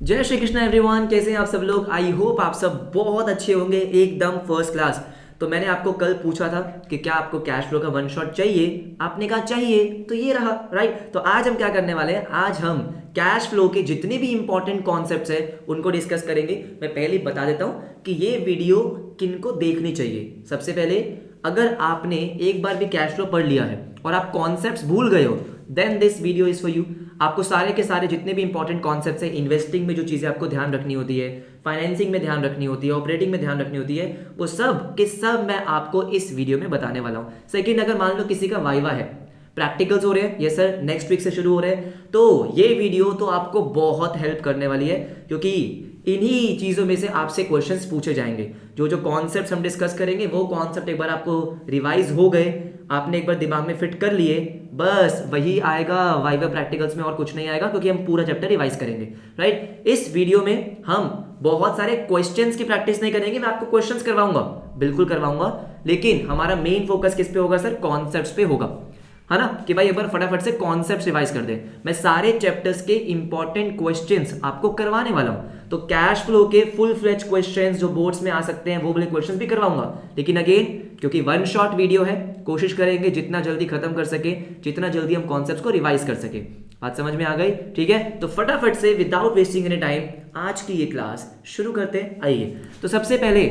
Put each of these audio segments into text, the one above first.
जय श्री कृष्ण एवरीवन। कैसे हैं आप सब लोग? आई होप आप सब बहुत अच्छे होंगे, एकदम फर्स्ट क्लास। तो मैंने आपको कल पूछा था कि क्या आपको कैश फ्लो का वन शॉट चाहिए, आपने कहा चाहिए, तो ये रहा राइट। तो आज हम क्या करने वाले हैं, आज हम कैश फ्लो के जितने भी इंपॉर्टेंट कॉन्सेप्ट्स हैं उनको डिस्कस करेंगे। मैं पहले ही बता देता हूं कि ये वीडियो किनको देखनी चाहिए। सबसे पहले, अगर आपने एक बार भी कैश फ्लो पढ़ लिया है और आप कॉन्सेप्ट्स भूल गए हो, then this video is for you. आपको सारे के सारे जितने भी इंपॉर्टेंट कॉन्सेप्ट्स हैं, इन्वेस्टिंग में जो चीज़ें आपको ध्यान रखनी होती है, फाइनेंसिंग में ध्यान रखनी होती है, ऑपरेटिंग में ध्यान रखनी होती है, वो सब के सब मैं आपको इस वीडियो में बताने वाला हूँ। सेकंड, अगर मान लो किसी का वाइवा है, प्रैक्टिकल्स हो रहे हैं, ये सर नेक्स्ट वीक से शुरू हो रहे हैं, तो ये वीडियो तो आपको बहुत हेल्प करने वाली है, क्योंकि इन्हीं चीज़ों में से आपसे क्वेश्चंस पूछे जाएंगे। जो जो कॉन्सेप्ट्स हम डिस्कस करेंगे वो कॉन्सेप्ट एक बार आपको रिवाइज हो गए, आपने एक बार दिमाग में फिट कर लिए, बस वही आएगा वाइवा प्रैक्टिकल्स में और कुछ नहीं आएगा, क्योंकि हम पूरा चैप्टर रिवाइज करेंगे राइट। इस वीडियो में हम बहुत सारे क्वेश्चंस की प्रैक्टिस नहीं करेंगे, मैं आपको क्वेश्चंस करवाऊंगा, बिल्कुल करवाऊंगा, लेकिन हमारा मेन फोकस किस पे होगा सर? कॉन्सेप्ट्स पे होगा, है ना। कि भाई एक बार फटाफट से कॉन्सेप्ट रिवाइज कर दे। मैं सारे चैप्टर्स के इंपॉर्टेंट क्वेश्चंस आपको करवाने वाला हूं। तो कैश फ्लो के फुल फ्लेज क्वेश्चंस जो बोर्ड्स में आ सकते हैं वो वाले क्वेश्चंस भी करवाऊंगा, लेकिन अगेन क्योंकि वन शॉट वीडियो है, कोशिश करेंगे जितना जल्दी खत्म कर सके, जितना जल्दी हम कॉन्सेप्ट्स को रिवाइज कर सके। बात समझ में आ गई? ठीक है, तो फटाफट से विदाउट वेस्टिंग एनी टाइम आज की ये क्लास शुरू करते हैं। आइए, तो सबसे पहले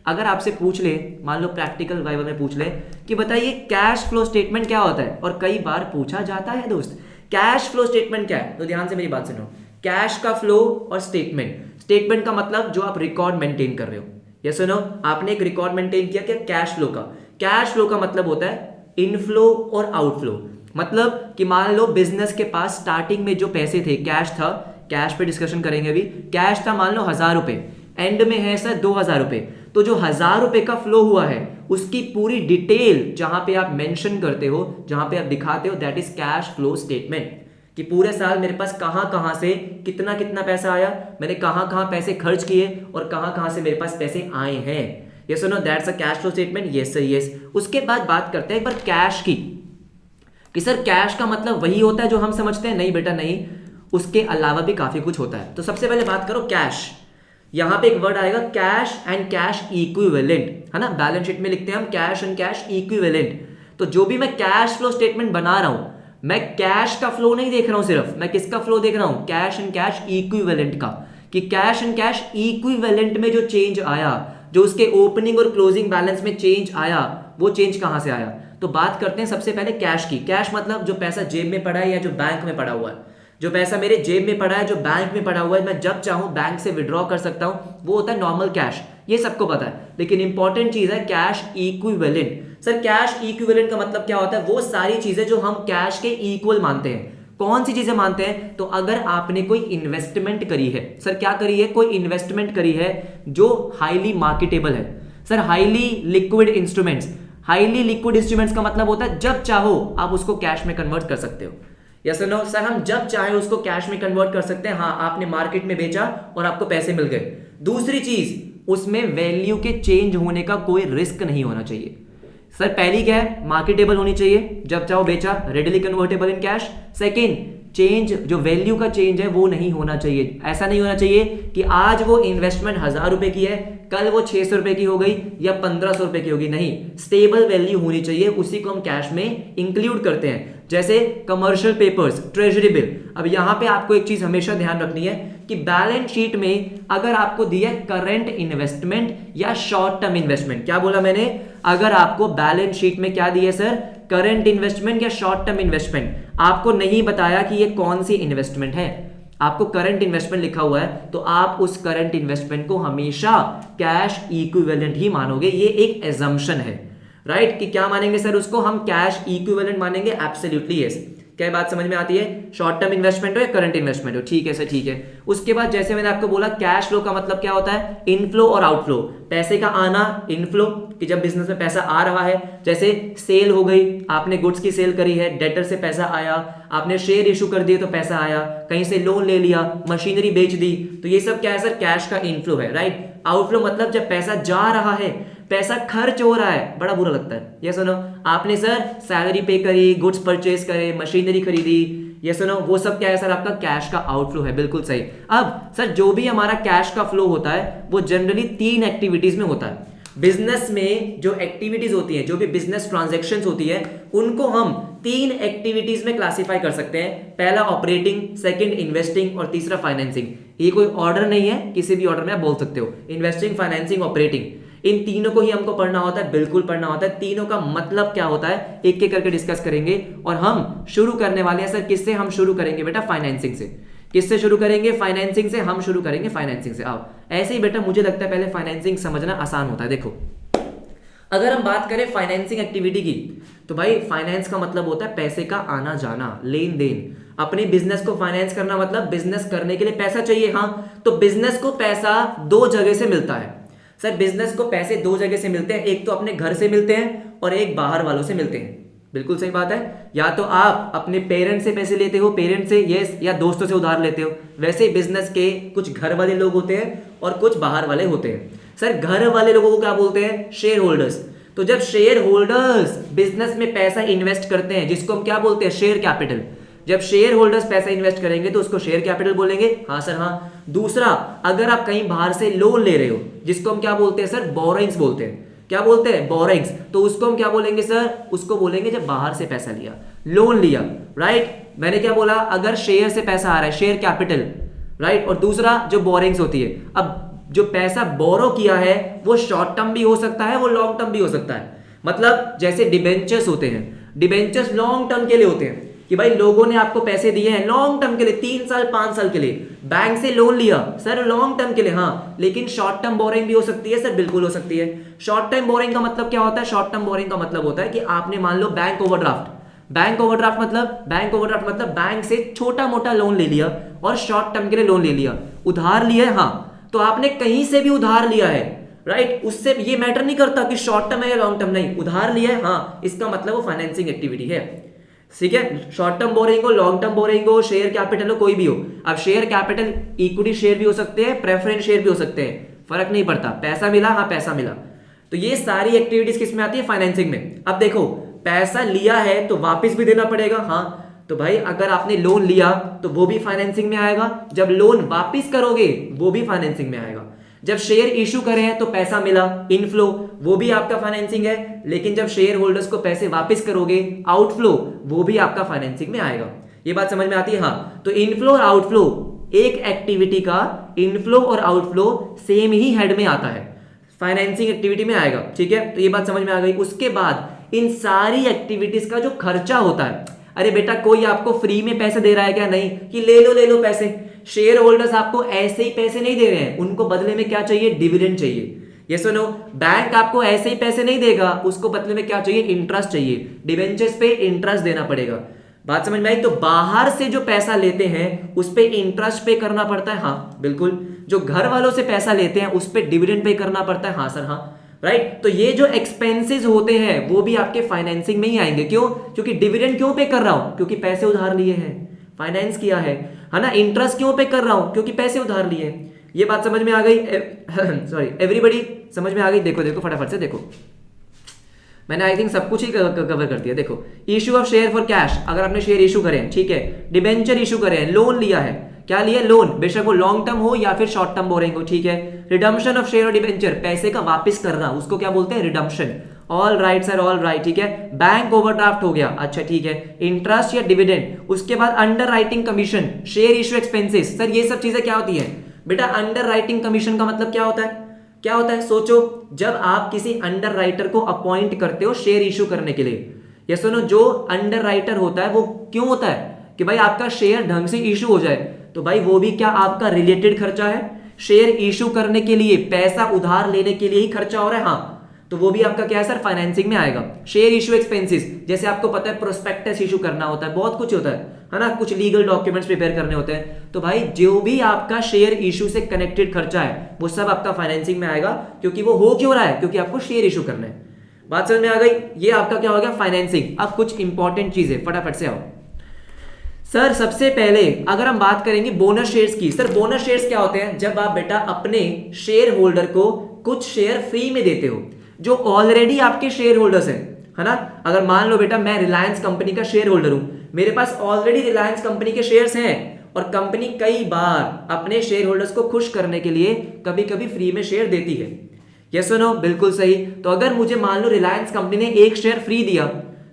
अगर आपसे पूछ ले, मान लो प्रैक्टिकल वाइवा में पूछ ले कि बताइए कैश फ्लो स्टेटमेंट क्या होता है, और कई बार पूछा जाता है दोस्त, कैश फ्लो स्टेटमेंट क्या है? तो ध्यान से मेरी बात सुनो। कैश का फ्लो और स्टेटमेंट, स्टेटमेंट का मतलब जो आप रिकॉर्ड मेंटेन कर रहे हो। ये सुनो, आपने एक रिकॉर्ड मेंटेन किया क्या कैश फ्लो का? कैश फ्लो का मतलब होता है इनफ्लो और आउटफ्लो। मतलब कि मान लो बिजनेस के पास स्टार्टिंग में जो पैसे थे, कैश था, कैश पे डिस्कशन करेंगे अभी, कैश था मान लो 1000 रुपए, एंड में है सर 2000 रुपए, तो जो 1000 रुपए का फ्लो हुआ है उसकी पूरी डिटेल जहां पे आप मेंशन करते हो, जहां पे आप दिखाते हो, that is cash flow statement. कि पूरे साल मेरे पास कहां कहां से कितना कितना पैसा आया, मैंने कहां कहां पैसे खर्च किए और कहां कहां से मेरे पास पैसे आए हैं। यस और no, that's a cash flow statement. Yes sir, yes. उसके बाद बात करते हैं एक बार कैश की, कि सर कैश का मतलब वही होता है जो हम समझते हैं? नहीं बेटा नहीं, उसके अलावा भी काफी कुछ होता है। तो सबसे पहले बात करो कैश। यहां पे एक वर्ड आएगा कैश एंड कैश इक्विवेलेंट, है ना। बैलेंस शीट में लिखते हैं हम कैश एंड कैश इक्विवेलेंट। तो जो भी मैं कैश फ्लो स्टेटमेंट बना रहा हूं, मैं कैश का फ्लो नहीं देख रहा हूं, सिर्फ मैं किसका फ्लो देख रहा हूं? कैश एंड कैश इक्विवेलेंट का। कि कैश एंड कैश इक्विवेलेंट में जो चेंज आया, जो उसके ओपनिंग और क्लोजिंग बैलेंस में चेंज आया, वो चेंज कहां से आया? तो बात करते हैं सबसे पहले कैश की। कैश मतलब जो पैसा जेब में पड़ा है या जो बैंक में पड़ा हुआ है। जो पैसा मेरे जेब में पड़ा है, जो बैंक में पड़ा हुआ है, मैं जब चाहूं बैंक से विड्रॉ कर सकता हूं, वो होता है नॉर्मल कैश। ये सबको पता है, लेकिन इंपॉर्टेंट चीज है cash equivalent. Sir cash equivalent का मतलब क्या होता है? वो सारी चीजें जो हम कैश के इक्वल मानते हैं। कौन सी चीजें मानते हैं? तो अगर आपने कोई इन्वेस्टमेंट करी है, सर क्या करी है? कोई इन्वेस्टमेंट करी है जो हाईली मार्केटेबल है, sir highly liquid instruments. Highly liquid instruments का मतलब होता है जब चाहो आप उसको कैश में कन्वर्ट कर सकते हो। यस नो सर, हम जब चाहे उसको कैश में कन्वर्ट कर सकते हैं। हाँ, आपने मार्केट में बेचा और आपको पैसे मिल गए। दूसरी चीज, उसमें वैल्यू के चेंज होने का कोई रिस्क नहीं होना चाहिए। सर पहली क्या है? मार्केटेबल होनी चाहिए, जब चाहो बेचा, readily convertible in cash. Second, change, जो वैल्यू का चेंज है वो नहीं होना चाहिए। ऐसा नहीं होना चाहिए कि आज वो इन्वेस्टमेंट 1000 रुपए की है, कल वो 600 रुपए की हो गई या 1500 रुपए की होगी। नहीं, स्टेबल वैल्यू होनी चाहिए, उसी को हम कैश में इंक्लूड करते हैं। जैसे कमर्शियल पेपर्स, ट्रेजरी बिल। अब यहां पे आपको एक चीज हमेशा ध्यान रखनी है कि बैलेंस शीट में अगर आपको दिया करंट इन्वेस्टमेंट या शॉर्ट टर्म इन्वेस्टमेंट, क्या बोला मैंने? अगर आपको बैलेंस शीट में क्या दिया सर? करंट इन्वेस्टमेंट या शॉर्ट टर्म इन्वेस्टमेंट, आपको नहीं बताया कि ये कौन सी इन्वेस्टमेंट है, आपको करंट इन्वेस्टमेंट लिखा हुआ है, तो आप उस करंट इन्वेस्टमेंट को हमेशा कैश इक्विवेलेंट ही मानोगे। ये एक एजम्पशन है राइट। कि क्या मानेंगे सर? उसको हम कैश इक्विवेलेंट मानेंगे। Absolutely yes. क्या बात समझ में आती है? शॉर्ट टर्म इन्वेस्टमेंट हो या करंट इन्वेस्टमेंट हो, ठीक है सर, ठीक है। उसके बाद जैसे मैंने आपको बोला, कैश फ्लो का मतलब क्या होता है? इनफ्लो और आउटफ्लो। पैसे का आना, इनफ्लो, कि जब बिजनेस में पैसा आ रहा है, जैसे सेल हो गई, आपने गुड्स की सेल करी है, डेटर से पैसा आया, आपने शेयर इशू कर दिए तो पैसा आया, कहीं से लोन ले लिया, मशीनरी बेच दी, तो ये सब क्या है सर? कैश का इनफ्लो है राइट। आउटफ्लो मतलब जब पैसा जा रहा है, पैसा खर्च हो रहा है, बड़ा बुरा लगता है। ये सुनो, आपने सर सैलरी पे करी, गुड्स परचेज करे, मशीनरी खरीदी, ये सुनो, वो सब क्या है सर? आपका कैश का आउटफ्लो है, बिल्कुल सही। अब सर जो भी हमारा कैश का फ्लो होता है वो जनरली 3 एक्टिविटीज में होता है। बिजनेस में जो एक्टिविटीज होती है, जो भी बिजनेस ट्रांजैक्शंस होती है, उनको हम 3 एक्टिविटीज में क्लासिफाई कर सकते हैं। पहला ऑपरेटिंग, सेकंड इन्वेस्टिंग और तीसरा फाइनेंसिंग। ये कोई ऑर्डर नहीं है, किसी भी ऑर्डर में आप बोल सकते हो, इन्वेस्टिंग, फाइनेंसिंग, ऑपरेटिंग। इन तीनों को ही हमको पढ़ना होता है, बिल्कुल पढ़ना होता है। तीनों का मतलब क्या होता है एक एक करके डिस्कस करेंगे। और हम शुरू करने वाले हैं सर किससे? हम शुरू करेंगे बेटा फाइनेंसिंग से। किससे शुरू करेंगे? फाइनेंसिंग से। हम शुरू करेंगे फाइनेंसिंग से। आओ, ऐसे ही बेटा मुझे लगता है पहले फाइनेंसिंग समझना आसान होता है। देखो, अगर हम बात करें फाइनेंसिंग एक्टिविटी की, तो भाई फाइनेंस का मतलब होता है पैसे का आना जाना, लेन देन। अपने बिजनेस को फाइनेंस करना मतलब बिजनेस करने के लिए पैसा चाहिए। हाँ, तो बिजनेस को पैसा 2 जगह से मिलता है सर। बिजनेस को पैसे 2 जगह से मिलते हैं, एक तो अपने घर से मिलते हैं और एक बाहर वालों से मिलते हैं। बिल्कुल सही बात है। या तो आप अपने पेरेंट्स से पैसे लेते हो, पेरेंट्स से, यस, या दोस्तों से उधार लेते हो। वैसे ही बिजनेस के कुछ घर वाले लोग होते हैं और कुछ बाहर वाले होते हैं। सर घर वाले लोगों को क्या बोलते हैं? Share holders. तो जब शेयर होल्डर्स बिजनेस में पैसा इन्वेस्ट करते हैं, जिसको हम क्या बोलते हैं? Share capital. जब शेयर होल्डर्स पैसा इन्वेस्ट करेंगे तो उसको शेयर कैपिटल बोलेंगे। हाँ सर, हाँ। दूसरा, अगर आप कहीं बाहर से लोन ले रहे हो, जिसको हम क्या बोलते हैं सर? बोरोइंग्स बोलते हैं। क्या बोलते हैं? बोरोइंग्स। तो उसको हम क्या बोलेंगे सर? उसको बोलेंगे जब बाहर से पैसा लिया, लोन लिया, राइट। मैंने क्या बोला? अगर शेयर से पैसा आ रहा है, शेयर कैपिटल, राइट। और दूसरा जो बोरिंग्स होती है। अब जो पैसा बोरो किया है वो शॉर्ट टर्म भी हो सकता है, वो लॉन्ग टर्म भी हो सकता है। मतलब जैसे डिबेंचर्स होते हैं, डिबेंचर्स लॉन्ग टर्म के लिए होते हैं कि भाई लोगों ने आपको पैसे दिए हैं लॉन्ग टर्म के लिए, 3 साल 5 साल के लिए। बैंक से लोन लिया सर लॉन्ग टर्म के लिए, हाँ, लेकिन शॉर्ट टर्म बोरिंग भी हो सकती है सर, बिल्कुल हो सकती है। शॉर्ट टर्म बोरिंग का मतलब क्या होता है? शॉर्ट टर्म बोरिंग का मतलब होता है कि आपने मान लो बैंक ओवरड्राफ्ट। बैंक ओवरड्राफ्ट मतलब बैंक से छोटा मोटा लोन ले लिया और शॉर्ट टर्म के लिए लोन ले लिया, उधार लिया है। हाँ, तो आपने कहीं से भी उधार लिया है, राइट। उससे ये मैटर नहीं करता कि शॉर्ट टर्म है या लॉन्ग टर्म, नहीं, उधार लिया है, हाँ, इसका मतलब वो फाइनेंसिंग एक्टिविटी है। ठीक है, शॉर्ट टर्म बोरिंग हो, लॉन्ग टर्म बोरिंग हो, शेयर कैपिटल हो, कोई भी हो। अब शेयर कैपिटल इक्विटी शेयर भी हो सकते हैं, प्रेफरेंस शेयर भी हो सकते हैं, फर्क नहीं पड़ता। पैसा मिला, हाँ पैसा मिला। तो ये सारी एक्टिविटीज किस में आती है? फाइनेंसिंग में। अब देखो, पैसा लिया है तो वापस भी देना पड़ेगा, हाँ। तो भाई अगर आपने लोन लिया तो वो भी फाइनेंसिंग में आएगा, जब लोन वापस करोगे वो भी फाइनेंसिंग में आएगा। जब शेयर इशू करे हैं तो पैसा मिला, इनफ्लो, वो भी आपका फाइनेंसिंग है। लेकिन जब शेयर होल्डर्स को पैसे वापस करोगे, आउटफ्लो, वो भी आपका फाइनेंसिंग में आएगा। ये बात समझ में आती है? हाँ। तो इनफ्लो और आउटफ्लो, एक एक्टिविटी का इनफ्लो और आउटफ्लो सेम ही हेड में आता है, फाइनेंसिंग एक्टिविटी में आएगा। ठीक है, तो ये बात समझ में आ गई। उसके बाद इन सारी एक्टिविटीज का जो खर्चा होता है, अरे बेटा कोई आपको फ्री में पैसे दे रहा है क्या? नहीं, कि ले लो पैसे। शेयर होल्डर्स आपको ऐसे ही पैसे नहीं दे रहे हैं, उनको बदले में क्या चाहिए? डिविडेंड चाहिए। ये सुनो, बैंक आपको ऐसे ही पैसे नहीं देगा, उसको बदले में क्या चाहिए? इंटरेस्ट चाहिए। डिवेंचर्स पे इंटरेस्ट देना पड़ेगा। बात समझ में आई? तो बाहर से जो पैसा लेते हैं उस पे इंटरेस्ट पे करना पड़ता है, हाँ बिल्कुल। जो घर वालों से पैसा लेते हैं उस पे डिविडेंड पे करना पड़ता है, हाँ सर, हाँ, राइट। तो ये जो एक्सपेंसेस होते हैं वो भी आपके फाइनेंसिंग में ही आएंगे। क्यों? क्योंकि डिविडेंड क्यों पे कर रहा हूं? क्योंकि पैसे उधार लिए हैं, फाइनेंस किया है ना। इंटरेस्ट क्यों पे कर रहा हूं? क्योंकि पैसे उधार लिए। ये बात समझ में आ गई? सॉरी, एवरीबडी समझ में आ गई? देखो फटाफट से देखो, मैंने आई थिंक सब कुछ ही कवर कर दिया। देखो, issue of share for cash, अगर आपने शेयर इशू करे हैं, ठीक है, डिबेंचर इशू करे हैं, लोन लिया है, क्या लिया? लोन, बेशक वो लॉन्ग टर्म हो या फिर शॉर्ट टर्म बोरिंग हो, ठीक है। रिडम्पशन ऑफ शेयर और डिबेंचर, पैसे का वापस करना, उसको क्या बोलते हैं? Redemption. All right sir, all right, ठीक है। बैंक ओवरड्राफ्ट हो गया, अच्छा ठीक है। इंटरेस्ट या डिविडेंड, उसके बाद under writing commission, share issue expenses. Sir ये सब चीजें क्या होती है बेटा? अंडर राइटिंग कमीशन का मतलब क्या होता है? क्या होता है? सोचो, जब आप किसी अंडर राइटर को अपॉइंट करते हो शेयर इशू करने के लिए, या सुनो, जो अंडर राइटर होता है वो क्यों होता है? कि भाई आपका शेयर ढंग से इशू हो जाए। तो भाई वो भी क्या आपका रिलेटेड खर्चा है? शेयर इशू करने के लिए, पैसा उधार लेने के लिए ही खर्चा हो रहा है, हाँ, तो वो भी आपका क्या है सर? फाइनेंसिंग में आएगा। शेयर इशू एक्सपेंसेस, जैसे आपको पता है प्रोस्पेक्टस इशू करना होता है, बहुत कुछ होता है ना, कुछ लीगल डॉक्यूमेंट्स प्रिपेयर करने होते हैं। तो भाई जो भी आपका शेयर इशू से कनेक्टेड खर्चा है वो सब आपका फाइनेंसिंग में आएगा, क्योंकि वो हो क्यों रहा है? क्योंकि आपको शेयर इशू करना है। बात समझ में आ गई? ये आपका क्या हो गया? फाइनेंसिंग। अब कुछ इंपॉर्टेंट चीजें फटाफट से आओ सर। सबसे पहले अगर हम बात करेंगे बोनस शेयर्स की, सर बोनस शेयर्स क्या होते हैं? जब आप बेटा अपने शेयर होल्डर को कुछ शेयर फ्री में देते हो, जो ऑलरेडी आपके शेयर होल्डर्स हैं, है ना। अगर मान लो बेटा मैं रिलायंस कंपनी का शेयर होल्डर हूं, मेरे पास ऑलरेडी रिलायंस कंपनी के शेयर्स हैं और कंपनी कई बार अपने शेयर होल्डर्स को खुश करने के लिए कभी कभी फ्री में शेयर देती है। यस और नो? बिल्कुल सही। तो अगर मुझे मान लो रिलायंस कंपनी ने एक शेयर फ्री दिया,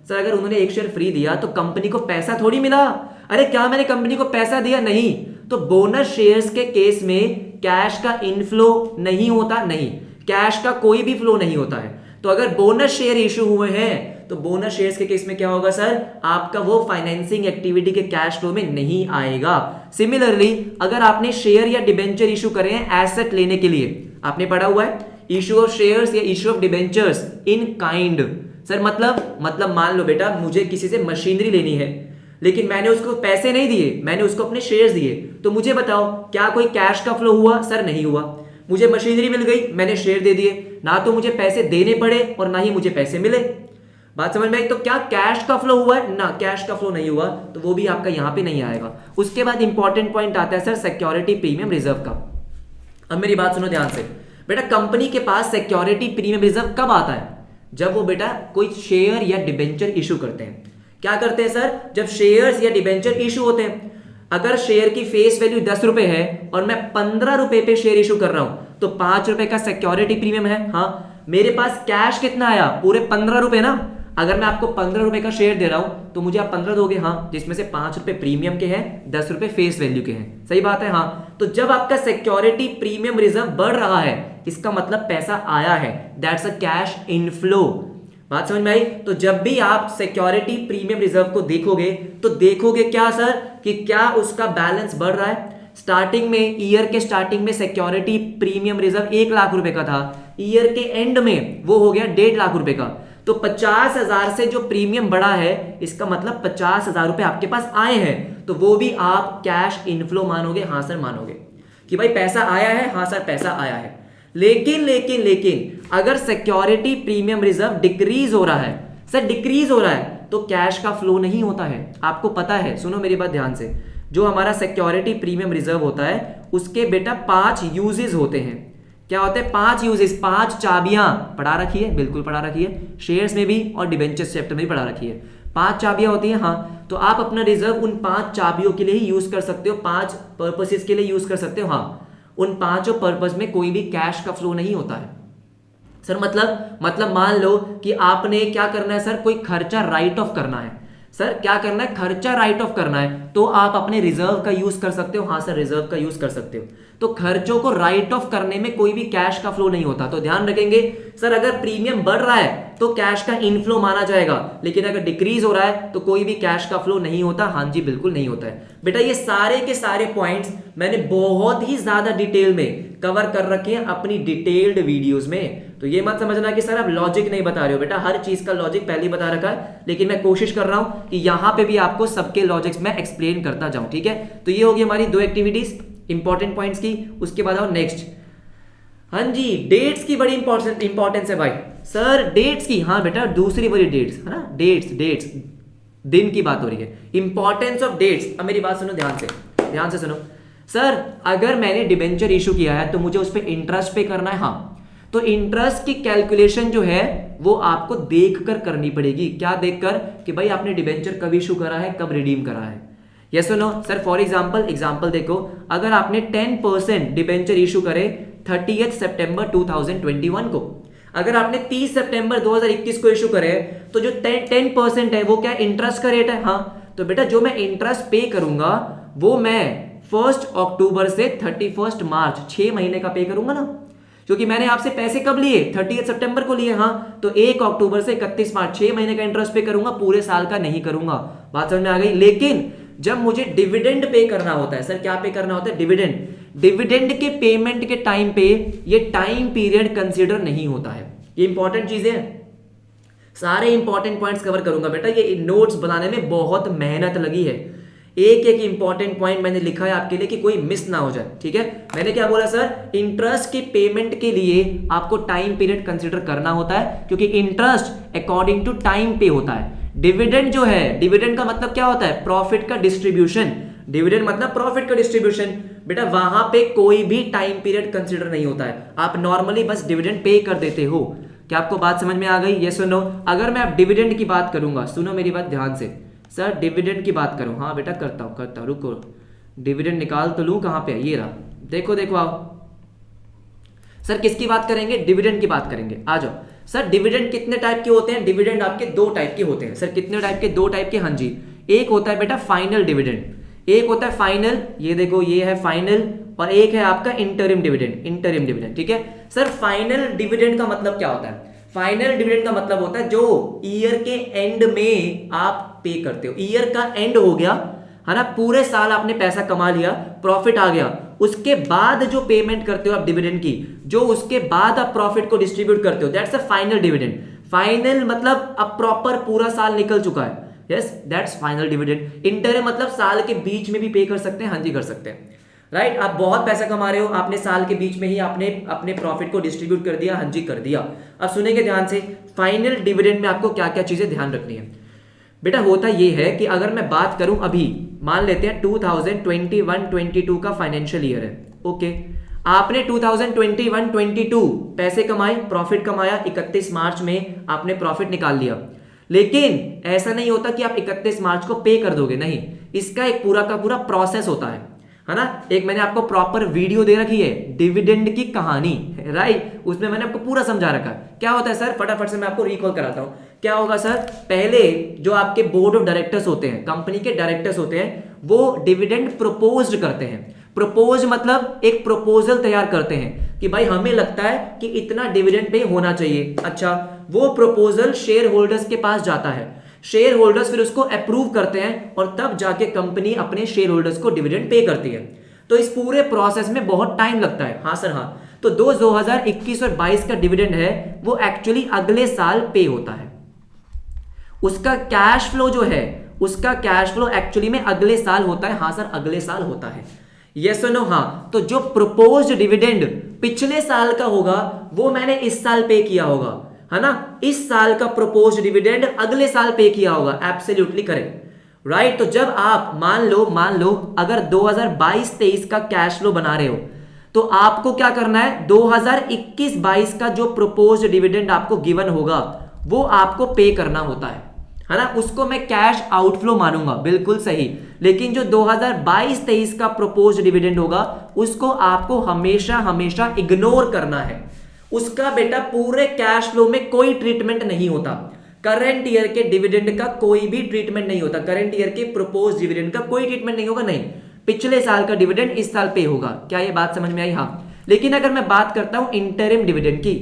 सर अगर उन्होंने एक शेयर फ्री दिया तो कंपनी को पैसा थोड़ी मिला। अरे क्या मैंने कंपनी को पैसा दिया? नहीं। तो बोनस शेयर्स के केस में कैश का इनफ्लो नहीं होता, नहीं, कैश का कोई भी फ्लो नहीं होता है। तो अगर बोनस शेयर इशू हुए हैं तो बोनस शेयर्स के केस में क्या होगा सर? आपका वो फाइनेंसिंग एक्टिविटी के कैश फ्लो में नहीं आएगा। सिमिलरली अगर आपने शेयर या डिबेंचर इशू करे हैं एसेट लेने के लिए, आपने पढ़ा हुआ है इशू ऑफ शेयर्स या issue of debentures in kind. Sir मतलब मान लो बेटा मुझे किसी से मशीनरी लेनी है लेकिन मैंने उसको पैसे नहीं दिए, मैंने उसको अपने शेयर्स दिए, तो मुझे बताओ क्या कोई कैश का फ्लो हुआ? सर नहीं हुआ। मुझे मशीनरी मिल गई, मैंने शेयर दे दिए, ना तो मुझे पैसे देने पड़े और ना ही मुझे पैसे मिले। बात समझ में आई? तो क्या कैश का फ्लो हुआ है? ना, कैश का फ्लो नहीं हुआ, तो वो भी आपका यहां पे नहीं आएगा। उसके बाद इंपॉर्टेंट पॉइंट आता है सर सिक्योरिटी प्रीमियम रिजर्व का। अब मेरी बात सुनो ध्यान से बेटा, कंपनी के पास सिक्योरिटी प्रीमियम रिजर्व कब आता है? जब वो बेटा कोई शेयर या डिबेंचर इशू करते हैं। क्या करते हैं सर? जब शेयर्स या डिबेंचर इशू होते हैं, अगर शेयर की फेस वैल्यू 10 रुपए है और मैं 15 रुपए पे शेयर इशू कर रहा हूं तो 5 रुपए का सिक्योरिटी प्रीमियम है। हाँ, मेरे पास कैश कितना आया? पूरे 15 रुपए ना। अगर मैं आपको 15 रुपए का शेयर दे रहा हूं तो मुझे आप 15 दोगे, हाँ, जिसमें से 5 रुपए प्रीमियम के हैं, 10 रुपए फेस वैल्यू के हैं। सही बात है? हाँ। तो जब आपका सिक्योरिटी प्रीमियम रिजर्व बढ़ रहा है इसका मतलब पैसा आया है, दैट्स अ कैश इनफ्लो। बात समझ में आई? तो जब भी आप सिक्योरिटी प्रीमियम रिजर्व को देखोगे तो देखोगे क्या सर कि क्या उसका बैलेंस बढ़ रहा है। स्टार्टिंग में, ईयर के स्टार्टिंग में सिक्योरिटी प्रीमियम रिजर्व 1 लाख रुपए का था, ईयर के एंड में वो हो गया 1.5 लाख रुपए का। तो 50,000 से जो प्रीमियम बढ़ा है इसका मतलब 50,000 रुपए आपके पास आए हैं, तो वो भी आप कैश इनफ्लो मानोगे? हाँ सर मानोगे कि भाई पैसा आया है। हाँ सर पैसा आया है। लेकिन अगर सिक्योरिटी प्रीमियम रिजर्व डिक्रीज हो रहा है, सर डिक्रीज हो रहा है, तो कैश का फ्लो नहीं होता है। आपको पता है, सुनो मेरी बात ध्यान से, जो हमारा सिक्योरिटी प्रीमियम रिजर्व होता है उसके बेटा 5 यूजेस होते हैं। क्या होते हैं? 5 यूजेस, 5 चाबियां। पढ़ा रखी है? बिल्कुल पढ़ा रखी है, शेयर्स में भी और डिबेंचर्स चैप्टर में भी पढ़ा रखी है। 5 चाबियां होती हैं। हाँ, तो आप अपना रिजर्व उन 5 चाबियों के लिए ही यूज कर सकते हो, 5 पर्पसेस के लिए यूज कर सकते हो। हाँ, उन 5 पर्पस में कोई भी कैश का फ्लो नहीं होता है सर। मतलब मान लो कि आपने क्या करना है सर, कोई खर्चा राइट ऑफ करना है। सर क्या करना है? खर्चा राइट ऑफ करना है, तो आप अपने रिजर्व का यूज कर सकते हो। हाँ सर रिजर्व का यूज कर सकते हो। तो खर्चों को राइट ऑफ करने में कोई भी कैश का फ्लो नहीं होता। तो ध्यान रखेंगे सर, अगर प्रीमियम बढ़ रहा है तो कैश का इनफ्लो माना जाएगा, लेकिन अगर डिक्रीज हो रहा है तो कोई भी कैश का फ्लो नहीं होता। हाँ जी बिल्कुल नहीं होता है बेटा। ये सारे के सारे पॉइंट्स मैंने बहुत ही ज्यादा डिटेल में कवर कर रखे हैं अपनी डिटेल्ड वीडियोस में। तो ये मत समझना कि सर आप लॉजिक नहीं बता रहे हो बेटा, हर चीज का लॉजिक पहले ही बता रखा है, लेकिन मैं कोशिश कर रहा हूं कि यहां पे भी आपको सबके लॉजिक्स में एक्सप्लेन करता जाऊं। ठीक है, तो ये होगी हमारी 2 एक्टिविटीज इंपॉर्टेंट पॉइंट्स की। उसके बाद आओ नेक्स्ट। हाँ जी, डेट्स की बड़ी इंपॉर्टेंस है भाई। सर डेट्स की? हाँ बेटा, दूसरी वाली डेट्स है ना, डेट्स दिन की बात हो रही है। Importance of dates. अब मेरी बात सुनो ध्यान से सुनो। सर अगर मैंने डिबेंचर इशू किया है तो मुझे उस पर इंटरेस्ट पे करना है। हाँ, तो इंटरेस्ट की कैलकुलेशन जो है वो आपको देखकर करनी पड़ेगी। क्या देखकर? कि भाई आपने डिबेंचर कब इशू करा है, कब रिडीम करा है। यस और नो? सर फॉर एग्जांपल देखो, अगर आपने 10% डिबेंचर इशू करे 30 सितंबर 2021 को, अगर आपने 30 सितंबर 2021 को इशू करे तो जो 10% है वो क्या इंटरेस्ट का रेट है। हाँ, तो बेटा जो मैं इंटरेस्ट पे करूंगा वो मैं 1 अक्टूबर से 31 मार्च 6 महीने का पे करूंगा ना, क्योंकि मैंने आपसे पैसे कब लिए? 30 सितंबर को लिए। हाँ, तो 1 अक्टूबर से 31 मार्च 6 महीने का इंटरेस्ट पे करूंगा, पूरे साल का नहीं करूंगा। बात समझ में आ गई? लेकिन जब मुझे डिविडेंड पे करना होता है, सर क्या पे करना होता है? डिविडेंड के पेमेंट के टाइम पे ये टाइम पीरियड कंसीडर नहीं होता है। ये इंपॉर्टेंट चीजें हैं, सारे इंपॉर्टेंट पॉइंट्स कवर करूंगा बेटा। ये नोट्स बनाने में बहुत मेहनत लगी है, एक एक इंपॉर्टेंट पॉइंट मैंने लिखा है आपके लिए कि कोई मिस ना हो जाए। ठीक है, मैंने क्या बोला सर? इंटरेस्ट के पेमेंट के लिए आपको टाइम पीरियड कंसीडर करना होता है, क्योंकि इंटरेस्ट अकॉर्डिंग टू टाइम पे होता है। डिविडेंड जो है, डिविडेंड का मतलब क्या होता है? प्रॉफिट का डिस्ट्रीब्यूशन। डिविडेंड मतलब प्रॉफिट का डिस्ट्रीब्यूशन। बेटा वहां पे कोई भी टाइम पीरियड कंसीडर नहीं होता है, आप नॉर्मली बस डिविडेंड पे कर देते हो। क्या आपको बात समझ में आ गई? यस और नो? अगर मैं अब डिविडेंड की बात करूंगा, सुनो मेरी बात ध्यान से, सर डिविडेंड की बात करूं, हाँ बेटा करता हूं, रुको डिविडेंड निकाल तो लूं, कहां पे है, ये रहा, देखो आओ सर किसकी बात करेंगे, डिविडेंड की बात करेंगे, आ जाओ सर। डिविडेंड कितने टाइप के होते हैं, डिविडेंड आपके दो टाइप के होते हैं सर, कितने टाइप के, दो टाइप के, हाँ जी। एक होता है बेटा फाइनल डिविडेंड, एक होता है फाइनल, ये देखो ये है फाइनल, और एक है आपका इंटरिम डिविडेंड, ठीक है सर। फाइनल डिविडेंड का मतलब क्या होता है, फाइनल डिविडेंड का मतलब होता है जो ईयर के एंड में आप पे करते हो, ईयर का एंड हो गया है ना, पूरे साल आपने पैसा कमा लिया, प्रॉफिट आ गया, उसके बाद जो पेमेंट करते हो आप डिविडेंड की, जो उसके बाद आप प्रॉफिट को डिस्ट्रीब्यूट करते हो, that's a final dividend. Final मतलब अब प्रॉपर पूरा साल निकल चुका है, yes that's final dividend. Interim मतलब साल के बीच में भी पे कर सकते हैं, हाँ जी कर सकते हैं, राइट। आप बहुत पैसा कमा रहे हो, आपने साल के बीच में ही आपने अपने प्रॉफिट को डिस्ट्रीब्यूट कर दिया, हाँ जी कर दिया। अब सुनेंगे ध्यान से, फाइनल डिविडेंड में आपको क्या क्या चीजें ध्यान रखनी है बेटा। होता ये है कि अगर मैं बात करूं, अभी मान लेते हैं 2021-22 का फाइनेंशियल ईयर है, ओके, आपने 2021-22 पैसे कमाए, प्रॉफिट कमाया, 31 मार्च में आपने प्रॉफिट निकाल लिया, लेकिन ऐसा नहीं होता कि आप 31 मार्च को पे कर दोगे, नहीं, इसका एक पूरा का पूरा प्रोसेस होता है ना। एक मैंने आपको प्रॉपर वीडियो दे रखी है डिविडेंड की कहानी, राइट, उसमें मैंने आपको पूरा समझा रखा है। क्या होता है सर, फटाफट से मैं आपको रिकॉल कराता हूं। क्या होगा सर, पहले जो आपके बोर्ड ऑफ डायरेक्टर्स होते हैं, कंपनी के डायरेक्टर्स होते हैं, वो डिविडेंड प्रपोज्ड करते हैं। प्रपोज मतलब एक प्रपोजल तैयार करते हैं कि भाई हमें लगता है कि इतना डिविडेंड पे होना चाहिए। अच्छा, वो प्रपोजल शेयर होल्डर्स के पास जाता है, शेयर होल्डर्स फिर उसको अप्रूव करते हैं, और तब जाके कंपनी अपने शेयर होल्डर्स को डिविडेंड पे करती है। तो इस पूरे प्रोसेस में बहुत टाइम लगता है, हाँ सर हाँ। तो 2021 और 22 का डिविडेंड है वो एक्चुअली अगले साल पे होता है। उसका कैश फ्लो जो है, उसका कैश फ्लो एक्चुअली में अगले साल होता है, हाँ सर अगले साल होता है, यस और नो, हाँ। तो जो प्रपोज्ड डिविडेंड पिछले साल का होगा वो मैंने इस साल पे किया होगा, है ना, इस साल का प्रपोज्ड डिविडेंड अगले साल पे किया होगा, एब्सोल्युटली करेक्ट, राइट। तो जब आप मान लो अगर 2022-23 का कैश फ्लो बना रहे हो, तो आपको क्या करना है, 2021-22 का जो प्रपोज्ड डिविडेंड आपको गिवन होगा वो आपको पे करना होता है ना, उसको मैं कैश आउटफ्लो मानूंगा, बिल्कुल सही। लेकिन जो 2022-23 का प्रपोज्ड डिविडेंड होगा उसको आपको हमेशा हमेशा इग्नोर करना है, उसका बेटा पूरे कैश फ्लो में कोई ट्रीटमेंट नहीं होता। करंट ईयर के डिविडेंड का कोई भी ट्रीटमेंट नहीं होता, करंट ईयर के प्रपोज्ड डिविडेंड का कोई ट्रीटमेंट नहीं होगा, नहीं, पिछले साल का डिविडेंड इस साल पे होगा। क्या ये बात समझ में आई, हाँ। लेकिन अगर मैं बात करता हूं इंटरिम डिविडेंड की,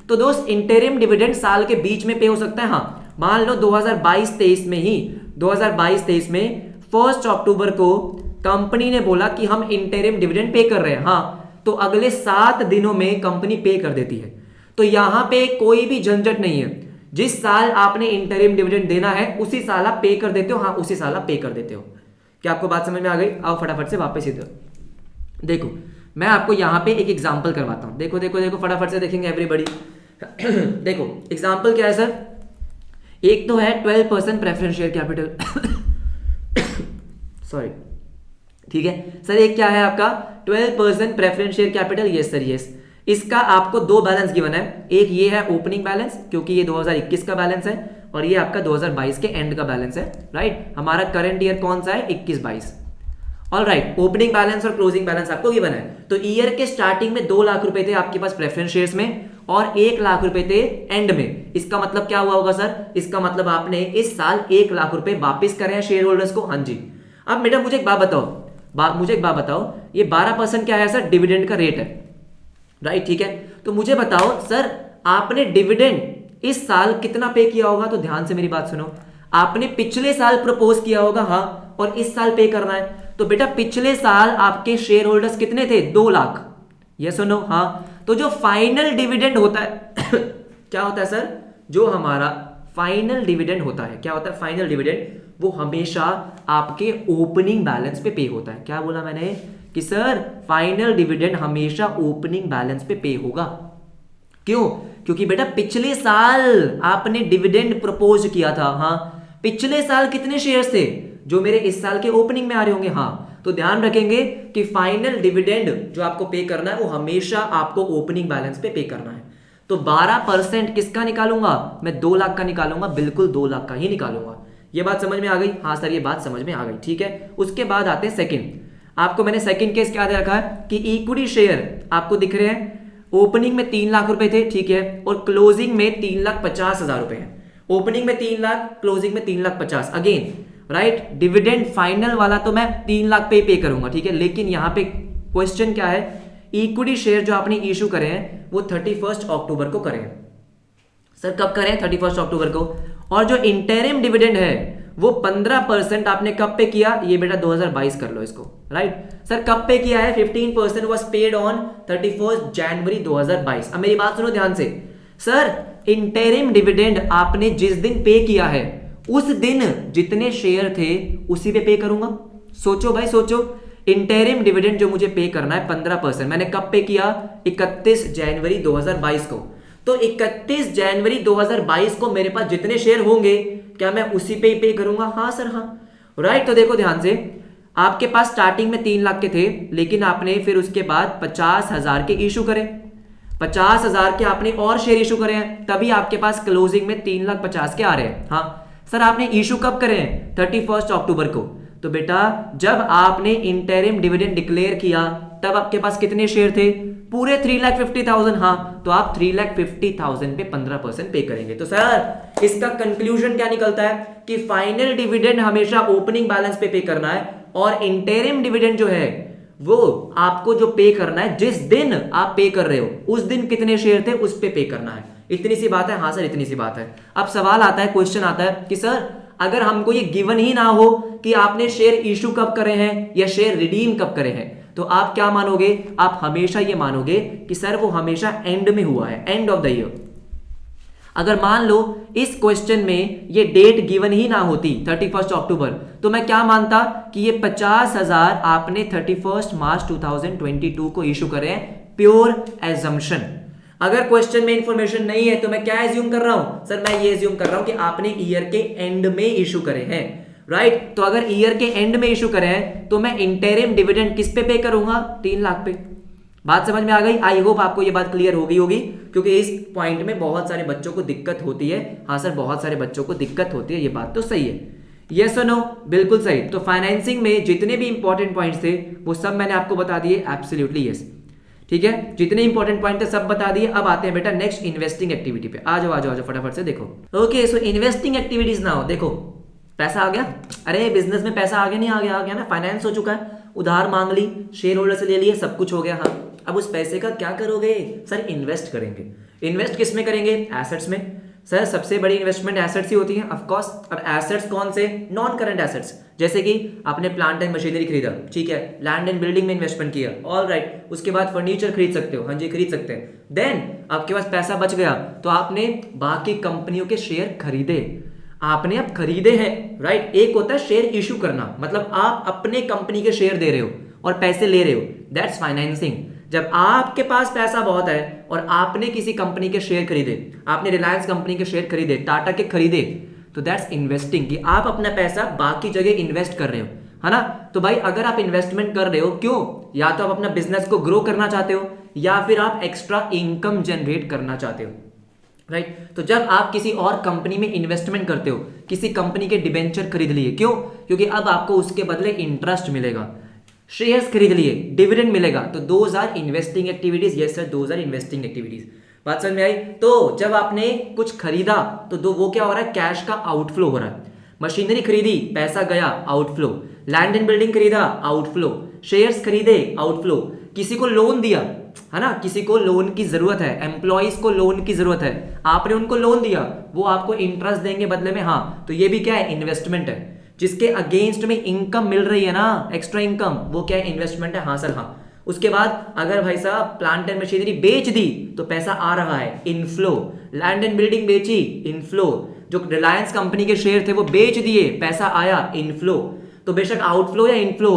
तो दोस्त इंटरिम डिविडेंड साल के बीच में पे हो सकता है, हाँ। मान लो 2022-23 में ही, 2022-23 में 1 अक्टूबर को कंपनी ने बोला कि हम इंटरिम डिविडेंड पे कर रहे हैं, हाँ, तो अगले 7 दिनों में कंपनी पे कर देती है। तो यहां पे कोई भी झंझट नहीं है, जिस साल आपने इंटरिम डिविडेंड देना है उसी साल आप पे कर देते हो, हाँ उसी साल आप पे कर देते हो। क्या आपको बात समझ में आ गई? आओ फटाफट से वापस इधर देखो, मैं आपको यहां पे एक एग्जांपल करवाता हूं, देखो देखो देखो, फटाफट से देखेंगे एवरीबॉडी। देखो एग्जांपल क्या है सर, एक तो है 12% प्रेफरेंस शेयर कैपिटल, सॉरी, ठीक है सर, एक क्या है आपका 12% preference share capital, yes sir yes. इसका आपको दो बैलेंस गिवन है, एक ये है ओपनिंग बैलेंस क्योंकि ये 2021 का बैलेंस है, और ये आपका 2022 के एंड का बैलेंस है, राइट। हमारा करंट ईयर कौन सा है, 21-22, ऑल राइट। ओपनिंग बैलेंस और क्लोजिंग बैलेंस आपको गिवन है। तो ईयर के स्टार्टिंग में 2 लाख रुपए थे आपके पास प्रेफरेंस शेयर्स में, और 1 लाख रुपए थे एंड में। इसका मतलब क्या हुआ होगा सर, इसका मतलब आपने इस साल 1 लाख रुपए वापस करे हैं शेयर होल्डर्स को, हाँ जी। अब बेटा मुझे एक बात बताओ, ये 12% क्या है सर, डिविडेंड का रेट है, राइट, ठीक है। तो मुझे बताओ सर, आपने डिविडेंड इस साल कितना पे किया होगा, तो ध्यान से मेरी बात सुनो, आपने पिछले साल प्रपोज किया होगा, हाँ, और इस साल पे करना है। तो बेटा पिछले साल आपके शेयर होल्डर्स कितने थे, 2 लाख, ये सुनो, हाँ। तो जो फाइनल डिविडेंड होता है क्या होता है सर, जो हमारा फाइनल डिविडेंड होता है, क्या होता है फाइनल डिविडेंड, वो हमेशा आपके ओपनिंग बैलेंस पे होता है। क्या बोला मैंने कि सर फाइनल डिविडेंड हमेशा ओपनिंग बैलेंस पे होगा, क्यों, क्योंकि बेटा पिछले साल आपने डिविडेंड प्रपोज किया था, हाँ, पिछले साल कितने शेयर्स थे, जो मेरे इस साल के ओपनिंग में आ रहे होंगे, हाँ। तो ध्यान रखेंगे कि फाइनल डिविडेंड जो आपको पे करना है वो हमेशा आपको ओपनिंग बैलेंस पे करना है। तो 12% किसका निकालूंगा मैं, 2 लाख का निकालूंगा, बिल्कुल 2 लाख का ही निकालूंगा, ये बात समझ में आ गई? हाँ सर ये बात समझ में आ गई, ठीक है। उसके बाद आते हैं सेकंड। आपको मैंने सेकंड केस क्या दे रखा है कि इक्विटी शेयर आपको दिख रहे हैं, ओपनिंग में 3 लाख रुपए थे, ठीक है, और क्लोजिंग में 3,50,000 रुपए हैं। ओपनिंग में 3 लाख, क्लोजिंग में 3,50,000, अगेन राइट। डिविडेंड फाइनल वाला तो मैं 3 लाख पे करूंगा, ठीक है, लेकिन यहां पे क्वेश्चन क्या है, इक्विटी शेयर जो आपने इशू करे हैं वो 31 अक्टूबर को करें। सर कब करें? 31 अक्टूबर को। और जो इंटरिम डिविडेंड है वो 15% आपने कब पे किया? ये बेटा 2022 कर लो इसको, राइट। सर कब पे किया है? 15% वाज पेड ऑन 31 जनवरी 2022। अब मेरी बात सुनो ध्यान से। सर इंटरिम डिविडेंड आपने जिस दिन पे किया है उस दिन जितने शेयर थे उसी पे करूंगा। सोचो भाई सोचो, इंटरिम डिविडेंड जो मुझे पे करना है 15%, मैंने कब पे किया? 31 जनवरी 2022 को। तो 31 जनवरी 2022 को मेरे पास जितने शेयर होंगे क्या मैं उसी पे करूंगा? हाँ सर हाँ, राइट। तो देखो ध्यान से, आपके पास स्टार्टिंग में 3 लाख के थे, लेकिन आपने फिर उसके बाद 50,000 के इशू करे, 50,000 के आपने और शेयर इशू करे हैं, तभी आपके पास क्लोजिंग में 3,50,000 के आ रहे हैं। हाँ सर आपने इशू कब करे हैं? 31 अक्टूबर को। तो बेटा जब आपने इंटरिम डिविडेंड डिक्लेयर किया तब आपके पास कितने शेयर थे? पूरे 3,50,000। हाँ तो आप 3,50,000 पे 15% पे करेंगे। तो सर इसका कंक्लूजन क्या निकलता है कि फाइनल डिविडेंड हमेशा ओपनिंग बैलेंस पे करना है, और इंटरिम डिविडेंड जो है वो आपको जो पे करना है जिस दिन आप पे कर रहे हो उस दिन कितने शेयर थे उस पे करना है। इतनी सी बात है? हाँ सर इतनी सी बात है। अब सवाल आता है, क्वेश्चन आता है कि सर अगर हमको ये गिवन ही ना हो कि आपने शेयर इशू कब करे हैं या शेयर रिडीम कब करे हैं, तो आप क्या मानोगे? आप हमेशा ये मानोगे कि सर वो हमेशा एंड में हुआ है, एंड ऑफ द ईयर। अगर मान लो इस क्वेश्चन में ये डेट गिवन ही ना होती 31 अक्टूबर, तो मैं क्या मानता कि ये 50,000 आपने 31 मार्च 2022 को इशू करे हैं, प्योर एजम्पशन। अगर क्वेश्चन में इंफॉर्मेशन नहीं है तो मैं क्या एज्यूम कर रहा हूं? सर मैं ये एज्यूम कर रहा हूं कि आपने ईयर के एंड में इशू करे हैं, राइट। तो अगर ईयर के एंड में इशू करे हैं तो मैं इंटरिम डिविडेंड किस पे करूंगा? 3 लाख पे। बात समझ में आ गई? आई होप आपको ये बात क्लियर हो गई होगी, क्योंकि इस पॉइंट में बहुत सारे बच्चों को दिक्कत होती है। हाँ सर बहुत सारे बच्चों को दिक्कत होती है, ये बात तो सही है। यस और नो? बिल्कुल सही। तो फाइनेंसिंग में जितने भी इंपॉर्टेंट पॉइंट्स थे वो सब मैंने आपको बता दिए, एब्सोल्युटली यस, ठीक है। जितने इंपॉर्टेंट पॉइंट थे सब बता दिए। अब आते हैं बेटा नेक्स्ट इन्वेस्टिंग एक्टिविटी पे। आ जाओ आ जाओ फटाफट से देखो। Okay so investing activities now देखो, पैसा आ गया, अरे बिजनेस में पैसा आ गया, नहीं आ गया? आ गया ना, फाइनेंस हो चुका है, उधार मांग ली, शेयर होल्डर से ले लिए, सब कुछ हो गया। हाँ अब उस पैसे का क्या करोगे? सर इन्वेस्ट करेंगे। इन्वेस्ट किस में करेंगे? एसेट्स में। सर सबसे बड़ी इन्वेस्टमेंट एसेट्स ही होती है ऑफ कोर्स। अब एसेट्स कौन से? नॉन करंट एसेट्स, जैसे कि आपने प्लांट एंड मशीनरी खरीदा, ठीक है, लैंड एंड बिल्डिंग में इन्वेस्टमेंट किया, ऑल राइट। उसके बाद फर्नीचर खरीद सकते हो, हाँ जी खरीद सकते हैं। देन आपके पास पैसा बच गया तो आपने बाकी कंपनियों के शेयर खरीदे, आपने अब खरीदे हैं, राइट। एक होता है शेयर इशू करना, मतलब आप अपने कंपनी के शेयर दे रहे हो और पैसे ले रहे हो, दैट्स फाइनेंसिंग। जब आपके पास पैसा बहुत है और आपने किसी कंपनी के शेयर खरीदे, आपने रिलायंस कंपनी के शेयर खरीदे, टाटा के खरीदे, तो दैट्स इन्वेस्टिंग, कि आप अपना पैसा बाकी जगह इन्वेस्ट कर रहे हो, है ना। तो भाई अगर आप इन्वेस्टमेंट कर रहे हो, क्यों? या तो आप अपना बिजनेस को ग्रो करना चाहते हो या फिर आप एक्स्ट्रा इनकम जनरेट करना चाहते हो, राइट। तो जब आप किसी और कंपनी में इन्वेस्टमेंट करते हो, किसी कंपनी के डिबेंचर खरीद लिए, क्यों? क्योंकि अब आपको उसके बदले इंटरेस्ट मिलेगा, शेयर्स खरीद लिए, डिविडेंड मिलेगा, तो those are investing activities. Yes sir those are investing activities. बात समझ में आई? तो जब आपने कुछ खरीदा तो वो क्या हो रहा है? कैश का आउटफ्लो हो रहा है। मशीनरी खरीदी, पैसा गया, आउटफ्लो। लैंड एंड बिल्डिंग खरीदा, आउटफ्लो। शेयर्स खरीदे, आउटफ्लो। किसी को लोन दिया, है ना, किसी को लोन की जरूरत है, एम्प्लॉइज को लोन की जरूरत है, आपने उनको लोन दिया, वो आपको इंटरेस्ट देंगे बदले में, हाँ, तो ये भी क्या है? इन्वेस्टमेंट है। जिसके अगेंस्ट में इनकम मिल रही है ना, एक्स्ट्रा इनकम, वो क्या है? इन्वेस्टमेंट है। हाँ सर हाँ। उसके बाद अगर भाई साहब प्लांट एंड मशीनरी बेच दी तो पैसा आ रहा है, इनफ्लो। लैंड एंड बिल्डिंग बेची, इनफ्लो। जो रिलायंस कंपनी के शेयर थे वो बेच दिए, पैसा आया, इनफ्लो। तो बेशक आउटफ्लो या इनफ्लो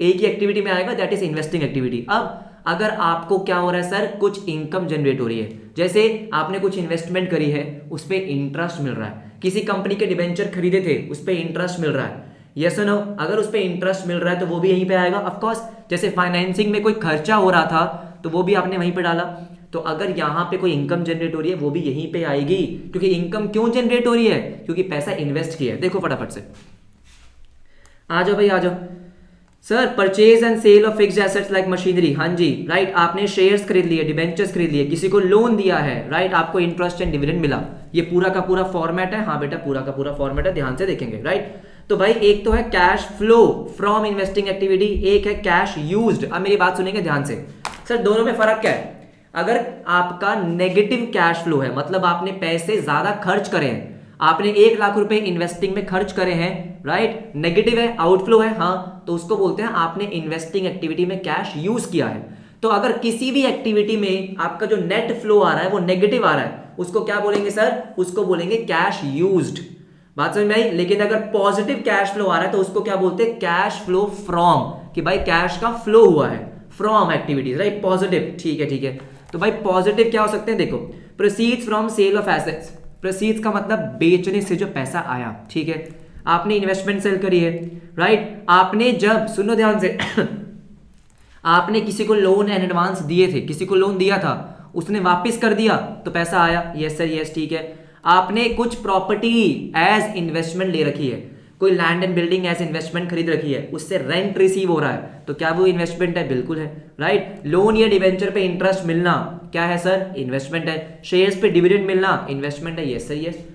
एक ही एक्टिविटी में आएगा, दैट इज इन्वेस्टिंग एक्टिविटी। अब अगर आपको क्या हो रहा है सर? कुछ इनकम जनरेट हो रही है, जैसे आपने कुछ इन्वेस्टमेंट करी है, उस पर इंटरेस्ट मिल रहा है, किसी कंपनी के डिबेंचर खरीदे थे, उस पर इंटरेस्ट मिल रहा है, यस और नो? अगर उस पर इंटरेस्ट मिल रहा है तो वो भी यहीं पे आएगा ऑफ कोर्स। जैसे फाइनेंसिंग में कोई खर्चा हो रहा था तो वो भी आपने वहीं पे डाला। तो अगर यहाँ पे कोई इनकम जनरेट हो रही है वो भी यहीं पे आएगी, क्योंकि इनकम क्यों जनरेट हो रही है, क्योंकि पैसा इन्वेस्ट किया है। देखो फटाफट से आ जाओ भाई, आ जाओ। Sir purchase and sale of fixed assets like machinery, हाँ जी राइट, आपने शेयर्स खरीद लिए, डिबेंचर्स खरीद लिए, किसी को लोन दिया है, राइट, आपको इंटरेस्ट एंड डिविडेंड मिला। ये पूरा का पूरा फॉर्मेट है, हाँ बेटा पूरा का पूरा फॉर्मेट है, ध्यान से देखेंगे, राइट। तो भाई एक तो है cash flow from investing activity, एक है कैश यूज्ड। अब मेरी बात सुनेंगे ध्यान से। सर दोनों में फर्क क्या है? अगर आपका नेगेटिव कैश फ्लो है, मतलब आपने पैसे ज्यादा खर्च करे हैं, आपने 1 लाख रुपए इन्वेस्टिंग में खर्च करे हैं, राइट, नेगेटिव है, आउटफ्लो है, हाँ, तो उसको बोलते हैं आपने इन्वेस्टिंग एक्टिविटी में कैश यूज किया है। तो अगर किसी भी एक्टिविटी में आपका जो नेट फ्लो आ रहा है वो नेगेटिव आ रहा है, उसको क्या बोलेंगे सर? उसको बोलेंगे कैश यूज्ड। बात समझ में आई? लेकिन अगर पॉजिटिव कैश फ्लो आ रहा है तो उसको क्या बोलते हैं? कैश फ्लो फ्रॉम, कि भाई कैश का फ्लो हुआ है फ्रॉम एक्टिविटीज, राइट, पॉजिटिव। ठीक है, ठीक है। तो भाई पॉजिटिव क्या हो सकते हैं? देखो, proceeds from sale of assets. Proceeds का मतलब बेचने से जो पैसा आया, ठीक है, आपने इन्वेस्टमेंट सेल करी है, राइट, आपने जब, सुनो ध्यान से आपने किसी को लोन एंड एडवांस दिए थे, किसी को लोन दिया था, उसने वापस कर दिया तो पैसा आया। यस सर, यस, ठीक है। आपने कुछ प्रॉपर्टी एज इन्वेस्टमेंट ले रखी है, कोई land and building as investment खरीद रखी है, उससे रेंट रिसीव हो रहा है, तो क्या वो इन्वेस्टमेंट है? बिल्कुल है, राइट। लोन या डिवेंचर पे इंटरेस्ट मिलना क्या है सर? इन्वेस्टमेंट है। शेयर्स पे डिविडेंड मिलना इन्वेस्टमेंट है। Yes sir, yes.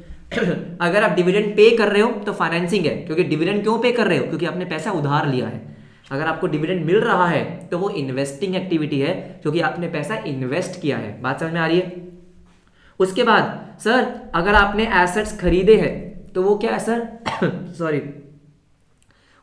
अगर आप डिविडेंड पे कर रहे हो तो फाइनेंसिंग है, क्योंकि डिविडेंड क्यों पे कर रहे हो? क्योंकि आपने पैसा उधार लिया है। अगर आपको डिविडेंड मिल रहा है तो वो इन्वेस्टिंग एक्टिविटी है, क्योंकि आपने पैसा इन्वेस्ट किया है। बात समझ में आ रही है? उसके बाद सर अगर आपने एसेट्स खरीदे हैं तो वो क्या है सर? सॉरी,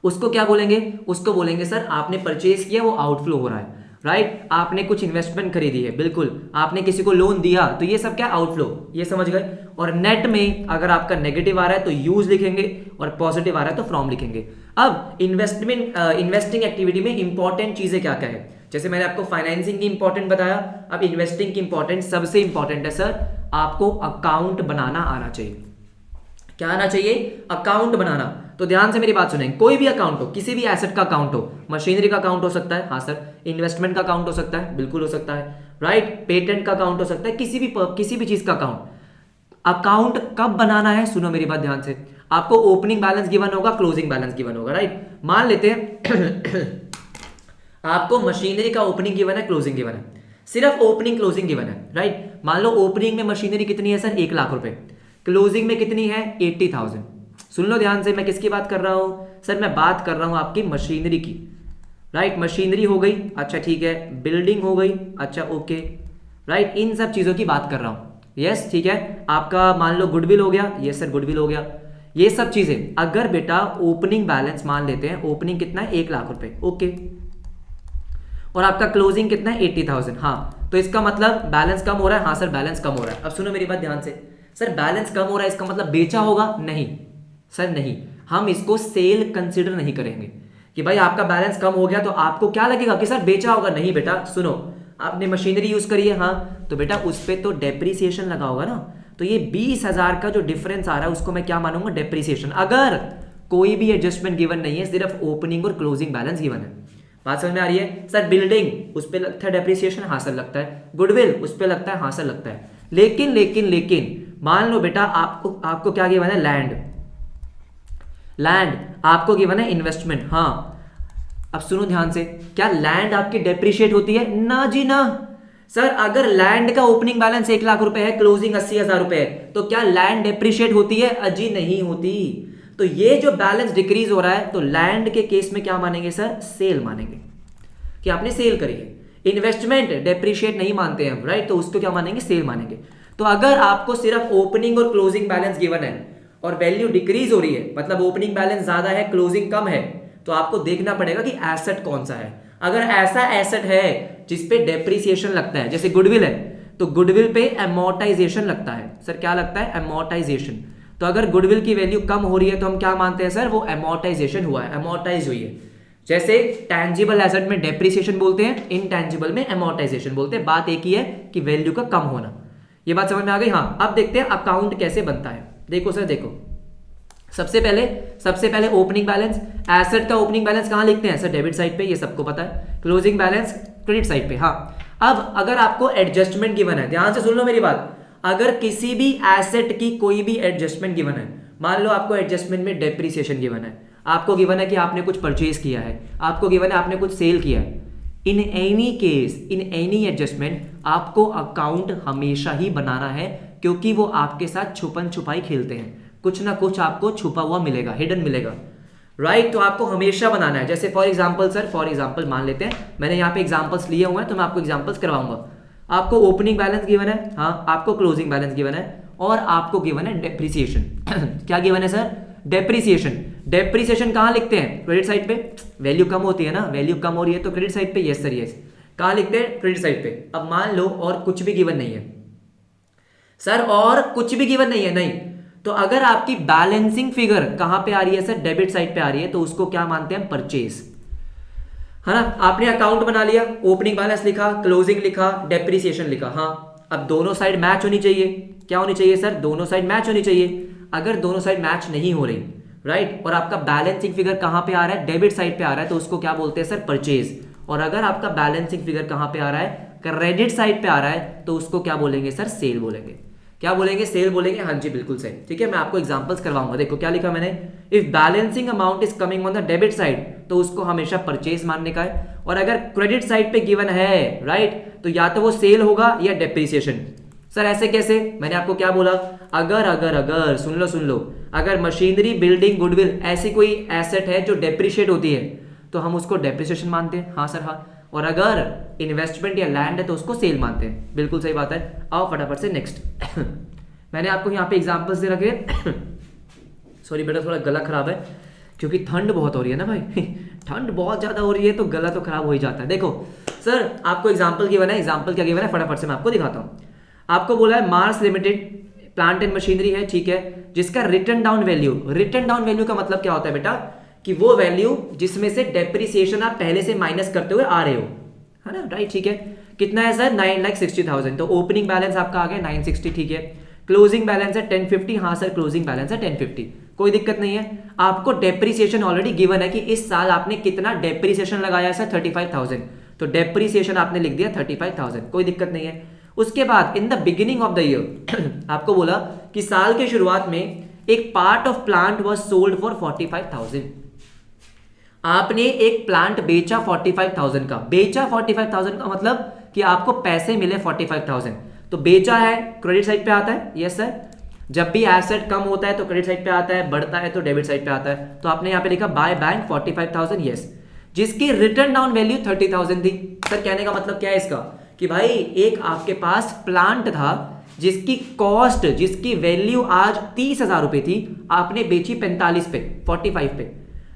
उसको क्या बोलेंगे? उसको बोलेंगे सर आपने परचेज किया, वो आउटफ्लो हो रहा है, राइट। आपने कुछ इन्वेस्टमेंट खरीदी है, बिल्कुल, आपने किसी को लोन दिया, तो ये सब क्या? आउटफ्लो। ये समझ गए? और नेट में अगर आपका नेगेटिव आ रहा है तो यूज लिखेंगे, और पॉजिटिव आ रहा है तो फ्रॉम लिखेंगे। अब इन्वेस्टिंग एक्टिविटी में इंपॉर्टेंट चीजें क्या क्या है? जैसे मैंने आपको फाइनेंसिंग की इंपॉर्टेंट बताया, अब इन्वेस्टिंग की इंपॉर्टेंट सबसे इंपॉर्टेंट है सर, आपको अकाउंट बनाना आना चाहिए। क्या आना चाहिए? अकाउंट बनाना। तो ध्यान से मेरी बात सुनेंगे। कोई भी अकाउंट हो, किसी भी एसेट का अकाउंट हो, मशीनरी का अकाउंट हो सकता है, हाँ सर, इन्वेस्टमेंट का अकाउंट हो सकता है, बिल्कुल हो सकता है, राइट, पेटेंट का अकाउंट हो सकता है, किसी भी चीज का अकाउंट। अकाउंट कब बनाना है? सुनो मेरी बात ध्यान से। आपको ओपनिंग बैलेंस गिवन होगा, क्लोजिंग बैलेंस गिवन होगा, राइट। मान लेते हैं आपको मशीनरी का ओपनिंग गिवन है, क्लोजिंग गिवन है, सिर्फ ओपनिंग क्लोजिंग गिवन है, राइट। मान लो ओपनिंग में मशीनरी कितनी है सर? 1 लाख रुपए। क्लोजिंग में कितनी है? 80,000। सुन लो ध्यान से, मैं किसकी बात कर रहा हूं सर? मैं बात कर रहा हूं आपकी मशीनरी की, राइट। मशीनरी हो गई, अच्छा ठीक है, बिल्डिंग हो गई, अच्छा ओके, राइट, इन सब चीजों की बात कर रहा हूं। यस, ठीक है। आपका मान लो गुडविल हो गया, यस सर, गुडविल हो गया, ये सब चीजें। अगर बेटा ओपनिंग बैलेंस मान लेते हैं, ओपनिंग कितना है? 1 लाख रुपए, ओके, और आपका क्लोजिंग कितना है? 80,000। हाँ, तो इसका मतलब बैलेंस कम हो रहा है, हाँ सर बैलेंस कम हो रहा है। अब सुनो मेरी बात ध्यान से, सर बैलेंस कम हो रहा है इसका मतलब बेचा होगा? नहीं सर, नहीं, हम इसको सेल कंसिडर नहीं करेंगे कि भाई आपका बैलेंस कम हो गया तो आपको क्या लगेगा कि सर बेचा होगा। नहीं बेटा, सुनो, आपने मशीनरी यूज करी है, हाँ, तो बेटा उस पर तो डेप्रीसिएशन लगा होगा ना, तो ये 20,000 का जो डिफरेंस आ रहा है उसको मैं क्या मानूंगा? डेप्रीसिएशन। अगर कोई भी एडजस्टमेंट गिवन नहीं है, सिर्फ ओपनिंग और क्लोजिंग बैलेंस गिवन है। बात समझ में आ रही है? सर बिल्डिंग, उस पर लगता है डेप्रीसिएशन, हाँ सर लगता है। गुडविल, उस पर लगता है, हाँ सर लगता है। लेकिन लेकिन लेकिन मान लो बेटा आपको क्या गिवन है? लैंड आपको गिवन है इन्वेस्टमेंट, हाँ। अब सुनो ध्यान से, क्या लैंड आपकी डेप्रिशिएट होती है? ना जी ना। सर अगर लैंड का ओपनिंग बैलेंस 1 लाख रुपए है, क्लोजिंग 80,000 रुपए है, तो क्या लैंड डेप्रिशिएट होती है? अजी नहीं होती। तो ये जो बैलेंस डिक्रीज हो रहा है, तो लैंड के केस में क्या मानेंगे सर? सेल मानेंगे, कि आपने सेल करी है। इन्वेस्टमेंट डेप्रिशिएट नहीं मानते हम, राइट, तो उसको क्या मानेंगे? सेल मानेंगे। तो अगर आपको सिर्फ ओपनिंग और क्लोजिंग बैलेंस गिवन है और वैल्यू डिक्रीज हो रही है, मतलब ओपनिंग बैलेंस ज्यादा है, क्लोजिंग कम है, तो आपको देखना पड़ेगा कि एसेट कौन सा है। अगर ऐसा एसेट है जिसपे डेप्रिसिएशन लगता है, जैसे गुडविल है, तो गुडविल पे एमोर्टाइजेशन लगता है। सर क्या लगता है? एमोर्टाइजेशन। तो अगर गुडविल की वैल्यू कम हो रही है तो हम क्या मानते हैं सर? वो एमोर्टाइजेशन हुआ है, एमोर्टाइज हुई है। जैसे टैंजिबल एसेट में डेप्रिसिएशन बोलते हैं, इनटैंजिबल में एमोर्टाइजेशन बोलते हैं। बात एक ही है कि वैल्यू का कम होना। ये बात समझ में आ गई? हाँ। अब देखते हैं अकाउंट कैसे बनता है। देखो सर, देखो, सबसे पहले ओपनिंग बैलेंस, एसेट का ओपनिंग बैलेंस कहां लिखते हैं सर? डेबिट साइड पे, ये सबको पता है। क्लोजिंग बैलेंस क्रेडिट साइड पे, हाँ। अब अगर आपको एडजस्टमेंट गिवन है, ध्यान से सुन लो मेरी बात, अगर किसी भी एसेट की कोई भी एडजस्टमेंट गिवन है, मान लो आपको एडजस्टमेंट में डेप्रिसिएशन गिवन है, आपको गिवन है कि आपने कुछ परचेज किया है, आपको गिवन है आपने कुछ सेल किया है, in any case, in any adjustment, आपको अकाउंट हमेशा ही बनाना है, क्योंकि वो आपके साथ छुपन छुपाई खेलते हैं, कुछ ना कुछ आपको छुपा हुआ मिलेगा, हिडन मिलेगा, राइट। तो आपको हमेशा बनाना है। जैसे for example sir, for example मान लेते हैं, मैंने यहाँ पे एग्जांपल्स लिए हुए हैं, तो मैं आपको एग्जांपल्स करवाऊंगा। आपको ओपनिंग बैलेंस गिवन है, हाँ, आपको क्लोजिंग बैलेंस गिवन है, और आपको गिवन है डेप्रिसिएशन। क्या गिवन है सर? डेप्रिसिएशन। डेप्रिसिएशन कहाँ लिखते हैं? क्रेडिट साइड पे। वैल्यू कम होती है ना, वैल्यू कम हो रही है तो क्रेडिट साइड पे, यस सर यस। कहाँ लिखते हैं? क्रेडिट साइड पे। अब मान लो और कुछ भी गिवन नहीं है सर, और कुछ भी गिवन नहीं है, नहीं, तो अगर आपकी बैलेंसिंग फिगर कहां पे आ रही है सर? डेबिट साइड पे आ रही है, तो उसको क्या मानते हैं? परचेज, है ना। आपने अकाउंट बना लिया, ओपनिंग बैलेंस लिखा, क्लोजिंग लिखा, डेप्रिसिएशन लिखा, हाँ। अब दोनों साइड मैच होनी चाहिए। क्या होनी चाहिए सर? दोनों साइड मैच होनी चाहिए। अगर दोनों साइड मैच नहीं हो रही, राइट, और आपका बैलेंसिंग फिगर कहां पे आ रहा है? डेबिट साइड पे आ रहा है, तो उसको क्या बोलते हैं सर? परचेज। और अगर आपका बैलेंसिंग फिगर कहां पे आ रहा है? क्रेडिट साइड पे आ रहा है, तो उसको क्या बोलेंगे सर? सेल बोलेंगे। क्या बोलेंगे? सेल बोलेंगे। हाँ जी, बिल्कुल सही, ठीक है। मैं आपको एग्जांपल्स करवाऊंगा। देखो क्या लिखा मैंने, if balancing amount is coming on the debit side, तो उसको हमेशा परचेज मानने का है, और अगर क्रेडिट साइड पे गिवन है, राइट, तो या तो वो सेल होगा या डेप्रिसिएशन। सर ऐसे कैसे? मैंने आपको क्या बोला, अगर सुन लो, अगर मशीनरी, बिल्डिंग, गुडविल ऐसी कोई एसेट है जो डेप्रिशिएट होती है, तो हम उसको डेप्रिसिएशन मानते हैं, हाँ सर हाँ। और अगर इन्वेस्टमेंट या लैंड है तो उसको सेल मानते हैं, बिल्कुल सही बात है। आओ फटाफट से नेक्स्ट। मैंने आपको यहाँ पे एग्जांपल्स दे रखे। सॉरी बेटा, थोड़ा गला खराब है, क्योंकि ठंड बहुत हो रही है ना भाई। ठंड बहुत ज्यादा हो रही है तो गला तो खराब हो ही जाता है। देखो सर, आपको एग्जाम्पल गिवन है, एग्जाम्पल क्या गिवन है फटाफट से मैं आपको दिखाता हूँ। आपको बोला है Mars limited plant and machinery है, ठीक है, जिसका return down value, return down value का मतलब क्या होता है बेटा, कि वो वैल्यू जिसमें से डेप्रिसिएशन आप पहले से माइनस करते हुए आ रहे हो, है ना, राइट, ठीक है। कितना है सर? 9,60,000। तो ओपनिंग बैलेंस आपका आ गया 960, ठीक है। क्लोजिंग बैलेंस है 1050, हाँ सर क्लोजिंग बैलेंस है 1050, कोई दिक्कत नहीं है। आपको डेप्रिसिएशन ऑलरेडी गिवन है कि इस साल आपने कितना डेप्रिसिएशन लगाया सर? 35,000, तो डेप्रिसिएशन आपने लिख दिया 35,000, कोई दिक्कत नहीं है। उसके बाद in the beginning of the year आपको बोला कि साल के शुरुआत में एक part of plant was sold for 45,000। आपने एक प्लांट बेचा 45,000 का, बेचा 45,000 का मतलब कि आपको पैसे मिले 45,000, तो बेचा है क्रेडिट साइड पे आता है, यस सर। जब भी एसेट कम होता है तो क्रेडिट साइड पे आता है, बढ़ता है तो डेबिट साइड पे आता है। तो आपने यहाँ पे लिखा बाय बैंक 45,000, यस, जिसकी रिटर्न डाउन वैल्यू 30,000 थी। सर कहने का मतलब क्या है इसका, कि भाई एक आपके पास प्लांट था जिसकी कॉस्ट, जिसकी वैल्यू आज 30,000 रुपए थी, आपने बेची 45 पे, 45 पे,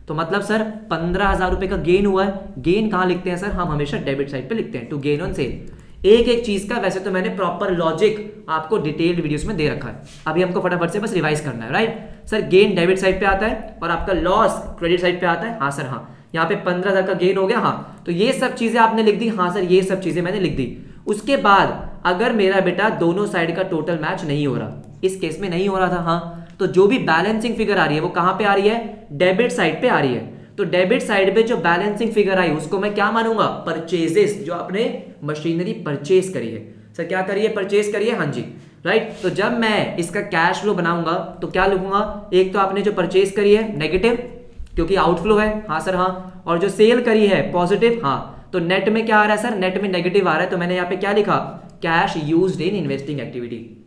तो मतलब सर 15,000 रुपए का गेन हुआ है। गेन कहां लिखते हैं सर? हम हमेशा डेबिट साइड पे लिखते हैं, टू गेन ऑन सेल। एक एक चीज का वैसे तो मैंने प्रॉपर लॉजिक आपको डिटेल्ड वीडियोस में दे रखा है, अभी हमको फटाफट से बस रिवाइज करना है, right. Sir gain debit side पे आता है और आपका लॉस क्रेडिट साइड पे आता है, हाँ सर हाँ। यहाँ पे 15,000 का गेन हो गया, हाँ, तो ये सब चीजें आपने लिख दी, हाँ सर ये सब चीजें मैंने लिख दी। उसके बाद अगर मेरा बेटा दोनों साइड का टोटल मैच नहीं हो रहा, इस केस में नहीं हो रहा था, हाँ, तो जो भी बैलेंसिंग फिगर आ रही है वो कहां पे आ रही है? डेबिट साइड पे आ रही है। तो डेबिट साइड पे जो बैलेंसिंग फिगर आई उसको मैं क्या मानूंगा? परचेजेस, जो आपने मशीनरी परचेज करी है। सर क्या करिए? परचेज करिए, हाँ जी, राइट। तो जब मैं इसका कैश फ्लो बनाऊंगा तो क्या लिखूंगा? एक तो आपने जो परचेज करी है नेगेटिव, क्योंकि आउटफ्लो है, हाँ सर हाँ, और जो सेल करी है पॉजिटिव, हाँ, तो नेट में क्या आ रहा है सर? नेट में नेगेटिव आ रहा है, तो मैंने यहाँ पे क्या लिखा? Cash used in investing activity.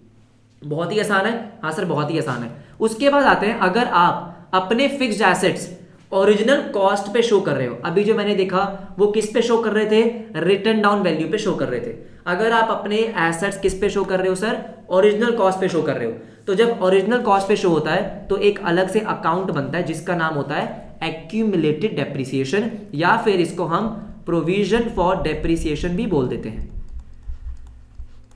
बहुत ही आसान है, हाँ सर बहुत ही आसान है। उसके बाद आते हैं, अगर आप अपने फिक्स्ड एसेट्स ओरिजिनल कॉस्ट पे शो कर रहे हो, अभी जो मैंने देखा वो किस पे शो कर रहे थे? रिटर्न डाउन वैल्यू पे शो कर रहे थे। अगर आप अपने एसेट्स किस पे शो कर रहे हो सर? ओरिजिनल कॉस्ट पे शो कर रहे हो, तो जब ओरिजिनल कॉस्ट पे शो होता है तो एक अलग से अकाउंट बनता है जिसका नाम होता है एक्यूमुलेटेड डेप्रिसिएशन, या फिर इसको हम प्रोविजन फॉर डेप्रिसिएशन भी बोल देते हैं,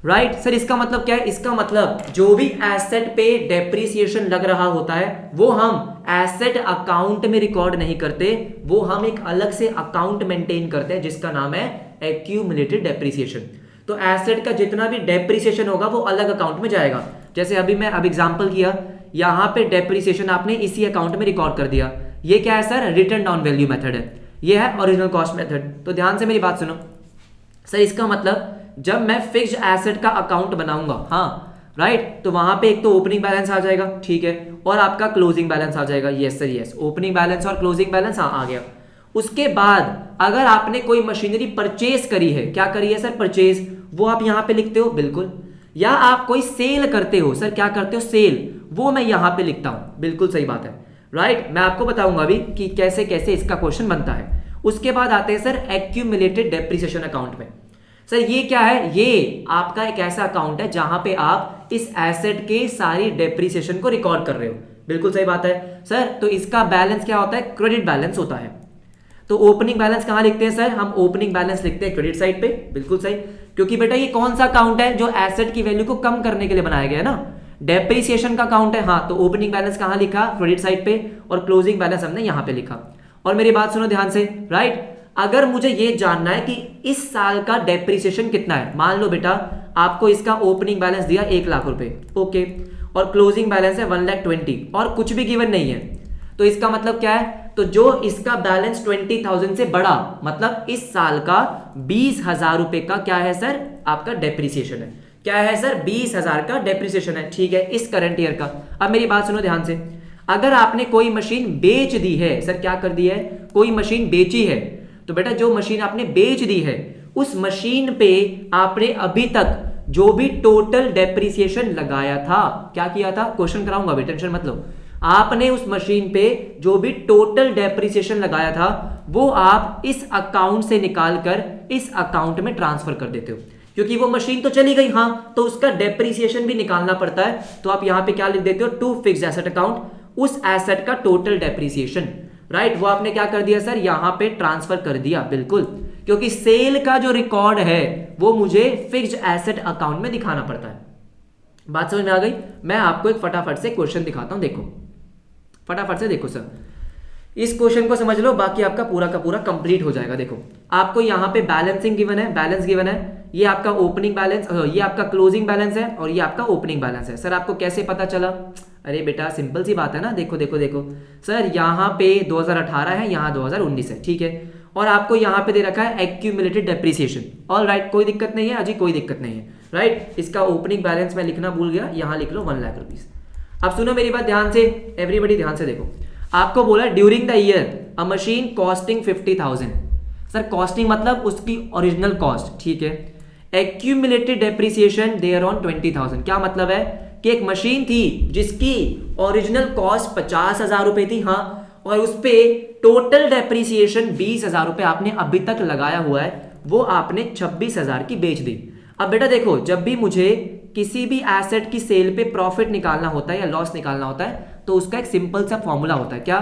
राइट सर। इसका मतलब क्या है? इसका मतलब जो भी एसेट पे डेप्रिसिएशन लग रहा होता है वो हम एसेट अकाउंट में रिकॉर्ड नहीं करते, वो हम एक अलग से अकाउंट मेंटेन करते हैं जिसका नाम है एक्यूमुलेटेड डेप्रिसिएशन। तो एसेट का जितना भी डेप्रिसिएशन होगा वो अलग अकाउंट में जाएगा। जैसे अभी मैं एग्जांपल किया, यहां पे डेप्रिसिएशन आपने इसी अकाउंट में रिकॉर्ड कर दिया। ये क्या है sir? Return down value method है, ये है ओरिजिनल कॉस्ट मेथड। तो ध्यान से मेरी बात सुनो सर, इसका मतलब जब मैं फिक्स्ड एसेट का अकाउंट बनाऊंगा, हाँ राइट, तो वहां पे एक तो ओपनिंग बैलेंस आ जाएगा, ठीक है, और आपका क्लोजिंग बैलेंस आ जाएगा। Yes sir yes, opening balance और क्लोजिंग बैलेंस हाँ आ गया। उसके बाद अगर आपने कोई मशीनरी परचेज करी है, क्या करी है सर, परचेज, वो आप यहां पे लिखते हो बिल्कुल। या आप कोई सेल करते हो, सर क्या करते हो, सेल, वो मैं यहां पे लिखता हूं, बिल्कुल सही बात है राइट। मैं आपको बताऊंगा अभी कि कैसे कैसे इसका क्वेश्चन बनता है। उसके बाद आते हैं सर एक्यूमुलेटेड डेप्रिसिएशन अकाउंट में। सर ये क्या है, ये आपका एक ऐसा अकाउंट है जहां पे आप इस एसेट के सारी डेप्रिसिएशन को रिकॉर्ड कर रहे हो, बिल्कुल सही बात है सर। तो इसका बैलेंस क्या होता है, क्रेडिट बैलेंस होता है। तो ओपनिंग बैलेंस कहां लिखते हैं सर, हम ओपनिंग बैलेंस लिखते हैं क्रेडिट साइड पे, बिल्कुल सही, क्योंकि बेटा ये कौन सा अकाउंट है, जो एसेट की वैल्यू को कम करने के लिए बनाया गया है ना, डेप्रिसिएशन का अकाउंट है। हाँ, तो ओपनिंग बैलेंस कहां लिखा, क्रेडिट साइड पे, और क्लोजिंग बैलेंस हमने यहां पे लिखा। और मेरी बात सुनो ध्यान से राइट, अगर मुझे ये जानना है कि इस साल का डेप्रिसिएशन कितना है, मान लो बेटा आपको इसका ओपनिंग बैलेंस दिया 1 लाख रुपए, ओके, और क्लोजिंग बैलेंस है 1,20,000 और कुछ भी गिवन नहीं है, तो इसका मतलब क्या है, तो जो इसका बैलेंस 20,000 से बड़ा, मतलब इस साल का 20,000 रुपए का क्या है सर, आपका डेप्रिसिएशन है। क्या है सर, 20,000 का डेप्रिसिएशन है, ठीक है, इस करंट ईयर का। अब मेरी बात सुनो ध्यान से, अगर आपने कोई मशीन बेच दी है, सर क्या कर दी है, कोई मशीन बेची है, तो बेटा जो मशीन आपने बेच दी है उस मशीन पे आपने अभी तक जो भी टोटल डेप्रिसिएशन लगाया था, क्या किया था, क्वेश्चन कराऊंगा भी, टेंशन मत लो, आपने उस मशीन पे जो भी टोटल डेप्रिसिएशन लगाया था वो आप इस अकाउंट से निकालकर इस अकाउंट में ट्रांसफर कर देते हो, क्योंकि वो मशीन तो चली गई, हाँ, तो उसका डेप्रिसिएशन भी निकालना पड़ता है। तो आप यहां पे क्या लिख देते हो, टू फिक्स्ड एसेट अकाउंट, उस एसेट का टोटल डेप्रिसिएशन, राइट, वो आपने क्या कर दिया सर, यहां पे ट्रांसफर कर दिया, बिल्कुल, क्योंकि सेल का जो रिकॉर्ड है वो मुझे फिक्स्ड एसेट अकाउंट में दिखाना पड़ता है। बात समझ में आ गई। मैं आपको एक फटाफट से क्वेश्चन दिखाता हूं, देखो फटाफट से देखो सर, इस क्वेश्चन को समझ लो, बाकी आपका पूरा का पूरा कंप्लीट हो जाएगा। देखो आपको यहाँ पे बैलेंसिंग गिवन है, बैलेंस गिवन है, ये आपका ओपनिंग बैलेंस, ये आपका क्लोजिंग बैलेंस है, और ये आपका ओपनिंग बैलेंस है। सर आपको कैसे पता चला, अरे बेटा सिंपल सी बात है ना, देखो देखो देखो सर, यहाँ पे 2018 है, यहाँ 2019 है, ठीक है, और आपको यहाँ पे दे रखा है एक्यूमुलेटेड डेप्रिसिएशन, ऑल राइट, कोई दिक्कत नहीं है अजी, कोई दिक्कत नहीं है राइट। इसका ओपनिंग बैलेंस मैं लिखना भूल गया, यहाँ लिख लो 1 लाख रुपीज। अब सुनो मेरी बात ध्यान से, एवरीबडी ध्यान से देखो, आपको बोला during the year a machine costing 50,000, sir costing मतलब उसकी ओरिजिनल कॉस्ट, ठीक है, एक्यूमुलेटेड डेप्रिसिएशन देयर ऑन 20,000, क्या मतलब है कि एक मशीन थी जिसकी ओरिजिनल कॉस्ट 50,000 रुपए थी, हाँ, और उस पे टोटल डेप्रिसिएशन 20,000 रुपए आपने अभी तक लगाया हुआ है, वो आपने 26,000 की बेच दी। अब बेटा देखो, जब भी मुझे किसी भी एसेट की सेल पे प्रॉफिट निकालना होता है या लॉस निकालना होता है, तो उसका एक सिंपल सा फॉर्मूला होता है, क्या,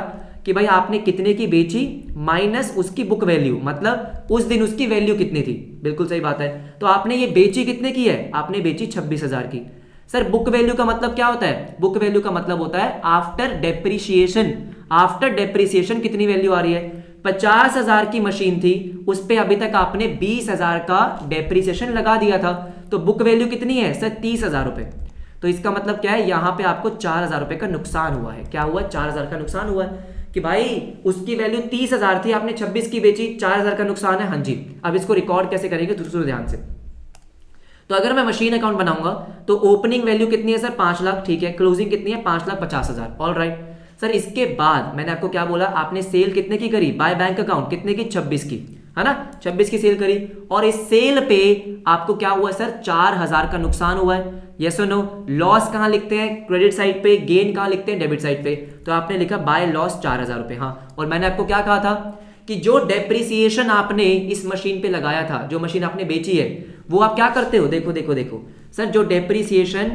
कि भाई आपने कितने की बेची माइनस उसकी बुक वैल्यू, मतलब उस दिन उसकी वैल्यू कितनी थी, बिल्कुल सही बात है। तो आपने ये बेची कितने की है, आपने बेची 26,000 की। सर बुक वैल्यू का मतलब क्या होता है, बुक वैल्यू का मतलब होता है आफ्टर डेप्रिसिएशन, आफ्टर डेप्रिसिएशन कितनी वैल्यू आ रही है, 50,000 की मशीन थी, उस पे अभी तक आपने 20,000 का डेप्रिसिएशन लगा दिया था, तो बुक वैल्यू कितनी है सर, 30,000 रुपए। तो इसका मतलब क्या है, यहां पे आपको 4,000 रुपए का नुकसान हुआ है, क्या हुआ, 4,000 का नुकसान हुआ है, कि भाई उसकी वैल्यू 30,000 थी, आपने 26 की बेची, 4,000 का नुकसान है, हाँ जी। अब इसको रिकॉर्ड कैसे करेंगे, तो ध्यान से, तो अगर मैं मशीन अकाउंट बनाऊंगा तो ओपनिंग वैल्यू कितनी है सर, 5 लाख, ठीक है, क्लोजिंग कितनी है, 5,50,000, ऑल राइट। सर इसके बाद मैंने आपको क्या बोला, आपने सेल कितने की करी, बाय बैंक अकाउंट कितने की, 26 की, है ना, 26 की सेल करी, और इस सेल पे आपको क्या हुआ सर, 4,000 का नुकसान हुआ है, यस और नो। लॉस कहां लिखते हैं, क्रेडिट साइड पे, गेन कहां लिखते हैं, डेबिट साइड पे, तो आपने लिखा बाय लॉस 4,000 रुपए, हाँ। और मैंने आपको क्या कहा था कि जो डेप्रिसिएशन आपने इस मशीन पे लगाया था, जो मशीन आपने बेची है, वो आप क्या करते हो, देखो देखो देखो सर, जो डेप्रिसिएशन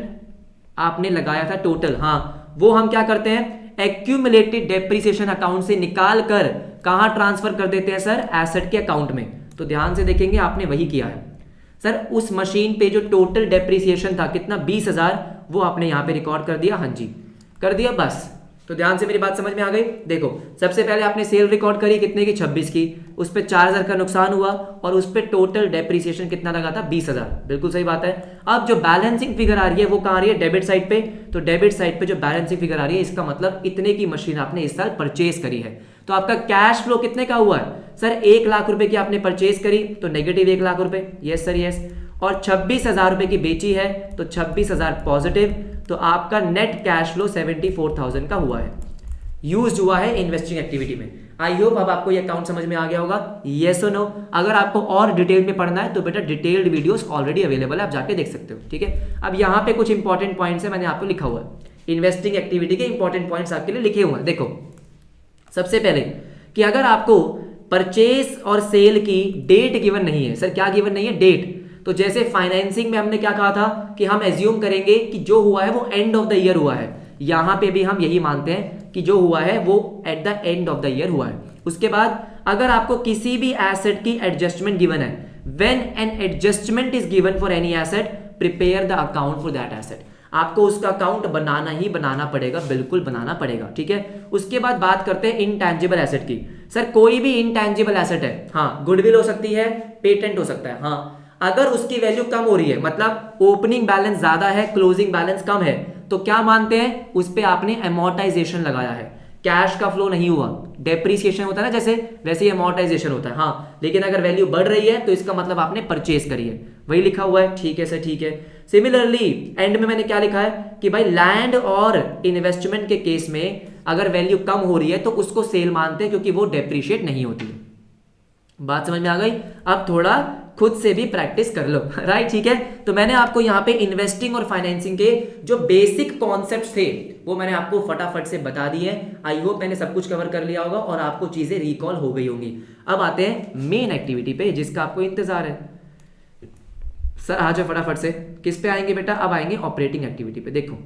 आपने लगाया था टोटल, हाँ, वो हम क्या करते हैं, एक्यूमुलेटेड डेप्रिसिएशन अकाउंट से निकाल कर कहां ट्रांसफर कर देते हैं सर, एसेट के अकाउंट में। तो ध्यान से देखेंगे, आपने वही किया है सर, उस मशीन पे जो टोटल डेप्रिसिएशन था कितना, 20,000, वो आपने यहां पे रिकॉर्ड कर दिया, हाँ जी, कर दिया, बस। तो ध्यान से मेरी बात समझ में आ गई। देखो सबसे पहले आपने सेल रिकॉर्ड करी कितने की, 26 की, उस पे 4,000 का नुकसान हुआ, और उस पे टोटल डेप्रिसिएशन कितना लगा था, 20,000, बिल्कुल सही बात है। अब जो बैलेंसिंग फिगर आ रही है वो कहां आ रही है, डेबिट साइड पे, तो डेबिट साइड पे जो बैलेंसिंग फिगर आ रही है, इसका मतलब इतने की मशीन आपने इस साल परचेज करी है। तो आपका कैश फ्लो कितने का हुआ है सर, 1 लाख रुपए की आपने परचेज करी, तो नेगेटिव 1 लाख रुपए, यस सर यस। और 26,000 रुपए की बेची है तो 26,000 पॉजिटिव, तो आपका नेट कैश फ्लो 74,000 का हुआ है, यूज हुआ है इन्वेस्टिंग एक्टिविटी में। आई होप अब आपको ये अकाउंट समझ में आ गया होगा, येस और नो। अगर आपको और डिटेल में पढ़ना है तो बेटा डिटेल्ड वीडियोस ऑलरेडी अवेलेबल है, आप जाके देख सकते हो, ठीक है। अब यहाँ पे कुछ इंपॉर्टेंट पॉइंट्स है, मैंने आपको लिखा हुआ है, इन्वेस्टिंग एक्टिविटी के इंपॉर्टेंट पॉइंट्स आपके लिए लिखे हुए हैं। देखो सबसे पहले कि अगर आपको परचेस और सेल की डेट गिवन नहीं है, सर क्या गिवन नहीं है, डेट। तो जैसे फाइनेंसिंग में हमने क्या कहा था कि हम एज्यूम करेंगे कि जो हुआ है वो एंड ऑफ द ईयर हुआ है, यहां पे भी हम यही मानते हैं कि जो हुआ है वो eight the end of the year हुआ है। उसके बाद अगर आपको किसी भी एसेट की एडजस्टमेंट गिवन है, when an adjustment is given for any asset prepare the account for that asset, आपको उसका अकाउंट बनाना ही बनाना पड़ेगा, बिल्कुल बनाना पड़ेगा, ठीक है। उसके बाद बात करते हैं इनटैंजिबल एसेट की। सर कोई भी इनटैंजिबल एसेट है, हाँ गुडविल हो सकती है, पेटेंट हो सकता है, हाँ अगर उसकी वैल्यू कम हो रही है, मतलब ओपनिंग बैलेंस ज्यादा है क्लोजिंग बैलेंस कम है, तो क्या मानते हैं, उस पे आपने अमोर्टाइजेशन लगाया है, कैश का फ्लो नहीं हुआ, डेप्रिसिएशन होता है ना जैसे, वैसे ही अमोर्टाइजेशन होता है, हाँ। लेकिन अगर वैल्यू बढ़ रही है तो इसका मतलब आपने परचेज करी है, वही लिखा हुआ है, ठीक है सर, ठीक है। सिमिलरली एंड में मैंने क्या लिखा है कि भाई लैंड और इन्वेस्टमेंट के केस में अगर वैल्यू कम हो रही है तो उसको सेल मानते हैं क्योंकि वो डेप्रिशिएट नहीं होती है। बात समझ में आ गई? अब थोड़ा खुद से भी प्रैक्टिस कर लो, राइट, ठीक है। तो मैंने आपको यहाँ पे इन्वेस्टिंग और फाइनेंसिंग के जो बेसिक कॉन्सेप्ट्स थे वो मैंने आपको फटाफट से बता दिए। आई होप मैंने सब कुछ कवर कर लिया होगा और आपको चीजें रिकॉल हो गई होंगी। अब आते हैं मेन एक्टिविटी पे जिसका आपको इंतजार है। सर आ जाओ फटाफट से, किस पे आएंगे बेटा, अब आएंगे ऑपरेटिंग एक्टिविटी पे। देखो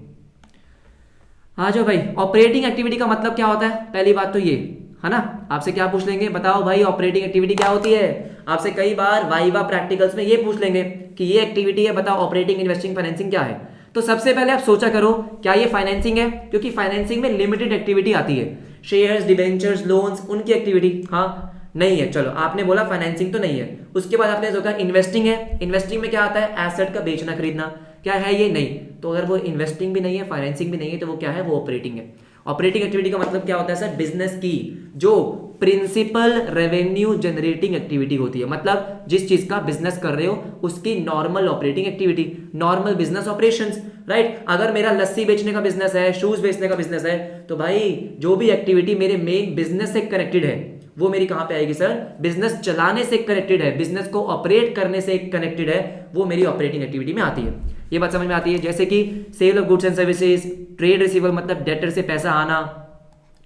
आ जाओ भाई, ऑपरेटिंग एक्टिविटी का मतलब क्या होता है, पहली बात तो ये है ना, आपसे क्या पूछ लेंगे, बताओ भाई ऑपरेटिंग एक्टिविटी क्या होती है। आपसे कई बार वाइवा प्रैक्टिकल्स में ये पूछ लेंगे कि ये एक्टिविटी है, बताओ ऑपरेटिंग इन्वेस्टिंग फाइनेंसिंग क्या है। तो सबसे पहले आप सोचा करो क्या ये फाइनेंसिंग है, क्योंकि फाइनेंसिंग में लिमिटेड एक्टिविटी आती है, शेयर्स, डिबेंचर्स, लोन्स, उनकी एक्टिविटी हाँ नहीं है। चलो आपने बोला फाइनेंसिंग तो नहीं है। उसके बाद आपने सोचा इन्वेस्टिंग है, इन्वेस्टिंग में क्या आता है, एसेट का बेचना खरीदना, क्या है ये, नहीं। तो अगर वो इन्वेस्टिंग भी नहीं है, फाइनेंसिंग भी नहीं है, तो वो क्या है, वो ऑपरेटिंग है। ऑपरेटिंग एक्टिविटी का मतलब क्या होता है सर, बिजनेस की जो प्रिंसिपल रेवेन्यू जनरेटिंग एक्टिविटी होती है, मतलब जिस चीज का बिजनेस कर रहे हो उसकी normal operating activity, normal business operations, right. अगर मेरा लस्सी बेचने का बिजनेस है, शूज बेचने का बिजनेस है, तो भाई जो भी एक्टिविटी मेरे मेन बिजनेस से कनेक्टेड है वो मेरी कहां पे आएगी सर, बिजनेस चलाने से कनेक्टेड है, बिजनेस को ऑपरेट करने से कनेक्टेड है, वो मेरी ऑपरेटिंग एक्टिविटी में आती है। ये बात समझ में आती है? जैसे कि sale of goods and services, trade receivable मतलब डेटर से पैसा आना,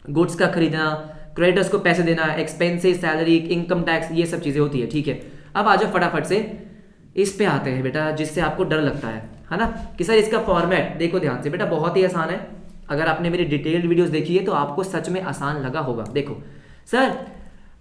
गुड्स का खरीदना, क्रेडिटर्स को पैसे देना, एक्सपेंसेस, सैलरी, इनकम टैक्स, ये सब चीजें होती है, ठीक है। अब आ जाओ फटाफट से इस पे आते हैं बेटा, जिससे आपको डर लगता है ना कि सर इसका फॉर्मेट देखो ध्यान से बेटा, बहुत ही आसान है। अगर आपने मेरी डिटेल्ड वीडियोस देखी है तो आपको सच में आसान लगा होगा। देखो सर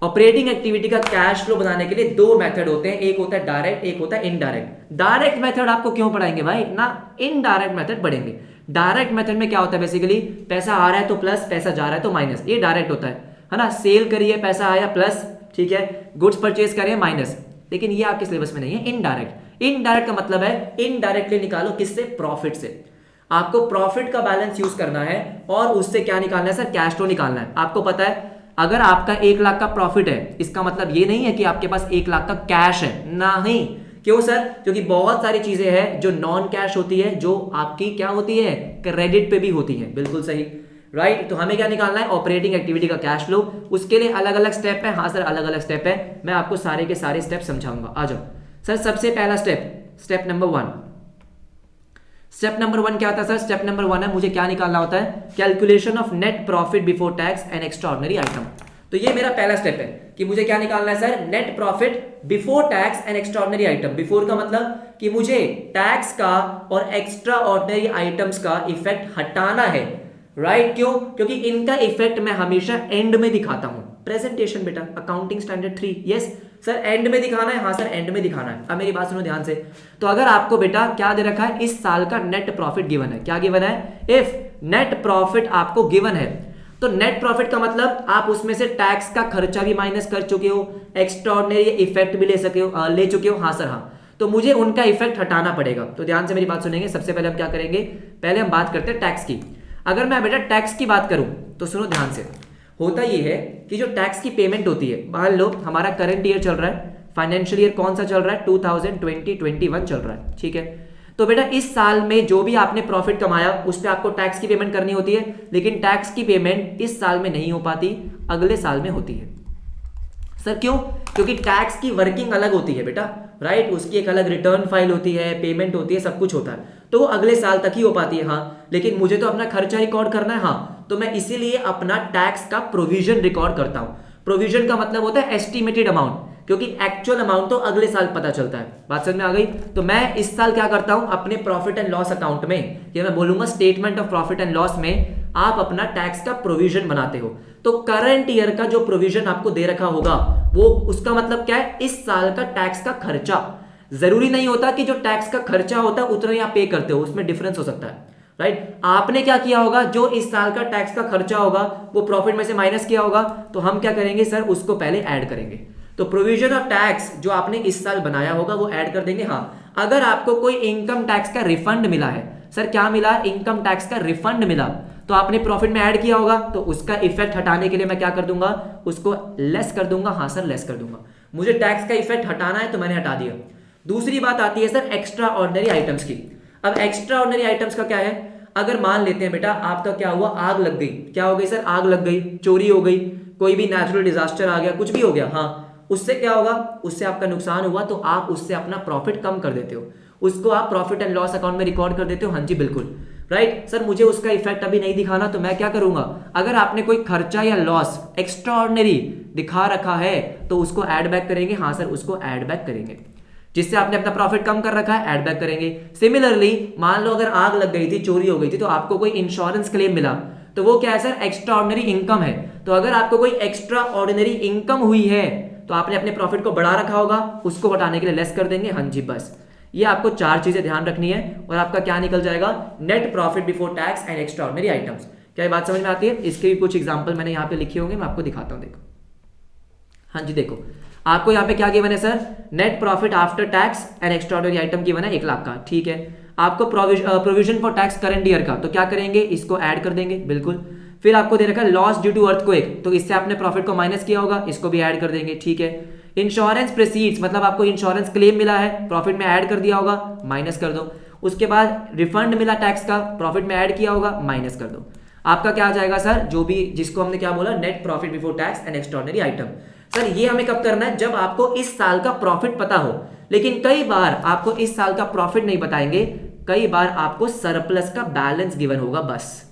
ऑपरेटिंग एक्टिविटी का कैश फ्लो बनाने के लिए दो मेथड होते हैं, एक होता है डायरेक्ट, एक होता है इनडायरेक्ट। डायरेक्ट मेथड आपको क्यों पढ़ाएंगे भाई ना, इनडायरेक्ट मेथड पढ़ेंगे। डायरेक्ट मेथड में क्या होता है, बेसिकली पैसा आ रहा है तो प्लस, पैसा जा रहा है तो माइनस, ये डायरेक्ट होता है ना। सेल करिए, पैसा आया प्लस, ठीक है, गुड्स परचेज करिए माइनस। लेकिन ये आपके सिलेबस में नहीं है इनडायरेक्ट। इनडायरेक्ट का मतलब है इनडायरेक्टली निकालो, किससे, प्रॉफिट से। आपको प्रॉफिट का बैलेंस यूज करना है और उससे क्या निकालना है सर, कैश फ्लो निकालना है। आपको पता है अगर आपका 1 लाख का प्रॉफिट है, इसका मतलब ये नहीं है कि आपके पास 1 लाख का कैश है, नहीं। क्यों सर, क्योंकि बहुत सारी चीजें हैं जो नॉन कैश होती है, जो आपकी क्या होती है, क्रेडिट पे भी होती है, बिल्कुल सही, राइट। तो हमें क्या निकालना है, ऑपरेटिंग एक्टिविटी का कैश फ्लो। उसके लिए अलग अलग स्टेप है, हाँ सर अलग अलग स्टेप है, मैं आपको सारे के सारे स्टेप समझाऊंगा। आ जाओ सर, सबसे पहला स्टेप नंबर 1। स्टेप नंबर 1 क्या होता है सर, स्टेप नंबर 1 है मुझे क्या निकालना होता है, calculation of net profit before tax and extraordinary item. तो ये मेरा पहला स्टेप है कि मुझे क्या निकालना है sir, net profit before tax and extraordinary item. Before का मतलब कि मुझे टैक्स का और एक्स्ट्रा ऑर्डिनरी आइटम्स का इफेक्ट हटाना है, राइट। क्यों, क्योंकि इनका इफेक्ट मैं हमेशा एंड में दिखाता हूं। प्रेजेंटेशन बेटा, accounting standard 3, yes sir and में दिखाना है, हाँ सर एंड में दिखाना है। अब मेरी बात सुनो ध्यान से। तो अगर आपको बेटा क्या दे रखा है, इस साल का नेट प्रॉफिट गिवन है, क्या गिवन है, इफ नेट प्रॉफिट आपको गिवन है, तो नेट प्रॉफिट का मतलब आप उसमें से टैक्स का खर्चा भी माइनस कर चुके हो, एक्स्ट्राऑर्डिनरी इफेक्ट भी ले चुके हो, हाँ सर हाँ। तो मुझे उनका इफेक्ट हटाना पड़ेगा। तो ध्यान से मेरी बात सुनेंगे। सबसे पहले हम क्या करेंगे, पहले हम बात करते हैं टैक्स की। अगर मैं बेटा टैक्स की बात करूं तो सुनो ध्यान से, होता यह है कि जो टैक्स की पेमेंट होती है, मान लो हमारा करंट ईयर चल रहा है, फाइनेंशियल ईयर कौन सा चल रहा है, 2020-21 चल रहा है, ठीक है। तो बेटा इस साल में जो भी आपने प्रॉफिट कमाया उस पर आपको टैक्स की पेमेंट करनी होती है, लेकिन टैक्स की पेमेंट इस साल में नहीं हो पाती, अगले साल में होती है। सर क्यों? क्योंकि टैक्स की वर्किंग अलग होती है बेटा, राइट, उसकी एक अलग रिटर्न फाइल होती है, पेमेंट होती है, सब कुछ होता है, तो वो अगले साल तक ही हो पाती है। हाँ, लेकिन मुझे तो अपना खर्चा रिकॉर्ड करना है, हाँ, तो मैं इसीलिए अपना टैक्स का प्रोविजन रिकॉर्ड करता हूं। प्रोविजन का मतलब होता है एस्टिमेटेड अमाउंट, क्योंकि एक्चुअल अमाउंट तो अगले साल पता चलता है। बात समझ में आ गई? तो मैं इस साल क्या करता हूं, अपने प्रॉफिट एंड लॉस अकाउंट में, या मैं बोलूंगा statement of profit and loss में, आप अपना टैक्स का प्रोविजन बनाते हो। तो करंट ईयर का जो प्रोविजन आपको दे रखा होगा वो, उसका मतलब क्या है, इस साल का टैक्स का खर्चा। जरूरी नहीं होता कि जो टैक्स का खर्चा होता है उतना ही आप पे करते हो, उसमें डिफरेंस हो सकता है, राइट। आपने क्या किया होगा, जो इस साल का टैक्स का खर्चा होगा वो प्रॉफिट में से माइनस किया होगा, तो हम क्या करेंगे सर, उसको पहले ऐड करेंगे। तो प्रोविजन ऑफ टैक्स जो आपने इस साल बनाया होगा वो ऐड कर देंगे। हाँ, अगर आपको कोई इनकम टैक्स का रिफंड मिला है, सर क्या मिला, इनकम टैक्स का रिफंड मिला, तो आपने प्रॉफिट में ऐड किया होगा, तो उसका इफेक्ट हटाने के लिए मैं क्या कर दूंगा, उसको लेस कर दूंगा। हाँ सर, लेस कर दूंगा, मुझे टैक्स का इफेक्ट हटाना है तो मैंने हटा दिया। दूसरी बात आती है सर एक्स्ट्रा ऑर्डिनरी आइटम्स की। अब एक्स्ट्रा ऑर्डिनरी आइटम्स का क्या है, अगर मान लेते हैं बेटा आपका क्या हुआ, आग लग गई, क्या हो गई सर, आग लग गई, चोरी हो गई, कोई भी नेचुरल डिजास्टर आ गया, कुछ भी हो गया, हाँ, उससे क्या होगा, उससे आपका नुकसान हुआ, तो आप उससे अपना प्रॉफिट कम कर देते हो, उसको आप प्रॉफिट एंड लॉस अकाउंट में रिकॉर्ड कर देते हो। हाँ जी बिल्कुल, राइट। सर मुझे उसका इफेक्ट अभी नहीं दिखाना, तो मैं क्या करूंगा, अगर आपने कोई खर्चा या लॉस एक्स्ट्रा ऑर्डिनरी दिखा रखा है तो उसको ऐड बैक करेंगे। हाँ सर, उसको ऐड बैक करेंगे, जिससे आपने अपना प्रॉफिट कम कर रखा है, ऐड बैक करेंगे। सिमिलरली मान लो अगर आग लग गई थी, चोरी हो गई थी, तो आपको कोई इंश्योरेंस क्लेम मिला, तो वो क्या है सर, एक्स्ट्रा ऑर्डिनरी इनकम है। तो अगर आपको कोई एक्स्ट्रा ऑर्डिनरी इनकम हुई है तो आपने अपने प्रॉफिट को बढ़ा रखा होगा, उसको हटाने के लिए लेस कर देंगे। हाँ जी, बस ये आपको चार चीजें ध्यान रखनी है और आपका क्या निकल जाएगा, net profit before tax and extra ordinary items. क्या ये बात समझ में आती है? इसके भी कुछ एग्जांपल मैंने यहाँ पे लिखे होंगे, मैं आपको दिखाता हूँ, देखो। हाँ जी देखो, आपको यहाँ पे क्या गिवन है sir, net profit after tax and extra ordinary item given है 1 लाख का, ठीक है। आपको provision for tax current year का, तो क्या करेंगे, इसको ऐड कर देंगे, बिल्कुल। फिर आपको दे रखा है लॉस ड्यू टू अर्थक्वेक, तो इससे आपने प्रॉफिट को माइनस किया होगा, इसको भी ऐड कर देंगे, ठीक है। इंश्योरेंस प्रोसीड्स, मतलब आपको इंश्योरेंस क्लेम मिला है, प्रॉफिट में ऐड कर दिया होगा, माइनस कर दो। उसके बाद रिफंड मिला टैक्स का, प्रॉफिट में ऐड किया होगा, माइनस कर दो। आपका क्या आ जाएगा सर, जो भी, जिसको हमने क्या बोला, net profit before tax and extraordinary item. Sir ये हमें कब करना है, जब आपको इस साल का प्रॉफिट पता हो। लेकिन कई बार आपको इस साल का प्रॉफिट नहीं बताएंगे, कई बार आपको सरप्लस का बैलेंस गिवन होगा, बस।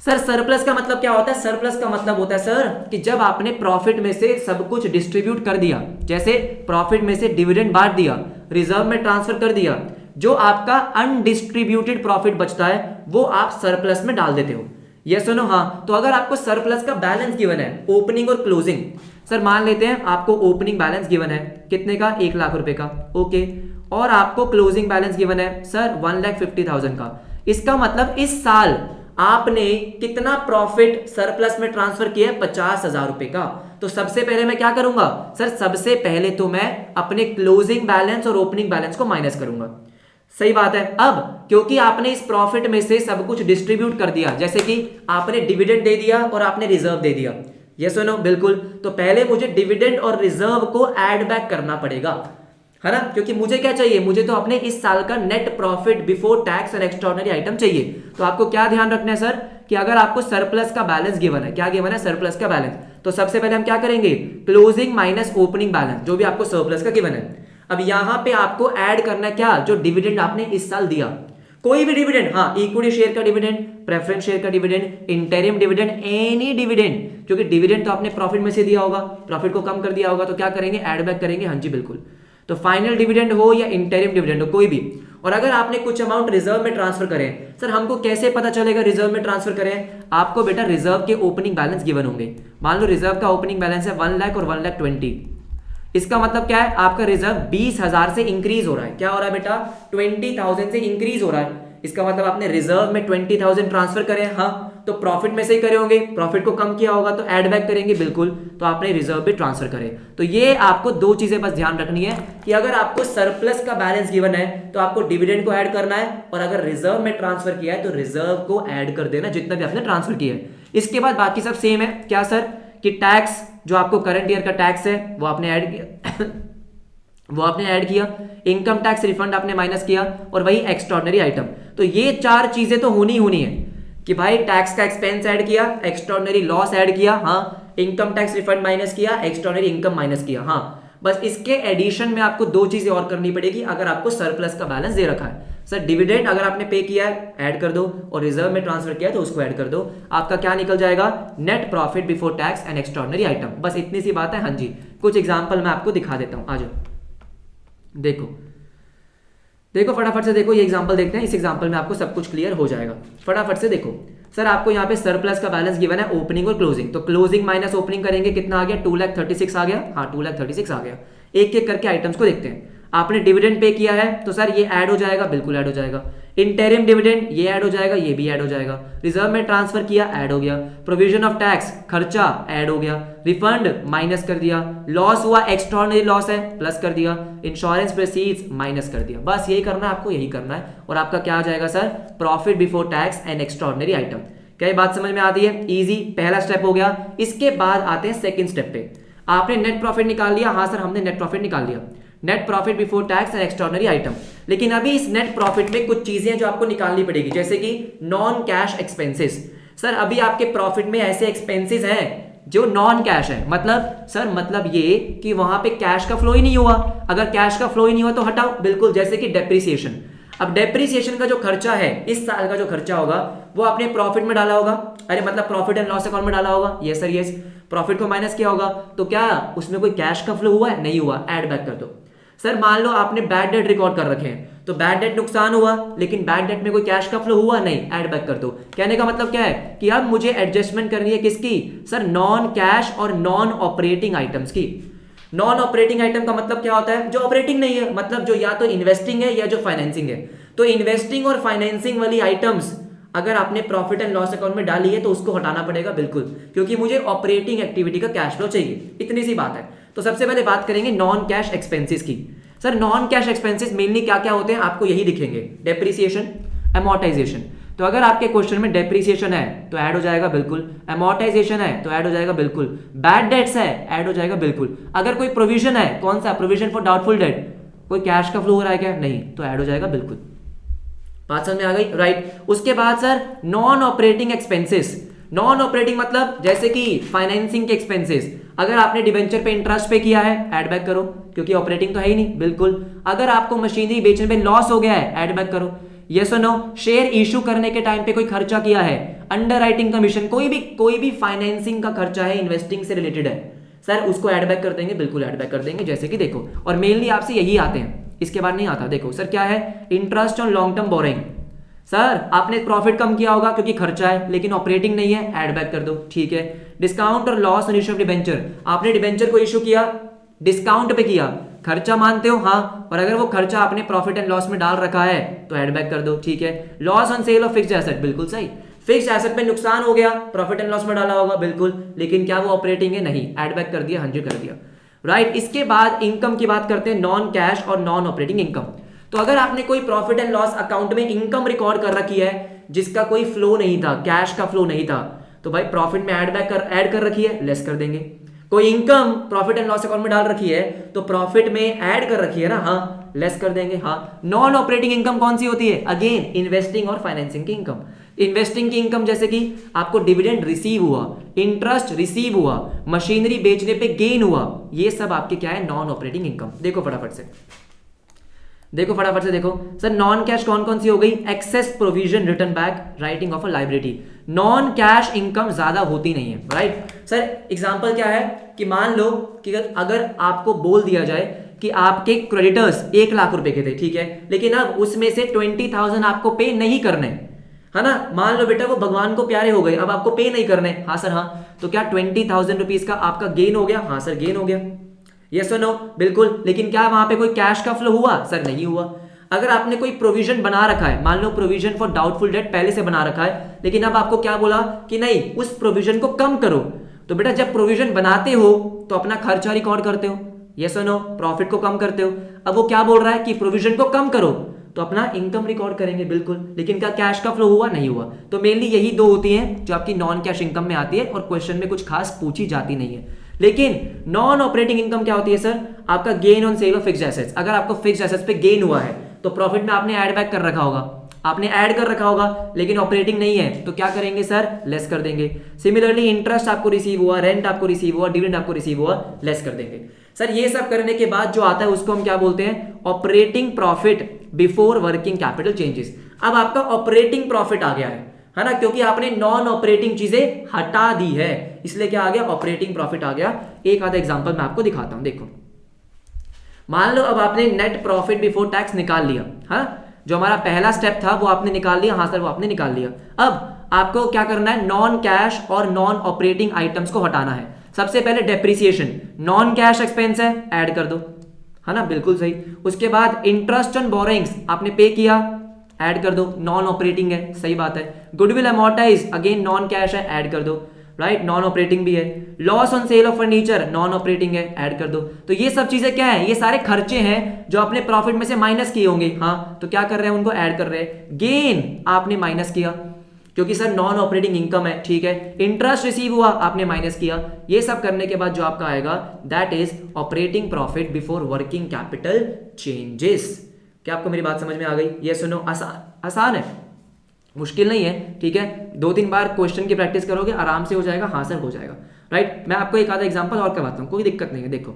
सर सरप्लस का मतलब क्या होता है, सरप्लस का मतलब होता है सर कि जब आपने प्रॉफिट में से सब कुछ डिस्ट्रीब्यूट कर दिया, जैसे प्रॉफिट में से डिविडेंड बांट दिया, रिजर्व में ट्रांसफर कर दिया, जो आपका अनडिस्ट्रीब्यूटेड प्रॉफिट बचता है वो आप सरप्लस में डाल देते हो। यस सुनो, हाँ। तो अगर आपको सरप्लस का बैलेंस गिवन है, ओपनिंग और क्लोजिंग, सर मान लेते हैं आपको ओपनिंग बैलेंस गिवन है कितने का, 1 लाख रुपए का, ओके, और आपको क्लोजिंग बैलेंस गिवन है सर 1,50,000 का। इसका मतलब इस साल आपने कितना प्रॉफिट सरप्लस में ट्रांसफर किया है, 50,000 रुपए का। तो सबसे पहले मैं क्या करूंगा सर, सबसे पहले तो मैं अपने क्लोजिंग बैलेंस और ओपनिंग बैलेंस को माइनस करूंगा। सही बात है। अब क्योंकि आपने इस प्रॉफिट में से सब कुछ डिस्ट्रीब्यूट कर दिया, जैसे कि आपने डिविडेंड दे दिया और आपने रिजर्व दे दिया, यस और नो, बिल्कुल। तो पहले मुझे डिविडेंड और रिजर्व को ऐड बैक करना पड़ेगा, है ना, क्योंकि मुझे क्या चाहिए, मुझे तो अपने इस साल का नेट प्रॉफिट बिफोर टैक्स और एक्स्ट्राऑर्डिनरी आइटम चाहिए। तो आपको क्या ध्यान रखना है सर, कि अगर आपको सरप्लस का बैलेंस गिवन है, क्या गिवन है, सरप्लस का बैलेंस, तो सबसे पहले हम क्या करेंगे, क्लोजिंग माइनस ओपनिंग बैलेंस, जो भी आपको सरप्लस का गिवन है। अब यहां पे आपको ऐड करना क्या, जो डिविडेंड आपने इस साल दिया, कोई भी डिविडेंड, हाँ, इक्विटी शेयर का डिविडेंड, प्रेफरेंस शेयर का dividend, interim dividend, any dividend, क्योंकि डिविडेंड तो आपने प्रॉफिट में से दिया होगा, प्रॉफिट को कम कर दिया होगा, तो क्या करेंगे, ऐड बैक करेंगे। हाँ जी बिल्कुल। तो फाइनल डिविडेंड हो या इंटरिम डिविडेंड हो, कोई भी। और अगर आपने कुछ अमाउंट रिजर्व में ट्रांसफर करें, सर हमको कैसे पता चलेगा रिजर्व में ट्रांसफर करें, आपको बेटा रिजर्व के ओपनिंग बैलेंस गिवन होंगे। मान लो रिजर्व का ओपनिंग बैलेंस है 1 लाख और 1,20,000, इसका मतलब क्या है, आपका रिजर्व 20,000 से इंक्रीज हो रहा है। क्या हो रहा है बेटा, 20,000 से इंक्रीज हो रहा है। इसका मतलब आपने रिजर्व में 20,000 ट्रांसफर करे, हाँ, तो प्रॉफिट में से ही करे होंगे, प्रॉफिट को कम किया होगा तो ऐड बैक करेंगे, बिल्कुल। तो आपने रिजर्व भी ट्रांसफर करे। तो ये आपको 2 चीजें बस ध्यान रखनी है कि अगर आपको सरप्लस का बैलेंस गिवन है तो आपको डिविडेंड को ऐड करना है, और अगर रिजर्व में ट्रांसफर किया है तो रिजर्व को ऐड कर देना, जितना भी आपने ट्रांसफर किया है। इसके बाद बाकी सब सेम है। क्या सर, कि टैक्स, जो आपको करंट ईयर का टैक्स है वो आपने ऐड किया वो आपने ऐड किया, इनकम टैक्स रिफंड आपने माइनस किया, और वही एक्स्ट्रॉर्डनरी आइटम। तो ये चार चीजें तो होनी होनी है कि भाई टैक्स का एक्सपेंस ऐड किया, एक्स्ट्रॉर्डनरी लॉस ऐड किया, हाँ, इनकम टैक्स रिफंड माइनस किया, एक्स्ट्रॉर्डनरी इनकम माइनस किया, हाँ। बस इसके एडिशन में आपको दो चीजें और करनी पड़ेगी अगर आपको सरप्लस का बैलेंस दे रखा है। सर डिविडेंड अगर आपने पे किया है ऐड कर दो, और रिजर्व में ट्रांसफर किया है तो उसको ऐड कर दो, आपका क्या निकल जाएगा, net profit before tax and extraordinary item. बस इतनी सी बात है। हाँ जी, कुछ एग्जांपल मैं आपको दिखा देता हूं, आ जाओ। देखो देखो फटाफट से देखो, ये एग्जांपल देखते हैं, इस एग्जांपल में आपको सब कुछ क्लियर हो जाएगा। फटाफट से देखो सर, आपको यहाँ पे सरप्लस का बैलेंस गिवन है ओपनिंग और क्लोजिंग, तो क्लोजिंग माइनस ओपनिंग करेंगे, कितना आ गया, 2,36,000 आ गया, हाँ 2,36,000 आ गया। एक एक करके आइटम्स को देखते हैं। आपने डिविडेंड पे किया है तो सर ये ऐड हो जाएगा, बिल्कुल ऐड हो जाएगा। इंटरिम डिविडेंड ये ऐड हो जाएगा, ये भी ऐड हो जाएगा। रिजर्व में ट्रांसफर किया, ऐड हो गया। प्रोविजन ऑफ टैक्स खर्चा ऐड हो गया। रिफंड माइनस कर दिया। लॉस हुआ, एक्स्ट्राऑर्डिनरी लॉस है, प्लस कर दिया। इंश्योरेंस प्रोसीड्स माइनस कर दिया। बस यही करना है आपको, यही करना है, और आपका क्या आ जाएगा sir, profit before tax and extraordinary item. क्या ये बात समझ में आती है? इजी, पहला स्टेप हो गया। इसके बाद आते हैं सेकंड स्टेप पे। आपने नेट प्रॉफिट निकाल लिया, हाँ सर हमने नेट प्रॉफिट निकाल लिया, net profit before tax and extraordinary item. लेकिन अभी इस नेट प्रॉफिट में कुछ चीजें जो आपको निकालनी पड़ेगी, जैसे कि नॉन कैश एक्सपेंसेस। सर अभी आपके प्रॉफिट में ऐसे एक्सपेंसेस हैं जो नॉन कैश है, मतलब सर मतलब ये कि वहां पे कैश का फ्लो ही नहीं हुआ। अगर कैश का फ्लो ही नहीं हुआ तो हटाओ, बिल्कुल, जैसे कि डेप्रिसिएशन। अब डेप्रिसिएशन का जो खर्चा है, इस साल का जो खर्चा होगा वो आपने प्रॉफिट में डाला होगा, अरे मतलब प्रॉफिट एंड लॉस अकाउंट में डाला होगा, यस सर यस। प्रॉफिट को माइनस किया होगा, तो क्या उसमें कोई कैश का फ्लो हुआ है? नहीं हुआ, ऐड बैक कर दो। सर मान लो आपने बैड डेट रिकॉर्ड कर रखे हैं, तो बैड डेट नुकसान हुआ, लेकिन बैड डेट में कोई कैश का फ्लो हुआ नहीं, ऐड बैक कर दो। कहने का मतलब क्या है कि अब मुझे एडजस्टमेंट करनी है किसकी, सर नॉन कैश और नॉन ऑपरेटिंग आइटम्स की। नॉन ऑपरेटिंग आइटम का मतलब क्या होता है, जो ऑपरेटिंग नहीं है, मतलब जो या तो इन्वेस्टिंग है या जो फाइनेंसिंग है। तो इन्वेस्टिंग और फाइनेंसिंग वाली आइटम्स अगर आपने प्रॉफिट एंड लॉस अकाउंट में डाली है तो उसको हटाना पड़ेगा, बिल्कुल, क्योंकि मुझे ऑपरेटिंग एक्टिविटी का कैश फ्लो चाहिए, इतनी सी बात है। तो सबसे पहले बात करेंगे नॉन कैश एक्सपेंसेस की। Sir non cash expenses mainly क्या क्या होते हैं आपको यही दिखेंगे, डेप्रिसिएशन, अमोर्टाइजेशन। तो अगर आपके क्वेश्चन में डेप्रिसिएशन है तो ऐड हो जाएगा, बिल्कुल। अमोर्टाइजेशन है तो ऐड हो जाएगा, बिल्कुल। बैड डेट्स है, ऐड हो जाएगा, बिल्कुल। अगर कोई प्रोविजन है, कौन सा, प्रोविजन फॉर डाउटफुल डेट, कोई कैश का फ्लो हो रहा है क्या, नहीं, तो ऐड हो जाएगा, बिल्कुल। बात समझ में आ गई, राइट। उसके बाद sir non operating expenses. Non operating मतलब जैसे कि फाइनेंसिंग के एक्सपेंसेस, अगर आपने डिबेंचर पे इंटरेस्ट पे किया है, ऐड बैक करो, क्योंकि ऑपरेटिंग तो है ही नहीं, बिल्कुल। अगर आपको मशीनरी बेचने पे लॉस हो गया है, ऐड बैक करो, यस और नो। शेयर इशू करने के टाइम पे कोई खर्चा किया है, अंडरराइटिंग कमीशन, कोई भी फाइनेंसिंग का खर्चा है, इन्वेस्टिंग से रिलेटेड है, सर उसको ऐड बैक कर देंगे, बिल्कुल ऐड बैक कर देंगे, जैसे कि देखो। और मेनली आपसे यही आते हैं, इसके बाद नहीं आता। देखो सर क्या है, interest on long term borrowing. Sir आपने प्रॉफिट कम किया होगा क्योंकि खर्चा है, लेकिन ऑपरेटिंग नहीं है, ऐड बैक कर दो, ठीक है। डिस्काउंट और loss on issue of debenture, आपने डिबेंचर को इशू किया, डिस्काउंट पे किया, खर्चा मानते हो, हाँ, और अगर वो खर्चा आपने प्रॉफिट एंड लॉस में डाल रखा है तो ऐड बैक कर दो, ठीक है। Loss on sale of fixed asset, बिल्कुल सही, फिक्स्ड एसेट पे नुकसान हो गया, प्रॉफिट एंड लॉस में डाला होगा, बिल्कुल, लेकिन क्या वो ऑपरेटिंग है, नहीं, ऐड बैक कर दिया, 100 कर दिया, राइट। इसके बाद इनकम की बात करते हैं, नॉन कैश और नॉन ऑपरेटिंग इनकम। तो अगर आपने कोई प्रॉफिट एंड लॉस अकाउंट में इनकम रिकॉर्ड कर रखी है जिसका कोई फ्लो नहीं था, कैश का फ्लो नहीं था, तो भाई प्रॉफिट में ऐड कर रखी है, लेस कर देंगे। कोई income profit and loss account में डाल रखी है तो प्रॉफिट में ऐड कर रखी है ना, हाँ, लेस कर देंगे, हाँ। नॉन ऑपरेटिंग इनकम कौन सी होती है, अगेन इन्वेस्टिंग और फाइनेंसिंग की इनकम। इन्वेस्टिंग की इनकम जैसे कि आपको डिविडेंड रिसीव हुआ, इंटरेस्ट रिसीव हुआ, मशीनरी बेचने पे गेन हुआ, ये सब आपके क्या है, नॉन ऑपरेटिंग इनकम। देखो फटाफट से देखो सर नॉन कैश कौन कौन सी हो गई, excess provision return back, writing off a liability. Non cash income ज्यादा होती नहीं है, राइट। सर एग्जांपल क्या है कि मान लो कि अगर आपको बोल दिया जाए कि आपके क्रेडिटर्स 1 लाख रुपए के थे, ठीक है, लेकिन अब उसमें से 20,000 आपको पे नहीं करने, है ना। मान लो बेटा वो भगवान को प्यारे हो गए, अब आपको पे नहीं करने, हाँ सर हाँ, तो क्या 20,000 रुपीज का आपका गेन हो गया, हाँ सर गेन हो गया, यस और नो, बिल्कुल। लेकिन क्या वहां पे कोई कैश का फ्लो हुआ, सर नहीं हुआ। अगर आपने कोई प्रोविजन बना रखा है, मान लो प्रोविजन फॉर डाउटफुल डेट पहले से बना रखा है, लेकिन अब आपको क्या बोला कि नहीं उस प्रोविजन को कम करो, तो बेटा जब प्रोविजन बनाते हो तो अपना खर्चा रिकॉर्ड करते हो, यस और नो, प्रॉफिट को कम करते हो। अब वो क्या बोल रहा है कि प्रोविजन को कम करो, तो अपना इनकम रिकॉर्ड करेंगे, बिल्कुल, लेकिन क्या कैश का फ्लो हुआ, नहीं हुआ। तो मेनली यही दो होती हैं जो आपकी नॉन कैश इनकम में आती है और क्वेश्चन में कुछ खास पूछी जाती नहीं है। लेकिन नॉन ऑपरेटिंग इनकम क्या होती है सर? आपका gain on sale of fixed assets. अगर आपको फिक्स्ड एसेट्स पे गेन हुआ है तो प्रॉफिट में आपने ऐड बैक कर रखा होगा, लेकिन ऑपरेटिंग नहीं है तो क्या करेंगे सर? लेस कर देंगे। सिमिलरली इंटरेस्ट आपको रिसीव हुआ, रेंट आपको रिसीव हुआ, डिविडेंड आपको रिसीव हुआ, लेस कर देंगे। सर ये सब करने के बाद जो आता है उसको हम क्या बोलते हैं? Operating profit before working capital changes. अब आपका ऑपरेटिंग प्रॉफिट आ गया है ना, क्योंकि आपने नॉन ऑपरेटिंग चीजें हटा दी है, इसलिए क्या आ गया? ऑपरेटिंग प्रॉफिट आ गया। एक आधा एग्जांपल मैं आपको दिखाता हूं। देखो, मान लो अब आपने नेट प्रॉफिट बिफोर टैक्स निकाल लिया, हाँ, जो हमारा पहला स्टेप था वो आपने निकाल लिया। हाँ सर, वो आपने निकाल लिया। अब आपको क्या करना है? नॉन कैश और नॉन ऑपरेटिंग आइटम्स को हटाना है। सबसे पहले डेप्रिसिएशन, नॉन कैश एक्सपेंस है, ऐड कर दो, है ना, बिल्कुल सही। उसके बाद इंटरेस्ट ऑन बोरोइंग्स आपने पे किया, ऐड कर दो, नॉन ऑपरेटिंग है, सही बात है। Goodwill amortise, again non cash है, ऐड कर दो, राइट, नॉन ऑपरेटिंग भी है। Loss on sale of furniture, non operating है, ऐड कर दो। तो ये सब चीजें क्या है? ये सारे खर्चे हैं जो आपने प्रॉफिट में से माइनस किए होंगे, हाँ, तो क्या कर रहे हैं? उनको ऐड कर रहे हैं। गेन आपने माइनस किया क्योंकि सर नॉन ऑपरेटिंग इनकम है, ठीक है। इंटरेस्ट रिसीव हुआ, आपने माइनस किया। ये सब करने के बाद जो आपका आएगा that is operating profit before working capital changes. क्या आपको मेरी बात समझ में आ गई? ये सुनो, आसान है, मुश्किल नहीं है, ठीक है। 2-3 बार क्वेश्चन की प्रैक्टिस करोगे आराम से हो जाएगा, हाँ सर हो जाएगा, राइट। मैं आपको एक आधा एग्जांपल और करवाता हूँ, कोई दिक्कत नहीं है। देखो,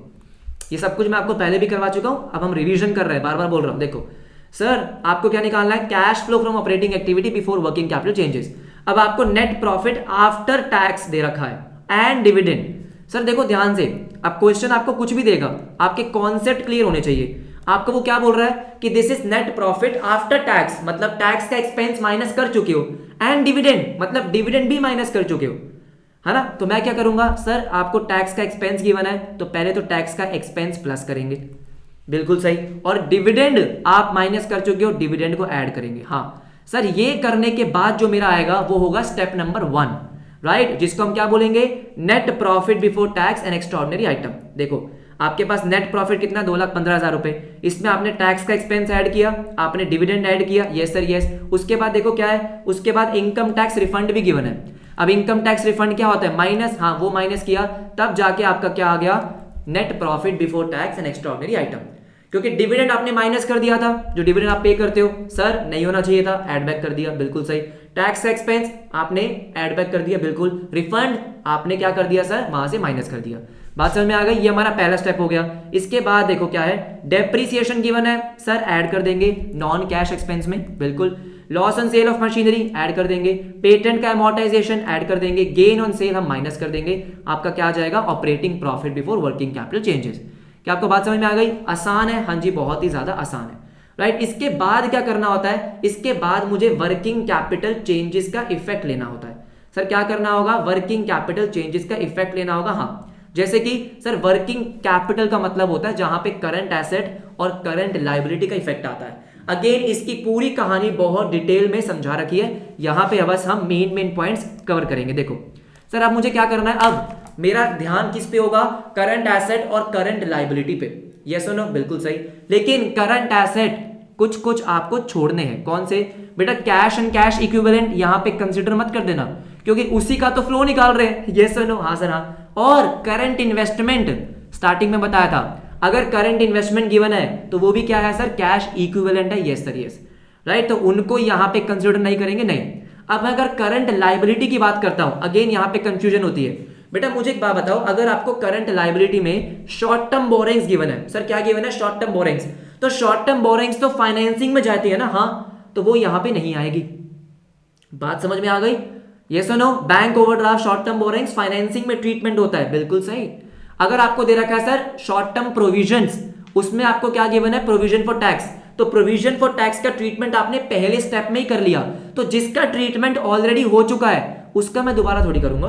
ये सब कुछ मैं आपको पहले भी करवा चुका हूँ, अब हम रिवीजन कर रहे हैं, बार बार बोल रहा हूँ। देखो सर, आपको क्या निकालना है? Cash flow from operating activity before working capital changes. अब आपको नेट प्रॉफिट आफ्टर टैक्स दे रखा है एंड डिविडेंड। सर देखो ध्यान से, अब क्वेश्चन आपको कुछ भी देगा, आपके कॉन्सेप्ट क्लियर होने चाहिए। आपको वो क्या बोल रहा है कि this is net profit after tax, मतलब टैक्स का एक्सपेंस माइनस कर चुके हो, एंड डिविडेंड मतलब डिविडेंड भी माइनस कर चुके हो, है ना। तो मैं क्या करूंगा? सर आपको टैक्स का एक्सपेंस गिवन है तो पहले तो टैक्स का एक्सपेंस प्लस करेंगे, बिल्कुल सही, और डिविडेंड आप माइनस कर चुके हो, डिविडेंड को ऐड करेंगे। हाँ सर, ये करने के बाद जो मेरा आएगा वो होगा स्टेप नंबर 1, राइट, जिसको हम क्या बोलेंगे? Net profit before tax and extraordinary item. देखो आपके पास नेट प्रॉफिट कितना? 2,15,000 रुपए। इसमें आपने टैक्स का एक्सपेंस ऐड किया, आपने डिविडेंड ऐड किया, यस सर यस। उसके बाद देखो क्या है? उसके बाद इनकम टैक्स रिफंड भी गिवन है। अब इनकम टैक्स रिफंड क्या होता है? माइनस, हाँ वो माइनस किया, तब जाके आपका क्या आ गया? Net profit before tax and extraordinary item. क्योंकि डिविडेंड आपने माइनस कर दिया था, जो डिविडेंड आप पे करते हो, सर नहीं होना चाहिए था, ऐड बैक कर दिया, बिल्कुल सही। टैक्स का एक्सपेंस आपने ऐड बैक कर दिया, बिल्कुल। रिफंड आपने क्या कर दिया सर? वहां से माइनस कर दिया। बात समझ में आ गई? ये हमारा पहला स्टेप हो गया। इसके बाद देखो क्या है? डेप्रिसिएशन गिवन है, सर ऐड कर देंगे नॉन कैश एक्सपेंस में, बिल्कुल। Loss on sale of machinery add कर देंगे, पेटेंट का अमोर्टाइजेशन ऐड कर देंगे, गेन ऑन सेल हम माइनस कर देंगे। आपका क्या आ जाएगा? Operating profit before working capital changes. क्या आपको बात समझ में आ गई? आसान है, हाँ जी, बहुत ही ज्यादा आसान है, राइट। इसके बाद क्या करना होता है? इसके बाद मुझे वर्किंग कैपिटल चेंजेस का इफेक्ट लेना होता है। सर क्या करना होगा? वर्किंग कैपिटल चेंजेस का इफेक्ट लेना होगा, हाँ। जैसे कि सर वर्किंग कैपिटल का मतलब होता है जहां पे करंट एसेट और करंट लायबिलिटी का इफेक्ट आता है। अगेन इसकी पूरी कहानी बहुत डिटेल में समझा रखी है, यहां पे बस हम मेन पॉइंट्स कवर करेंगे। देखो सर, अब मुझे क्या करना है? अब मेरा ध्यान किस पे होगा? करंट एसेट और करंट लायबिलिटी पे, यस और नो, बिल्कुल सही। लेकिन करंट एसेट कुछ आपको छोड़ने हैं। कौन से? बेटा कैश एंड कैश इक्विवेलेंट यहां पे कंसीडर मत कर देना, क्योंकि उसी का तो फ्लो निकाल रहे हैं, यस और नो, हाँ सर हाँ। और करंट इन्वेस्टमेंट स्टार्टिंग में बताया था, अगर करंट इन्वेस्टमेंट गिवन है तो वो भी क्या है सर? कैश इक्विवेलेंट है, यस सर यस, राइट। तो उनको यहां पे कंसीडर नहीं करेंगे, नहीं। अब मैं अगर करंट लायबिलिटी की बात करता हूं, अगेन यहां पे कंफ्यूजन होती है। बेटा मुझे एक बात बताओ, अगर आपको करंट लायबिलिटी में शॉर्ट टर्म बोरिंग्स गिवन है, सर क्या गिवन है? Short term borings. तो शॉर्ट टर्म बोरिंग्स तो फाइनेंसिंग में जाती है ना, हाँ, तो वो यहां पे नहीं आएगी। बात समझ में आ गई? यस और no? Bank overdraft short term borrowings financing में ट्रीटमेंट होता है, बिल्कुल सही। अगर आपको दे रखा है सर शॉर्ट टर्म प्रोविजंस, उसमें आपको क्या गिवन है? Provision for tax. तो प्रोविजन फॉर टैक्स का ट्रीटमेंट आपने पहले स्टेप में ही कर लिया, तो जिसका ट्रीटमेंट ऑलरेडी हो चुका है उसका मैं दोबारा थोड़ी करूंगा,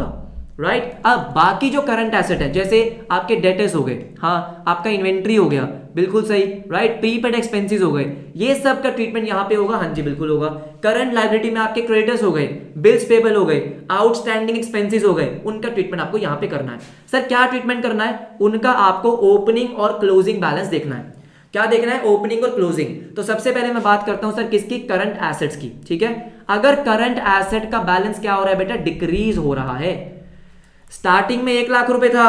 राइट। अब बाकी जो करंट एसेट है, जैसे आपके डेटर्स हो गए, हाँ, आपका इन्वेंट्री हो गया, बिल्कुल सही, राइट, प्रीपेड एक्सपेंसेस हो गए, ये सब का ट्रीटमेंट यहां पे होगा, हाँ जी बिल्कुल होगा। करंट लायबिलिटी में आपके क्रेडिटर्स हो गए, बिल्स पेबल हो गए, आउटस्टैंडिंग एक्सपेंसेस हो गए, उनका ट्रीटमेंट आपको यहां पे करना है। सर क्या ट्रीटमेंट करना है? उनका आपको ओपनिंग और क्लोजिंग बैलेंस देखना है। क्या देखना है? ओपनिंग और क्लोजिंग। तो सबसे पहले मैं बात करता हूं सर किसकी? करंट एसेट्स की, ठीक है। अगर करंट एसेट का बैलेंस क्या हो रहा है बेटा? डिक्रीज हो रहा है। स्टार्टिंग में 1 लाख रुपए था,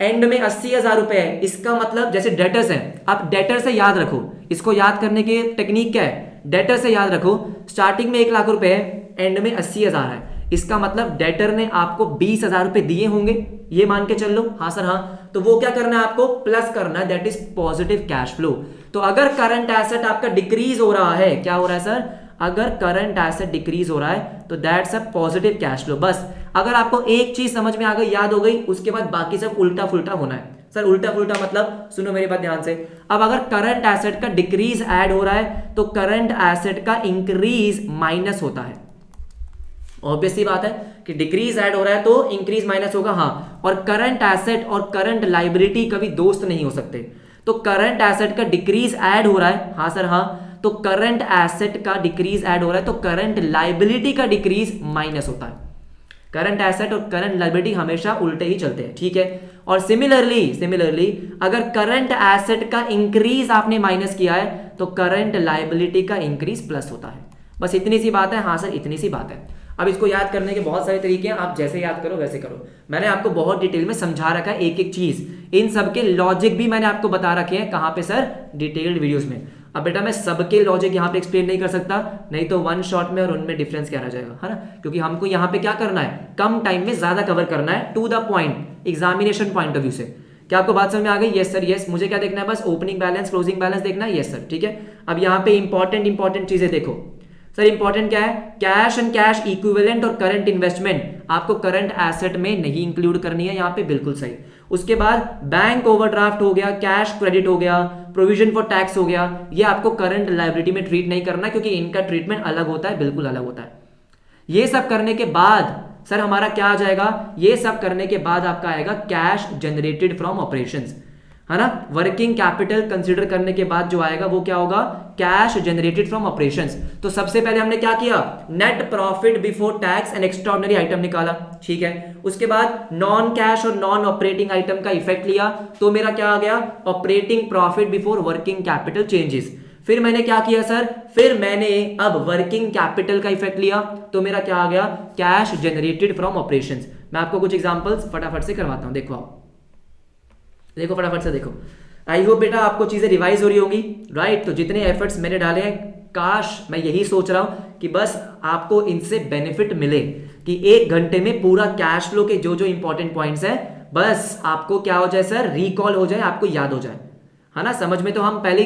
एंड में 80,000 रुपए है, इसका मतलब जैसे डेटर्स है, आप डेटर से याद रखो, इसको याद करने की टेक्निक क्या है, डेटर से याद रखो, स्टार्टिंग में 1 लाख रुपए है, एंड में 80,000 है, इसका मतलब डेटर ने आपको 20,000 रुपए दिए होंगे, ये मान के चल लो, हाँ सर हाँ, तो वो क्या करना है आपको, प्लस करना है, that is positive cash flow. तो अगर करंट एसेट आपका डिक्रीज हो रहा है, क्या हो रहा है सर, अगर करंट एसेट डिक्रीज हो रहा है तो that's a positive cash flow. बस अगर आपको एक चीज समझ में आ गई, याद हो गई, उसके बाद बाकी सब उल्टा फुल्टा होना है। सर उल्टा फुल्टा मतलब, सुनो मेरी बात ध्यान से, अब अगर करंट एसेट का डिक्रीज ऐड हो रहा है तो करंट एसेट का इंक्रीज माइनस होता है। ऑब्वियस सी बात है कि डिक्रीज ऐड हो रहा है तो इंक्रीज माइनस होगा, हाँ। और करंट एसेट और करंट लाइबिलिटी कभी दोस्त नहीं हो सकते, तो करंट एसेट का डिक्रीज ऐड हो रहा है, हाँ सर हाँ, तो करंट एसेट का डिक्रीज ऐड हो रहा है तो करंट लाइबिलिटी का डिक्रीज माइनस होता है। करंट एसेट और करंट लाइबिलिटी हमेशा उल्टे ही चलते हैं, ठीक है। और सिमिलरली अगर करंट एसेट का इंक्रीज आपने माइनस किया है तो करंट लाइबिलिटी का इंक्रीज प्लस होता है। बस इतनी सी बात है, हाँ सर इतनी सी बात है। अब इसको याद करने के बहुत सारे तरीके हैं, आप जैसे याद करो वैसे करो। मैंने आपको बहुत डिटेल में समझा रखा है एक एक चीज, इन सबके लॉजिक भी मैंने आपको बता रखे हैं, कहां पे सर, डिटेल्ड वीडियोस में। अब बेटा मैं सबके लॉजिक यहाँ पे एक्सप्लेन नहीं कर सकता, नहीं तो वन शॉट में और उनमें डिफरेंस क्या रह जाएगा, है ना, क्योंकि हमको यहाँ पे क्या करना है, कम टाइम में ज्यादा कवर करना है, to the point, examination point of view से। क्या आपको बात समझ में आ गई? Yes sir yes. मुझे क्या देखना है, बस ओपनिंग बैलेंस क्लोजिंग बैलेंस देखना है, यस सर ठीक है। अब यहाँ पे इंपॉर्टेंट चीजें देखो सर, इंपॉर्टेंट क्या है, कैश एंड कैश इक्विवेलेंट और करंट इन्वेस्टमेंट आपको करंट एसेट में नहीं इंक्लूड करनी है, यहाँ पे बिल्कुल सही। उसके बाद बैंक ओवरड्राफ्ट हो गया, कैश क्रेडिट हो गया, प्रोविजन फॉर टैक्स हो गया, ये आपको करंट लायबिलिटी में ट्रीट नहीं करना, क्योंकि इनका ट्रीटमेंट अलग होता है, बिल्कुल अलग होता है। ये सब करने के बाद सर हमारा क्या आ जाएगा, ये सब करने के बाद आपका आएगा कैश जनरेटेड फ्रॉम ऑपरेशंस, है ना। वर्किंग कैपिटल कंसीडर करने के बाद जो आएगा वो क्या होगा, कैश जनरेटेड फ्रॉम ऑपरेशंस। तो सबसे पहले हमने क्या किया, net profit before tax and extraordinary item निकाला, ठीक है। उसके बाद नॉन कैश और नॉन ऑपरेटिंग आइटम का इफेक्ट लिया, तो मेरा क्या आ गया, operating profit before working capital changes. फिर मैंने क्या किया सर, फिर मैंने अब वर्किंग कैपिटल का इफेक्ट लिया, तो मेरा क्या आ गया, कैश जनरेटेड फ्रॉम ऑपरेशंस। मैं आपको कुछ एग्जांपल्स फटाफट से करवाता हूं, देखो आप देखो फटाफट से देखो। आई होप बेटा आपको चीजें रिवाइज हो रही होंगी, राइट। तो जितने एफर्ट्स मैंने डाले हैं, काश मैं यही सोच रहा हूं कि बस आपको इनसे बेनिफिट मिले, कि 1 घंटे में पूरा कैश फ्लो के जो जो इंपॉर्टेंट पॉइंट्स हैं बस आपको क्या हो जाए सर, रिकॉल हो जाए, आपको याद हो जाए, है ना। समझ में तो हम पहले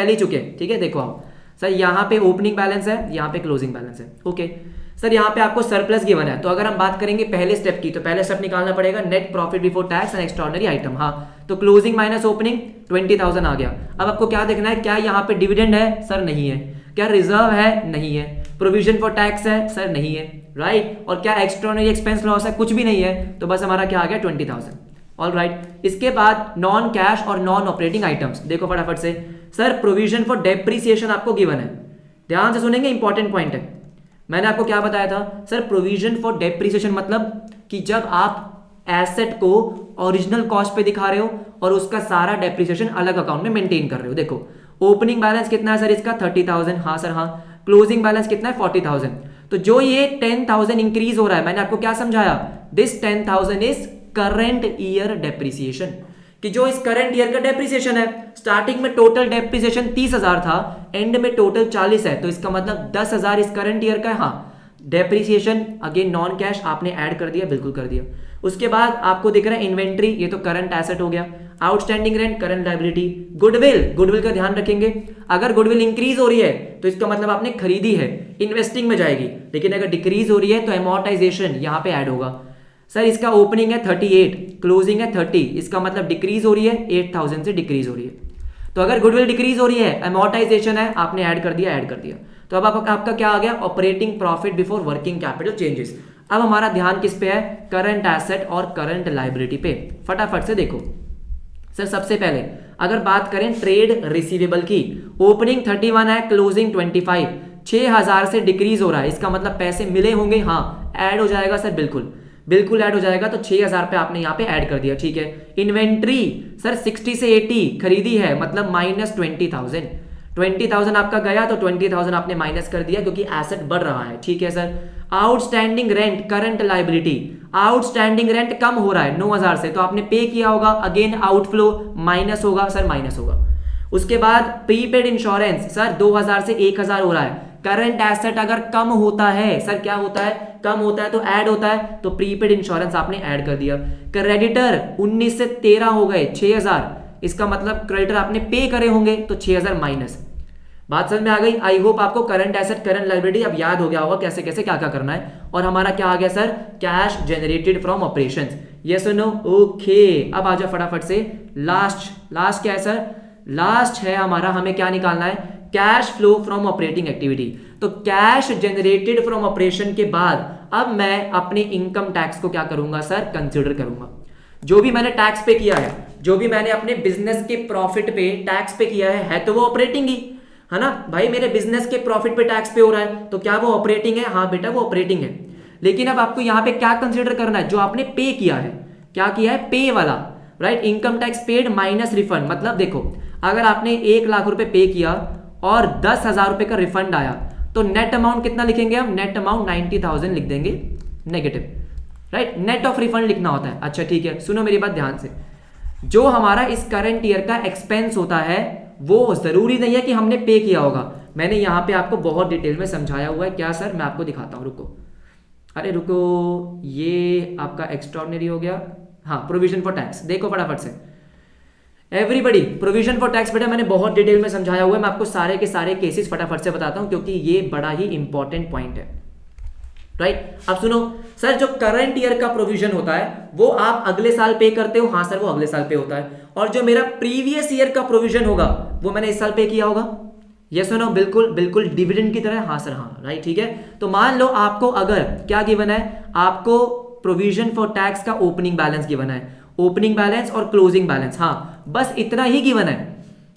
ही चुके हैं, ठीक है। देखो आप सर, यहाँ पे ओपनिंग बैलेंस है, यहाँ पे क्लोजिंग बैलेंस है, ओके सर। यहाँ पे आपको सरप्लस गिवन है, तो अगर हम बात करेंगे पहले स्टेप की, तो पहले स्टेप निकालना पड़ेगा net profit before tax and extraordinary item, हाँ। तो क्लोजिंग माइनस ओपनिंग 20,000 आ गया। अब आपको क्या देखना है, क्या यहाँ पे डिविडेंड है, सर नहीं है। क्या रिजर्व है, नहीं है। प्रोविजन फॉर टैक्स है, सर नहीं है, राइट। और क्या एक्स्ट्राऑर्डिनरी एक्सपेंस लॉस है, कुछ भी नहीं है, तो बस हमारा क्या आ गया 20,000, ऑल राइट। इसके बाद नॉन कैश और नॉन ऑपरेटिंग आइटम्स देखो फटाफट से। सर प्रोविजन फॉर डेप्रिसिएशन आपको गिवन है, ध्यान से सुनेंगे, इंपॉर्टेंट पॉइंट है। मैंने आपको क्या बताया था सर, प्रोविजन फॉर डेप्रिसिएशन मतलब कि जब आप एसेट को ओरिजिनल कॉस्ट पे दिखा रहे हो और उसका सारा डेप्रिसिएशन अलग अकाउंट में मेंटेन कर रहे हो। देखो ओपनिंग बैलेंस कितना है सर इसका, 30,000, हाँ सर हाँ। क्लोजिंग बैलेंस कितना है, 40,000। तो जो ये 10,000 इंक्रीज हो रहा है, मैंने आपको क्या समझाया, this 10,000 is current year depreciation, कि जो इस करंट ईयर का डेप्रिसिएशन है, स्टार्टिंग में टोटल डेप्रिसिएशन 30,000 था, एंड में टोटल 40 है, तो इसका मतलब 10,000 इस करंट ईयर का है, हाँ। डेप्रिसिएशन अगेन नॉन कैश आपने ऐड कर दिया, बिल्कुल कर दिया। उसके बाद आपको दिख रहा है इन्वेंट्री, ये तो करंट एसेट हो गया। Outstanding rent current liability. Goodwill का ध्यान रखेंगे, अगर गुडविल इंक्रीज हो रही है तो इसका मतलब आपने खरीदी है, इन्वेस्टिंग में जाएगी, लेकिन अगर डिक्रीज हो रही है तो एमोर्टाइजेशन यहाँ पे ऐड होगा। सर इसका ओपनिंग है 38, क्लोजिंग है 30, इसका मतलब डिक्रीज हो रही है, 8,000 से डिक्रीज हो रही है। तो अगर गुडविल डिक्रीज हो रही है, एमोर्टाइजेशन है, आपने ऐड कर दिया। तो अब आपका क्या आ गया, operating profit before working capital changes. अब हमारा ध्यान किस पे है, करंट एसेट और करंट लायबिलिटी पे। फटाफट से देखो सर, सबसे पहले अगर बात करें ट्रेड रिसीवेबल की, ओपनिंग 31 है, क्लोजिंग 25, 6,000 से डिक्रीज हो रहा है, इसका मतलब पैसे मिले होंगे, हाँ ऐड हो जाएगा सर, बिल्कुल ऐड हो जाएगा। तो 6,000 पे आपने यहाँ पे ऐड कर दिया, ठीक है। इन्वेंट्री सर 60 से 80 खरीदी है, मतलब -20,000, 20,000 आपका गया तो 20,000 आपने माइनस कर दिया क्योंकि एसेट बढ़ रहा है, ठीक है sir. Outstanding rent current liability, outstanding rent कम हो रहा है 9,000 से, तो आपने पे किया होगा, अगेन आउटफ्लो माइनस होगा सर, माइनस होगा। उसके बाद प्रीपेड इंश्योरेंस सर 2,000 से 1,000 हो रहा है। करंट एसेट अगर कम होता है सर, क्या होता है, कम होता है तो ऐड होता है, तो प्रीपेड इंश्योरेंस आपने ऐड कर दिया। क्रेडिटर 19 से 13 हो गए 6,000, इसका मतलब क्रेडिटर आपने पे करे होंगे तो 6,000 माइनस। बात समझ में आ गई? आई होप आपको करंट एसेट करंट लायबिलिटी अब याद हो गया होगा कैसे कैसे क्या क्या करना है। और हमारा क्या आ गया sir, cash generated from operations, yes और नो, ओके। अब आ जाओ फटाफट से, लास्ट क्या है सर, लास्ट है हमारा, हमें क्या निकालना है, cash flow from operating activity. तो कैश जनरेटेड फ्रॉम ऑपरेशन के बाद अब मैं अपने इनकम टैक्स को क्या करूंगा सर, कंसिडर करूंगा। जो भी मैंने टैक्स पे किया है, जो भी मैंने अपने बिजनेस के प्रॉफिट पे टैक्स पे किया है तो वो ऑपरेटिंग ही है ना भाई। मेरे बिजनेस के प्रॉफिट पे टैक्स पे हो रहा है तो क्या वो ऑपरेटिंग है? हाँ बेटा वो ऑपरेटिंग है। लेकिन अब आपको यहां पे क्या कंसीडर करना है, जो आपने पे किया है, क्या किया है, पे वाला, right. Income tax paid minus refund, मतलब देखो अगर आपने 1,00,000 रुपए पे किया और 10,000 रुपए का रिफंड आया तो नेट अमाउंट कितना लिखेंगे हम, नेट अमाउंट 90,000 लिख देंगे negative, right. Net of refund लिखना होता है। अच्छा ठीक है, सुनो मेरी बात ध्यान से, जो हमारा इस करंट ईयर का एक्सपेंस होता है वो जरूरी नहीं है कि हमने पे किया होगा। मैंने यहां पे आपको बहुत डिटेल में समझाया हुआ है। क्या सर, मैं आपको दिखाता हूं, रुको, अरे रुको, ये आपका एक्स्ट्राऑर्डिनरी हो गया, हाँ प्रोविजन फॉर टैक्स, देखो फटाफट से एवरीबडी, प्रोविजन फॉर टैक्स बेटा मैंने बहुत डिटेल में समझाया हुआ है। मैं आपको सारे के सारे केसेस फटाफट से बताता हूं क्योंकि ये बड़ा ही इंपॉर्टेंट पॉइंट है, राइट। अब सुनो सर, जो करंट ईयर का प्रोविजन होता है वो आप अगले साल पे करते हो, हाँ सर वो अगले साल पे होता है। और जो मेरा प्रीवियस ईयर का प्रोविजन होगा वो मैंने इस साल पे किया होगा, यस और नो, बिल्कुल बिल्कुल डिविडेंड की तरह, हाँ सर हाँ, राइट ठीक है। तो मान लो आपको अगर क्या गिवन है, आपको प्रोविजन फॉर टैक्स का ओपनिंग बैलेंस गिवन है, ओपनिंग बैलेंस और क्लोजिंग बैलेंस, हाँ बस इतना ही गिवन है।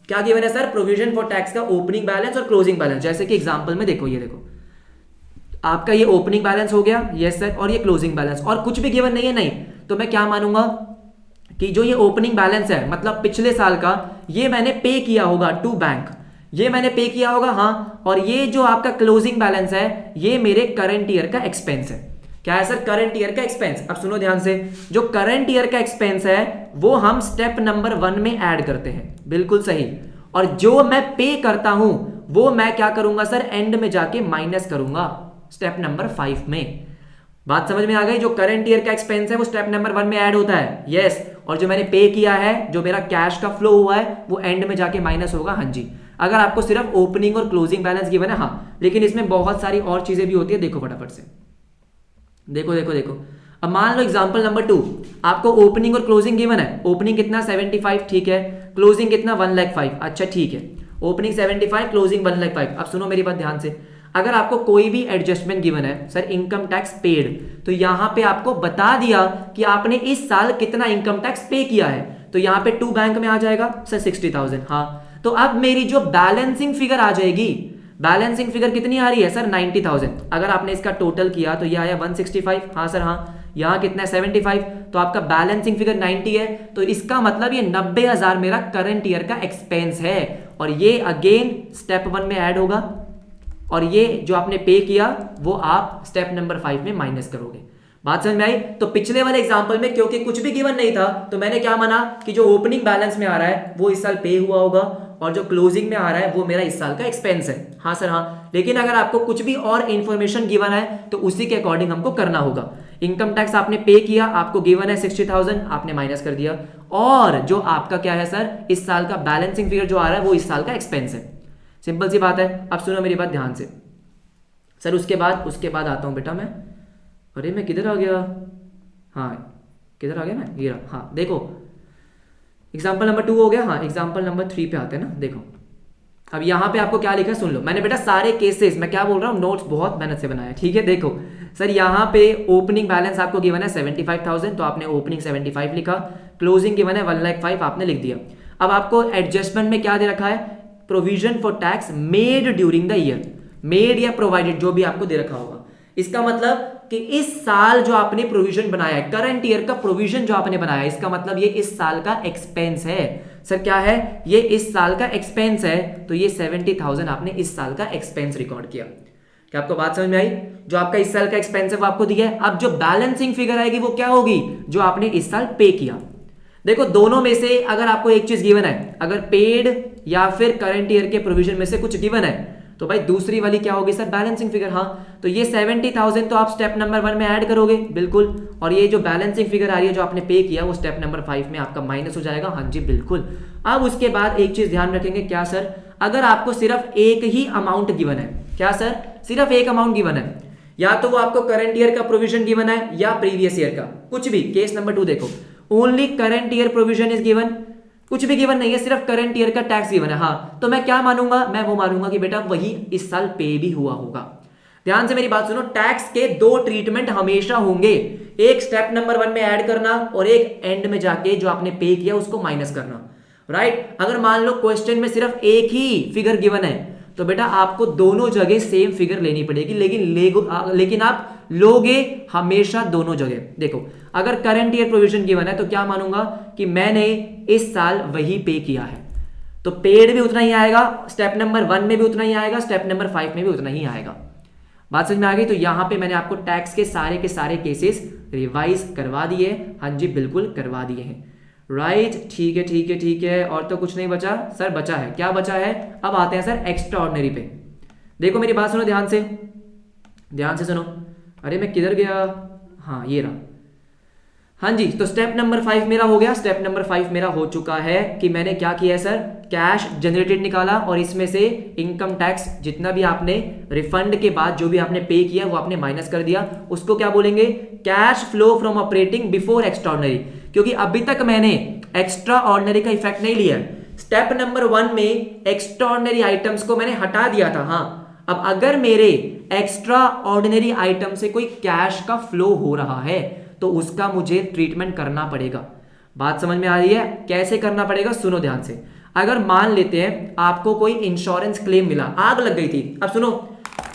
क्या गिवन है सर, प्रोविजन फॉर टैक्स का ओपनिंग बैलेंस और क्लोजिंग बैलेंस। जैसे कि एग्जांपल में देखो, ये देखो आपका ये ओपनिंग बैलेंस हो गया, यस सर, और ये क्लोजिंग बैलेंस, और कुछ भी गिवन नहीं है, नहीं तो मैं क्या मानूंगा कि जो ये ओपनिंग बैलेंस है मतलब पिछले साल का, ये मैंने पे किया होगा टू बैंक, ये मैंने पे किया होगा, हाँ। और ये जो आपका क्लोजिंग बैलेंस है ये मेरे करंट ईयर का एक्सपेंस है। क्या है सर, करंट ईयर का एक्सपेंस। अब सुनो ध्यान से, जो करंट ईयर का एक्सपेंस है वो हम स्टेप नंबर 1 में ऐड करते हैं, बिल्कुल सही। और जो मैं पे करता हूं वो मैं क्या करूंगा सर, एंड में जाके माइनस करूंगा स्टेप नंबर 5 में। बात समझ में आ गई? जो करंट ईयर का एक्सपेंस है वो स्टेप नंबर 1 में ऐड होता है, यस। और जो मैंने पे किया है, जो मेरा कैश का फ्लो हुआ है वो एंड में जाके माइनस होगा, हाँ जी। अगर आपको सिर्फ ओपनिंग और क्लोजिंग बैलेंस गिवन है, हाँ, लेकिन इसमें बहुत सारी और चीजें भी होती है। देखो फटाफट से, देखो देखो देखो, अब मान लो एग्जांपल नंबर 2, आपको ओपनिंग और क्लोजिंग गिवन है। ओपनिंग कितना 75, ठीक है। क्लोजिंग कितना 1,05,000, अच्छा ठीक है। Opening 75, closing 1,05,000। अब सुनो मेरी बात ध्यान से, अगर आपको कोई भी एडजस्टमेंट गिवन है, सर इनकम टैक्स पेड, तो यहां पे आपको बता दिया कि आपने इस साल कितना इनकम टैक्स पे किया है, तो यहां पे टू बैंक में आ जाएगा सर 60,000, हाँ। तो अब मेरी जो बैलेंसिंग फिगर आ जाएगी, बैलेंसिंग फिगर कितनी आ रही है सर 90,000। अगर आपने इसका टोटल किया तो ये आया 165, हाँ सर हाँ। यहाँ कितना है 75, तो आपका बैलेंसिंग फिगर 90 है। तो इसका मतलब ये 90,000 मेरा करंट ईयर का एक्सपेंस है, और ये अगेन स्टेप 1 में ऐड होगा, और ये जो आपने पे किया वो आप स्टेप नंबर 5 में माइनस करोगे। बात समझ में आई? तो पिछले वाले एग्जांपल में क्योंकि कुछ भी गिवन नहीं था तो मैंने क्या माना कि जो ओपनिंग बैलेंस में आ रहा है वो इस साल पे हुआ होगा, और जो क्लोजिंग में आ रहा है वो मेरा इस साल का एक्सपेंस है, हाँ सर हाँ। लेकिन अगर आपको कुछ भी और इंफॉर्मेशन गिवन है तो उसी के अकॉर्डिंग हमको करना होगा। इनकम टैक्स आपने पे किया, आपको गिवन है 60,000, आपने माइनस कर दिया, और जो आपका क्या है सर, इस साल का बैलेंसिंग फिगर जो आ रहा है वो इस साल का एक्सपेंस है। सिंपल सी बात है। अब सुनो मेरी बात ध्यान से सर, उसके बाद आता हूं बेटा मैं, अरे मैं किधर आ गया, हाँ किधर आ गया मैं, ये रहा, हाँ देखो एग्जाम्पल नंबर 2 हो गया, हाँ एग्जाम्पल नंबर 3 पे आते हैं ना। देखो अब यहाँ पे आपको क्या लिखा है सुन लो, मैंने बेटा सारे केसेस, मैं क्या बोल रहा हूँ, नोट्स बहुत मेहनत से बनाया, ठीक है। देखो सर यहाँ पे ओपनिंग बैलेंस आपको गिवन है 75,000, तो आपने ओपनिंग 75 लिखा, क्लोजिंग गिवन है 1,05,000 आपने लिख दिया। अब आपको एडजस्टमेंट में क्या दे रखा है, provision for tax made during the year, made या प्रोवाइडेड जो भी आपको दे रखा होगा। इसका मतलब कि इस साल जो आपने प्रोविजन बनाया है, करंट ईयर का प्रोविजन जो आपने बनाया है, इसका मतलब ये इस साल का एक्सपेंस है। सर क्या है, ये इस साल का एक्सपेंस है, तो ये 70,000 आपने इस साल का एक्सपेंस रिकॉर्ड किया। क्या आपको बात समझ में आई? जो आपका इस साल का एक्सपेंस है वो आपको दिया है। अब जो बैलेंसिंग फिगर आएगी वो क्या होगी, जो आपने इस साल पे किया। देखो दोनों में से अगर आपको एक चीज गिवन है, अगर पेड या फिर करंट ईयर के प्रोविजन में से कुछ गिवन है, तो भाई दूसरी वाली क्या होगी सर, बैलेंसिंग फिगर। हाँ, तो ये 70,000 तो आप स्टेप नंबर 1 में ऐड करोगे बिल्कुल, और ये जो बैलेंसिंग फिगर आ रही है जो आपने पे किया वो स्टेप नंबर 5 में आपका माइनस हो जाएगा। हाँ जी बिल्कुल। अब उसके बाद एक चीज ध्यान रखेंगे, क्या सर, अगर आपको सिर्फ एक ही अमाउंट गिवन है, क्या सर, सिर्फ एक अमाउंट गिवन है, या तो वो आपको करंट ईयर का प्रोविजन गिवन है या प्रीवियस ईयर का, कुछ भी। केस नंबर 2 देखो, only current year provision is given, कुछ भी गिवन नहीं है, सिर्फ करंट ईयर का टैक्स गिवन है। हाँ, तो मैं क्या मानूंगा, मैं वो मानूंगा कि बेटा वही इस साल पे भी हुआ होगा। ध्यान से मेरी बात सुनो, टैक्स के 2 ट्रीटमेंट हमेशा होंगे, एक स्टेप नंबर 1 में ऐड करना और एक एंड में जाके जो आपने पे किया उसको माइनस करना, राइट। अगर मान लो क्वेश्चन में सिर्फ एक ही फिगर गिवन है तो बेटा आपको दोनों जगह सेम फिगर लेनी पड़ेगी, लेकिन आप लोगे हमेशा दोनों जगह। देखो अगर करंट ईयर प्रोविजन गिवन है तो क्या मानूंगा कि मैंने इस साल वही पे किया है, तो पेड भी उतना ही आएगा, स्टेप नंबर 1 में भी उतना ही आएगा, स्टेप नंबर 5 में भी उतना ही आएगा। बात समझ में आ गई? तो यहां पे मैंने आपको टैक्स के सारे केसेस रिवाइज करवा दिए। हाँ जी बिल्कुल करवा दिए हैं, राइट। ठीक है ठीक है ठीक है, और तो कुछ नहीं बचा सर, बचा है, क्या बचा है? अब आते हैं सर एक्स्ट्रा ऑर्डिनरी पे। देखो मेरी बात सुनो ध्यान से सुनो। अरे मैं किधर गया, हाँ ये रहा। हाँ जी, तो स्टेप नंबर 5 मेरा हो गया। स्टेप नंबर 5 मेरा हो चुका है कि मैंने क्या किया है सर, कैश जनरेटेड निकाला और इसमें से इनकम टैक्स जितना भी आपने रिफंड के बाद जो भी आपने पे किया वो आपने माइनस कर दिया, उसको क्या बोलेंगे, cash flow from operating before extra ordinary. क्योंकि अभी तक मैंने एक्स्ट्रा ऑर्डिनरी का इफेक्ट नहीं लिया। स्टेप नंबर 1 में एक्स्ट्रा ऑर्डिनरी आइटम्स को मैंने हटा दिया था। हाँ, अब अगर मेरे एक्स्ट्रा ऑर्डिनरी आइटम से कोई कैश का फ्लो हो रहा है तो उसका मुझे ट्रीटमेंट करना पड़ेगा। बात समझ में आ रही है? कैसे करना पड़ेगा, सुनो ध्यान से। अगर मान लेते हैं आपको कोई इंश्योरेंस क्लेम मिला, आग लग गई थी। अब सुनो,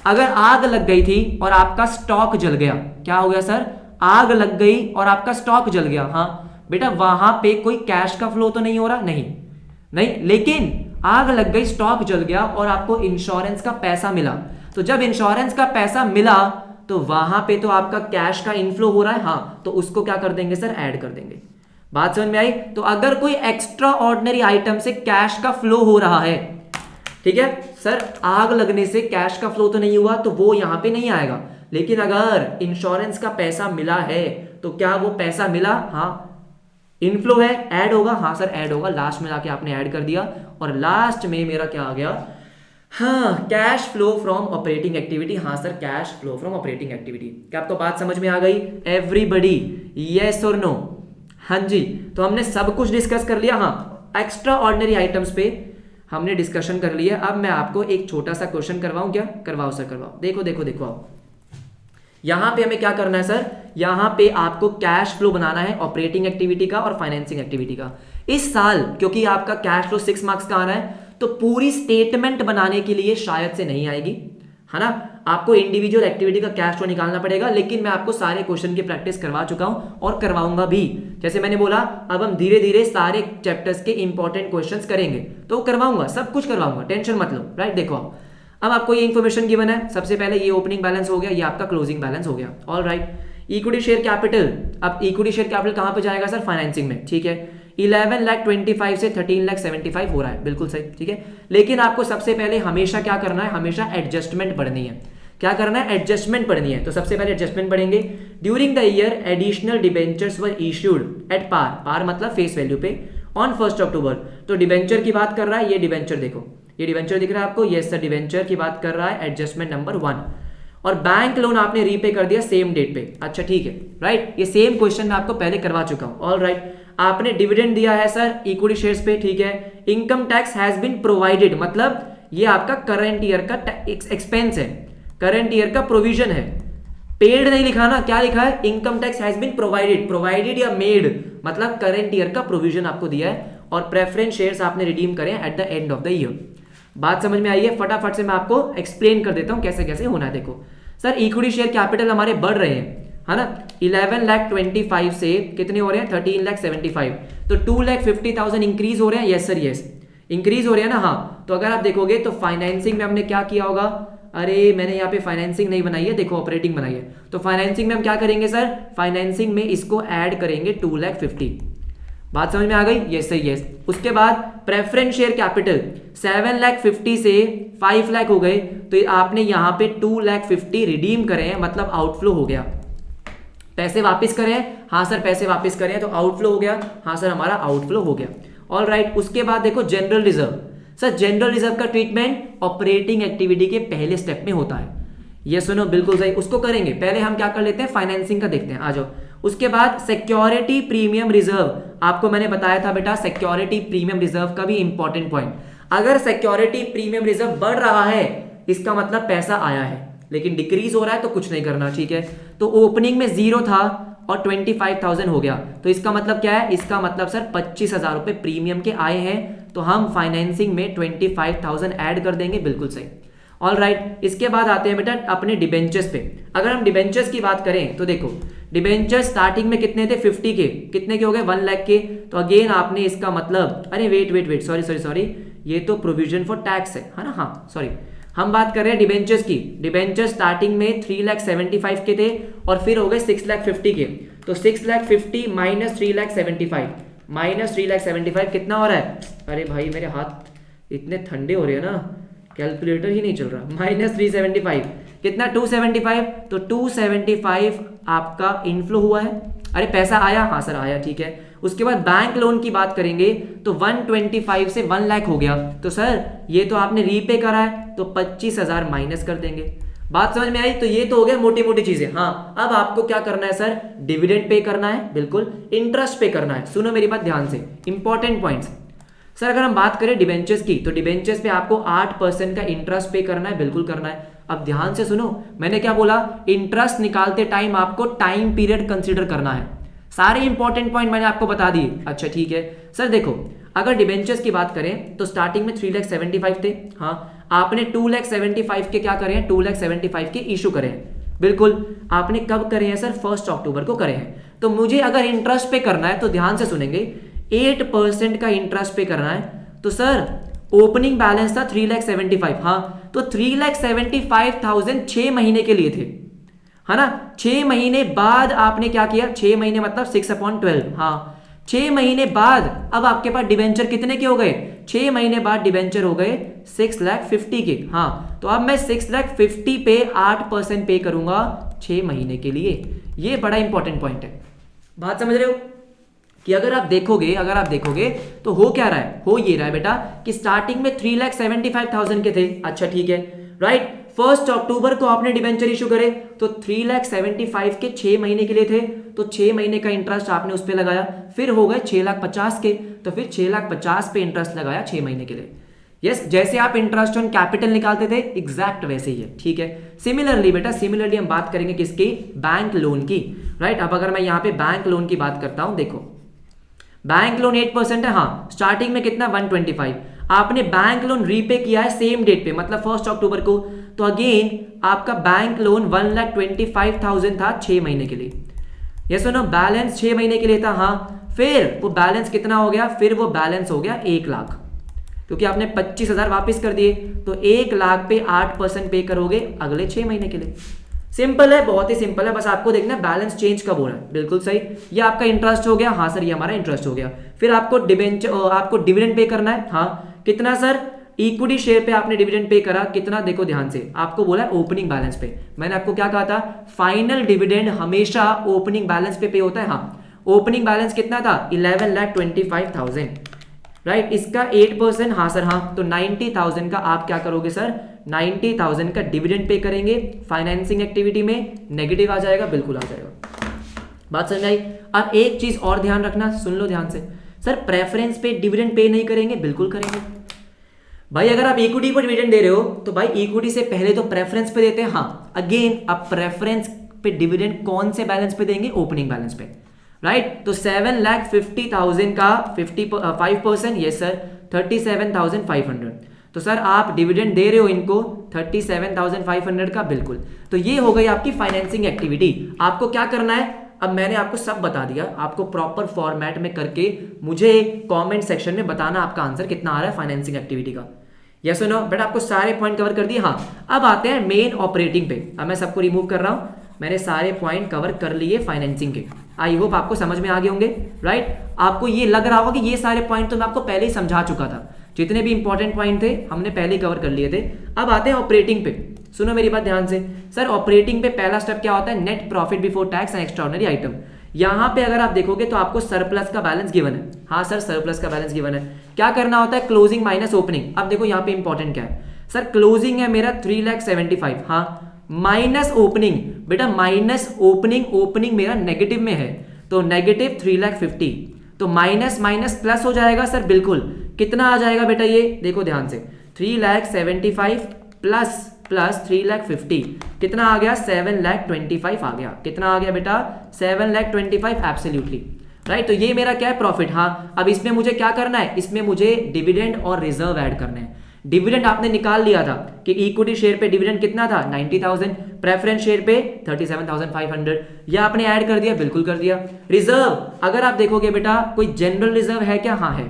अगर आग लग गई थी और आपका स्टॉक जल गया, क्या हो गया सर, आग लग गई और आपका स्टॉक जल गया। हाँ बेटा, वहां पे कोई कैश का फ्लो तो नहीं हो रहा, नहीं, लेकिन आग लग गई, स्टॉक जल गया और आपको इंश्योरेंस का पैसा मिला। तो जब इंश्योरेंस का पैसा मिला तो वहां पे तो आपका कैश का इनफ्लो हो रहा है। हाँ, तो उसको क्या कर देंगे सर, ऐड कर देंगे। बात समझ में आई? तो अगर कोई एक्स्ट्रा ऑर्डिनरी आइटम से कैश का फ्लो हो रहा है, ठीक है सर, आग लगने से कैश का फ्लो तो नहीं हुआ तो वो यहां पे नहीं आएगा, लेकिन अगर इंश्योरेंस का पैसा मिला है तो क्या वो पैसा मिला, हाँ इनफ्लो है, ऐड होगा, हाँ सर ऐड होगा। लास्ट में जाके आपने ऐड कर दिया और लास्ट में मेरा क्या आ गया, हाँ cash flow from operating activity. हाँ sir, cash flow from operating activity. क्या आपको बात समझ में आ गई एवरीबडी, यस और नो? हाँ जी, तो हमने सब कुछ डिस्कस कर लिया। हाँ, एक्स्ट्रा ऑर्डिनरी आइटम्स पे हमने डिस्कशन कर लिया। अब मैं आपको एक छोटा सा क्वेश्चन करवाऊं क्या? करवाओ सर करवाओ। देखो आओ, यहां पे हमें क्या करना है सर, यहां पे आपको कैश फ्लो बनाना है ऑपरेटिंग एक्टिविटी का और फाइनेंसिंग एक्टिविटी का। इस साल क्योंकि आपका कैश फ्लो 6 मार्क्स का आ रहा है तो पूरी स्टेटमेंट बनाने के लिए शायद से नहीं आएगी, है ना। आपको इंडिविजुअल एक्टिविटी का कैश फ्लो निकालना पड़ेगा, लेकिन मैं आपको सारे क्वेश्चन की प्रैक्टिस करवा चुका हूं और करवाऊंगा भी। जैसे मैंने बोला, अब हम धीरे धीरे सारे चैप्टर्स के इंपॉर्टेंट क्वेश्चंस करेंगे, तो करवाऊंगा, सब कुछ करवाऊंगा, टेंशन मत लो, राइट। देखो अब आपको ये इन्फॉर्मेशन गिवन है, सबसे पहले ये ओपनिंग बैलेंस हो गया, ये आपका क्लोजिंग बैलेंस हो गया, all right. Equity share capital, अब इक्विटी शेयर कैपिटल कहां पे जाएगा सर, फाइनेंसिंग में, ठीक है। 11,25,000 से 13,75,000 हो रहा है, बिल्कुल सही, ठीक है। लेकिन आपको सबसे पहले हमेशा क्या करना है, हमेशा एडजस्टमेंट पढ़नी है। क्या करना है, एडजस्टमेंट पढ़नी है। तो सबसे पहले एडजस्टमेंट पढ़ेंगे। During the year additional debentures were issued at par मतलब फेस वैल्यू पे ऑन 1 अक्टूबर। तो डिबेंचर की बात कर रहा है, ये डिबेंचर देखो, ये डिबेंचर दिख रहा है आपको, यस सर डिबेंचर की बात कर रहा है, एडजस्टमेंट नंबर 1। और बैंक लोन आपने रीपे कर दिया सेम डेट पे, अच्छा ठीक है, राइट। ये सेम क्वेश्चन मैं आपको पहले करवा चुका हूं, ऑल राइट। आपने डिविडेंड दिया है सर इक्विटी शेयर्स पे, ठीक है। Income tax has been provided, मतलब ये आपका करंट ईयर का एक्सपेंस है, करंट ईयर का प्रोविजन है। पेड नहीं लिखा ना, क्या लिखा है, income tax has been provided, provided या मेड मतलब करंट ईयर का प्रोविजन आपको दिया है। और प्रेफरेंस शेयर्स आपने रिडीम करे at the end of the year. बात समझ में आई है? फटाफट से मैं आपको एक्सप्लेन कर देता हूं कैसे कैसे होना है। देखो सर, इक्विटी शेयर कैपिटल हमारे बढ़ रहे हैं, है ना। 11,25,000 से कितने हो रहे हैं, 13,75,000। तो 2,50,000 इंक्रीज हो रहे हैं, यस सर यस इंक्रीज हो रहे हैं ना। हाँ, तो अगर आप देखोगे तो फाइनेंसिंग में हमने क्या किया होगा, अरे मैंने यहाँ पे फाइनेंसिंग नहीं बनाई है, देखो ऑपरेटिंग बनाई है। तो फाइनेंसिंग में हम क्या करेंगे सर, फाइनेंसिंग में इसको ऐड करेंगे 2,50,000। बात समझ में आ गई, यस सर यस। उसके बाद प्रेफरेंस शेयर कैपिटल 7,50,000 से 5,00,000 हो गए, तो आपने यहाँ पे 2,50,000 रिडीम करे हैं, मतलब आउटफ्लो हो गया। पैसे वापस करें, हाँ सर पैसे वापस करें, तो आउटफ्लो हो गया, हाँ सर हमारा आउटफ्लो हो गया। ऑल राइट, उसके बाद देखो general reserve. Sir general reserve का ट्रीटमेंट ऑपरेटिंग एक्टिविटी के पहले स्टेप में होता है, ये सुनो बिल्कुल सही, उसको करेंगे। पहले हम क्या कर लेते हैं, फाइनेंसिंग का देखते हैं, आ जाओ। उसके बाद सिक्योरिटी प्रीमियम रिजर्व, आपको मैंने बताया था बेटा सिक्योरिटी प्रीमियम रिजर्व का भी इंपॉर्टेंट पॉइंट। अगर सिक्योरिटी प्रीमियम रिजर्व बढ़ रहा है इसका मतलब पैसा आया है, लेकिन डिक्रीज हो रहा है तो कुछ नहीं करना, ठीक है। तो ओपनिंग में 0 था और 25,000 हो गया, तो इसका मतलब क्या है, इसका मतलब सर 25,000 रुपए प्रीमियम के आए हैं, तो हम फाइनेंसिंग में 25,000 ऐड कर देंगे, बिल्कुल सही। ऑल राइट, इसके बाद आते हैं बेटा अपने डिबेंचर्स पे। अगर हम डिबेंचर्स की बात करें तो देखो डिबेंचर्स स्टार्टिंग में कितने थे, 50 के, कितने के हो गए, 1,00,000 के। तो अगेन आपने इसका मतलब, अरे वेट सॉरी, ये तो प्रोविजन फॉर टैक्स है ना, हाँ सॉरी, हम बात कर रहे हैं डिबेंचर्स की। डिबेंचर स्टार्टिंग में 3,75,000 के थे और फिर हो गए 6,50,000 के। तो 6,50,000 माइनस 3,75,000 कितना हो रहा है, अरे भाई मेरे हाथ इतने ठंडे हो रहे हैं ना, कैलकुलेटर ही नहीं चल रहा, माइनस 375 कितना, 275। तो 275 आपका इनफ्लो हुआ है, अरे पैसा आया, हाँ सर आया, ठीक है। उसके बाद बैंक लोन की बात करेंगे तो 125 से 1,00,000 हो गया, तो सर ये तो आपने रीपे करा है, तो 25,000 माइनस कर देंगे। बात समझ में आई, तो ये तो हो गया मोटी मोटी चीजें। हाँ, अब आपको क्या करना है सर, डिविडेंड पे करना है, बिल्कुल इंटरेस्ट पे करना है। सुनो मेरी बात ध्यान से, इंपॉर्टेंट पॉइंट्स। सर अगर हम बात करें डिबेंचर्स की, तो डिबेंचर्स पे आपको 8% का इंटरेस्ट पे करना है, बिल्कुल करना है। अब ध्यान से सुनो, मैंने क्या बोला, इंटरेस्ट निकालते टाइम आपको टाइम पीरियड कंसीडर करना है। सारे इंपॉर्टेंट पॉइंट मैंने आपको बता दिए, अच्छा ठीक है। सर देखो अगर डिबेंचर्स की बात करें तो स्टार्टिंग में 3,75,000 थे, हाँ आपने 2,75,000 के क्या करे हैं, 2,75,000 के इशू करे हैं, बिल्कुल। आपने कब करे हैं सर, 1 अक्टूबर को करे हैं। तो मुझे अगर इंटरेस्ट पे करना है तो ध्यान से सुनेंगे, 8% का इंटरेस्ट पे करना है। तो सर ओपनिंग बैलेंस था 3,75,000, हाँ तो 3,75,000 6 महीने के लिए थे, है ना। 6 महीने बाद आपने क्या किया, 6 महीने मतलब 6/12, हाँ 6 महीने बाद अब आपके पास डिबेंचर कितने के हो गए, 6 महीने बाद डिबेंचर हो गए 6,50,000 के, हाँ तो अब मैं 6,50,000 पे 8% पे करूंगा 6 महीने के लिए। ये बड़ा इंपॉर्टेंट पॉइंट है, बात समझ रहे हो कि अगर आप देखोगे तो हो क्या रहा है, हो ये रहा है बेटा कि स्टार्टिंग में 3,75,000 के थे, अच्छा ठीक है राइट। 1 अक्टूबर को आपने डिबेंचर इशू करे तो 3,75,000 के 6 महीने के लिए थे, तो 6 महीने का इंटरेस्ट आपने उस पर लगाया, फिर हो गए 6,50,000 के, तो फिर 6,50,000 पे इंटरेस्ट लगाया 6 महीने के लिए। यस, जैसे आप इंटरेस्ट ऑन कैपिटल निकालते थे एग्जैक्ट वैसे ही है, ठीक है। सिमिलरली बेटा, सिमिलरली हम बात करेंगे किसकी, बैंक लोन की, राइट। अब अगर मैं यहाँ पे बैंक लोन की बात करता हूं, देखो बैंक लोन 8% है, हाँ स्टार्टिंग में कितना 125, आपने बैंक लोन रीपे किया है सेम डेट पे मतलब 1 अक्टूबर को, तो अगेन आपका बैंक लोन 1,25,000 था 6 महीने के लिए। यस और नो, बैलेंस 6 महीने के लिए था, हाँ फिर वो बैलेंस कितना हो गया, फिर वो बैलेंस हो गया 1,00,000, क्योंकि आपने 25,000 वापस कर दिए, तो 1,00,000 पे 8% पे करोगे अगले 6 महीने के लिए। सिंपल है, बहुत ही सिंपल है, बस आपको देखना है बैलेंस चेंज कब हो रहा है, बिल्कुल सही। ये आपका इंटरेस्ट हो गया, हाँ सर ये हमारा इंटरेस्ट हो गया। फिर आपको आपको डिविडेंड पे करना है, हाँ कितना सर, इक्विटी शेयर पे आपने डिविडेंड पे करा कितना, देखो ध्यान से, आपको बोला ओपनिंग बैलेंस पे। मैंने आपको क्या कहा था, फाइनल डिविडेंड हमेशा ओपनिंग बैलेंस पे होता है, हाँ ओपनिंग बैलेंस कितना था 11,25,000, राइट। इसका 8%, हाँ सर हाँ, तो 90,000 का आप क्या करोगे सर, 90,000 का डिविडेंड पे करेंगे। फाइनेंसिंग एक्टिविटी में नेगेटिव आ जाएगा, बिल्कुल आ जाएगा, बात समझ आई। अब एक चीज और ध्यान रखना, सुन लो ध्यान से, सर प्रेफरेंस पे डिविडेंड पे नहीं करेंगे, बिल्कुल करेंगे भाई। अगर आप इक्विटी पर डिविडेंड दे रहे हो तो भाई इक्विटी से पहले तो प्रेफरेंस पे देते हैं, हाँ अगेन आप प्रेफरेंस पे डिविडेंड कौन से बैलेंस पे देंगे, ओपनिंग बैलेंस पे, राइट। तो 7,50,000 का 5%, यस सर 37,500, तो सर आप डिविडेंड दे रहे हो इनको 37,500 का, बिल्कुल। तो ये हो गई आपकी फाइनेंसिंग एक्टिविटी। आपको क्या करना है, अब मैंने आपको सब बता दिया, आपको प्रॉपर फॉर्मेट में करके मुझे कमेंट सेक्शन में बताना आपका आंसर कितना आ रहा है फाइनेंसिंग एक्टिविटी का। यस और नो? बेटा आपको सारे पॉइंट कवर कर दिए। हाँ, अब आते हैं मेन ऑपरेटिंग पे। अब मैं सबको रिमूव कर रहा हूं, मैंने सारे पॉइंट कवर कर लिए फाइनेंसिंग के। आई होप आपको समझ में आ गए होंगे, राइट? आपको ये लग रहा होगा कि ये सारे पॉइंट तो मैं आपको पहले ही समझा चुका था, जितने भी इंपॉर्टेंट पॉइंट थे हमने पहले ही कवर कर लिए थे। अब आते हैं ऑपरेटिंग पे। सुनो मेरी बात ध्यान से। सर ऑपरेटिंग पे पहला स्टेप क्या होता है? Net profit before tax and extraordinary item. यहां पे अगर आप देखोगे तो आपको सरप्लस का बैलेंस गिवन है। हाँ सर, सरप्लस का बैलेंस गिवन है। क्या करना होता है? Closing minus opening. अब देखो यहाँ पे इंपॉर्टेंट क्या है सर, क्लोजिंग है मेरा 3,75,000, हाँ, माइनस ओपनिंग। बेटा माइनस ओपनिंग, ओपनिंग मेरा नेगेटिव में है तो नेगेटिव 3,50,000, तो माइनस माइनस प्लस हो जाएगा सर, बिल्कुल। कितना आ जाएगा बेटा? ये देखो ध्यान से, 3,75,000 प्लस प्लस 3,50,000 कितना आ गया? 7,25,000 आ गया। कितना आ गया बेटा? 7,25,000 एब्सोल्युटली, राइट? तो ये मेरा क्या है? प्रॉफिट। हाँ, अब इसमें मुझे क्या करना है? इसमें मुझे डिविडेंड और रिजर्व ऐड करने हैं। डिविडेंड आपने निकाल लिया था कि इक्विटी शेयर पे डिविडेंड कितना था? 90,000, प्रेफरेंस शेयर पे 37,500, यह आपने ऐड कर दिया, बिल्कुल कर दिया। रिजर्व अगर आप देखोगे बेटा, कोई जनरल रिजर्व है क्या? हाँ है।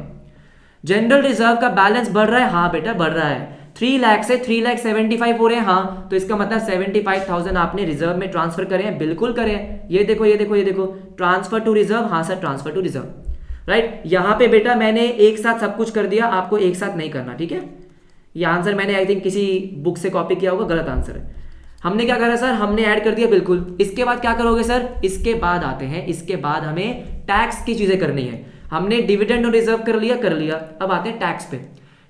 जनरल रिजर्व का बैलेंस बढ़ रहा है, हाँ बेटा बढ़ रहा है। 3 लाख से 3,75,000 हो रहे हैं, हाँ, तो इसका मतलब 75,000 आपने रिजर्व में ट्रांसफर करे हैं, बिल्कुल करे हैं। ये देखो ये देखो ये देखो, ट्रांसफर टू रिजर्व, हाँ sir transfer to reserve, right? यहां पे बेटा मैंने एक साथ सब कुछ कर दिया, आपको एक साथ नहीं करना, ठीक है? ये आंसर मैंने आई थिंक किसी बुक से कॉपी किया होगा, गलत आंसर है। हमने क्या करा सर? हमने ऐड कर दिया, बिल्कुल। इसके बाद क्या करोगे सर? इसके बाद आते हैं, इसके बाद हमें टैक्स की चीजें करनी है। हमने डिविडेंड और रिजर्व कर लिया, कर लिया। अब आते हैं टैक्स पे।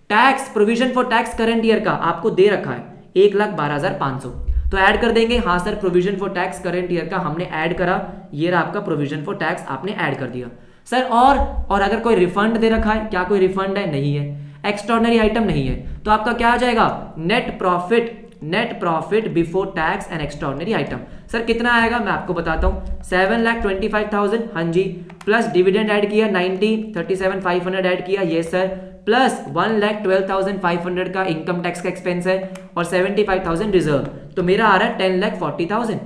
Tax, provision for tax current year का आपको दे रखा है 1,12,500, तो ऐड कर देंगे। हाँ sir, provision for tax current year का हमने ऐड करा, ये रहा आपका प्रोविजन फॉर टैक्स, आपने ऐड कर दिया सर। और अगर कोई रिफंड दे रखा है, क्या कोई रिफंड है? नहीं है। एक्स्ट्राऑर्डिनरी आइटम नहीं है, तो आपका क्या आ जाएगा? Net profit, net profit before tax and extraordinary item. Sir कितना आएगा? मैं आपको बताता हूं, 7,25,000, हाँ जी, प्लस डिविडेंड ऐड किया 90, 37,500 ऐड किया, ये सर, प्लस 1,12,500 का इनकम टैक्स का एक्सपेंस है और 75,000 रिजर्व, तो मेरा आ रहा है 10,40,000।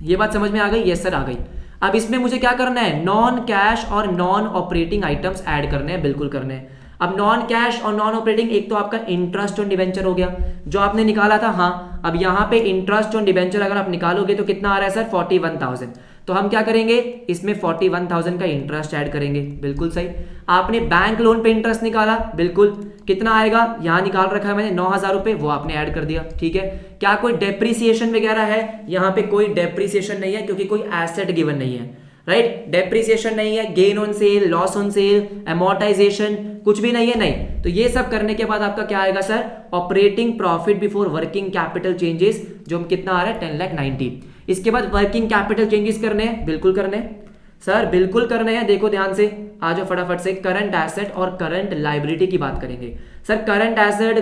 ये बात समझ में आ गई? यस सर आ गई। अब इसमें मुझे क्या करना है? नॉन कैश और नॉन ऑपरेटिंग आइटम्स ऐड करने हैं, बिल्कुल करने हैं। अब नॉन कैश और नॉन ऑपरेटिंग, एक तो आपका इंटरेस्ट ऑन डिवेंचर हो गया जो आपने निकाला था, हाँ। अब यहाँ पे इंटरेस्ट ऑन डिवेंचर अगर आप निकालोगे तो कितना आ रहा है सर? 41,000। तो हम क्या करेंगे? इसमें 41,000 का इंटरेस्ट ऐड करेंगे, बिल्कुल सही। आपने बैंक लोन पे इंटरेस्ट निकाला, बिल्कुल, कितना आएगा? यहाँ निकाल रखा है मैंने 9,000 रुपए, वो आपने ऐड कर दिया, ठीक है। क्या कोई डेप्रीसिएशन वगैरह है? यहाँ पे कोई डेप्रीसिएशन नहीं है क्योंकि कोई एसेट गिवन नहीं है, राइट? डेप्रीसिएशन नहीं है, gain on sale, loss on sale, amortisation कुछ भी नहीं है, नहीं। तो ये सब करने के बाद आपका क्या आएगा sir? Operating profit before working capital changes, जो कितना आ रहा है? 10,90,000। इसके बाद वर्किंग कैपिटल चेंजेस करने हैं, बिल्कुल करने हैं सर, बिल्कुल करने हैं। देखो ध्यान से, आ जाओ फटाफट से। करंट एसेट और करंट लाइबिलिटी की बात करेंगे सर। करंट एसेट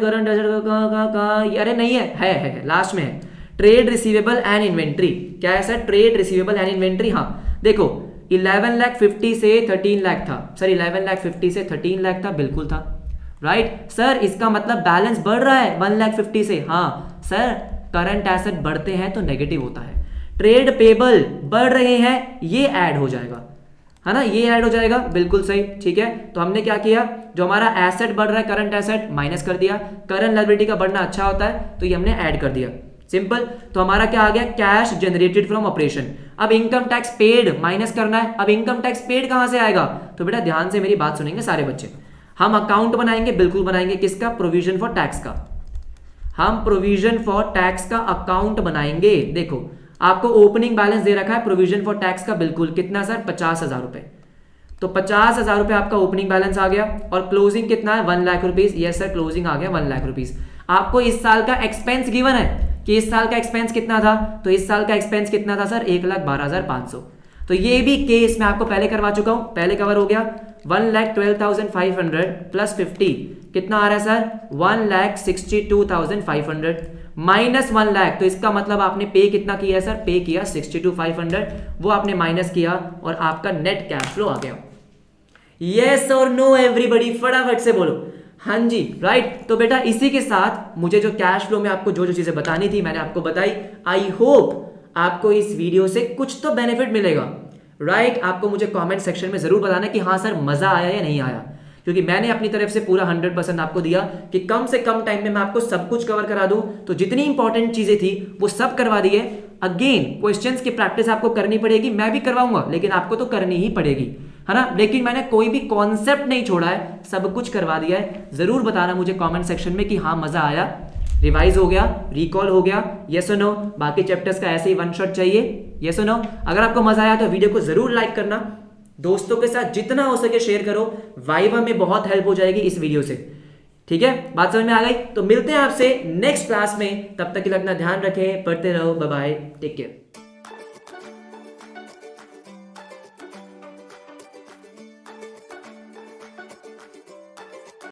अरे नहीं है लास्ट में है। ट्रेड रिसीवेबल एंड इन्वेंट्री, क्या है sir? Trade receivable and inventory, हाँ देखो 11,50,000 से 13 लाख था सर, 11,50,000 से 13 लाख था, बिल्कुल था, राइट सर। इसका मतलब बैलेंस बढ़ रहा है 1,50,000 से, हाँ सर। करंट एसेट बढ़ते हैं तो नेगेटिव होता है। ट्रेड पेबल बढ़ रहे हैं, ये ऐड हो जाएगा, है ना, ये ऐड हो जाएगा, बिल्कुल सही, ठीक है। तो हमने क्या किया? जो हमारा एसेट बढ़ रहा है, करंट एसेट माइनस कर दिया। करंट लायबिलिटी का बढ़ना अच्छा होता है तो ये हमने ऐड कर दिया, सिंपल। तो हमारा क्या आ गया? Cash generated from operation. अब इनकम टैक्स पेड माइनस करना है। अब इनकम टैक्स पेड कहां से आएगा? तो बेटा ध्यान से मेरी बात सुनेंगे सारे बच्चे। हम अकाउंट बनाएंगे, बिल्कुल बनाएंगे, किसका? प्रोविजन फॉर टैक्स का। हम प्रोविजन फॉर टैक्स का अकाउंट बनाएंगे। देखो आपको ओपनिंग बैलेंस दे रखा है प्रोविजन फॉर टैक्स का, बिल्कुल, कितना सर? 50,000 रुपए। तो 50,000 रुपए आपका ओपनिंग बैलेंस आ गया। और क्लोजिंग कितना है? 1 lakh rupees. Yes sir, closing आ गया 1 लाख रुपीज। आपको इस साल का एक्सपेंस गिवन है कि इस साल का एक्सपेंस कितना था, तो इस साल का एक्सपेंस कितना था सर? 1,12,500। तो ये भी केस मैं आपको पहले करवा चुका हूं, पहले कवर हो गया। 1,12,500 प्लस 50 कितना आ रहा है सर? 1,62,500 माइनस 1 लाख। तो इसका मतलब आपने पे कितना किया है सर? पे किया 62,500, वो आपने माइनस किया और आपका नेट कैश फ्लो आ गया। यस और नो एवरीबॉडी, फटाफट से बोलो हाँ जी, राइट। तो बेटा इसी के साथ मुझे जो कैश फ्लो में आपको जो जो चीजें बतानी थी मैंने आपको बताई। आई होप आपको इस वीडियो से कुछ तो बेनिफिट मिलेगा, राइट? आपको मुझे कमेंट सेक्शन में जरूर बताना कि हाँ सर मजा आया या नहीं आया, क्योंकि मैंने अपनी तरफ से पूरा 100% आपको दिया कि कम से कम टाइम में मैं आपको सब कुछ कवर करा दूं। तो जितनी इंपॉर्टेंट चीजें थी वो सब करवा दी है। अगेन क्वेश्चंस की प्रैक्टिस आपको करनी पड़ेगी, मैं भी करवाऊंगा, लेकिन आपको तो करनी ही पड़ेगी, है ना? लेकिन मैंने कोई भी कॉन्सेप्ट नहीं छोड़ा है, सब कुछ करवा दिया है। जरूर बताना मुझे कॉमेंट सेक्शन में कि हाँ मजा आया, रिवाइज हो गया, रिकॉल हो गया, यस और नो। बाकी चैप्टर्स का ऐसे ही वन शॉट चाहिए, यस और नो। अगर आपको मजा आया तो वीडियो को जरूर लाइक करना, दोस्तों के साथ जितना हो सके शेयर करो, वाइवा में बहुत हेल्प हो जाएगी इस वीडियो से। ठीक है, बात समझ में आ गई? तो मिलते हैं आपसे नेक्स्ट क्लास में, तब तक के लिए अपना ध्यान रखें, पढ़ते रहो, बाय बाय, टेक केयर।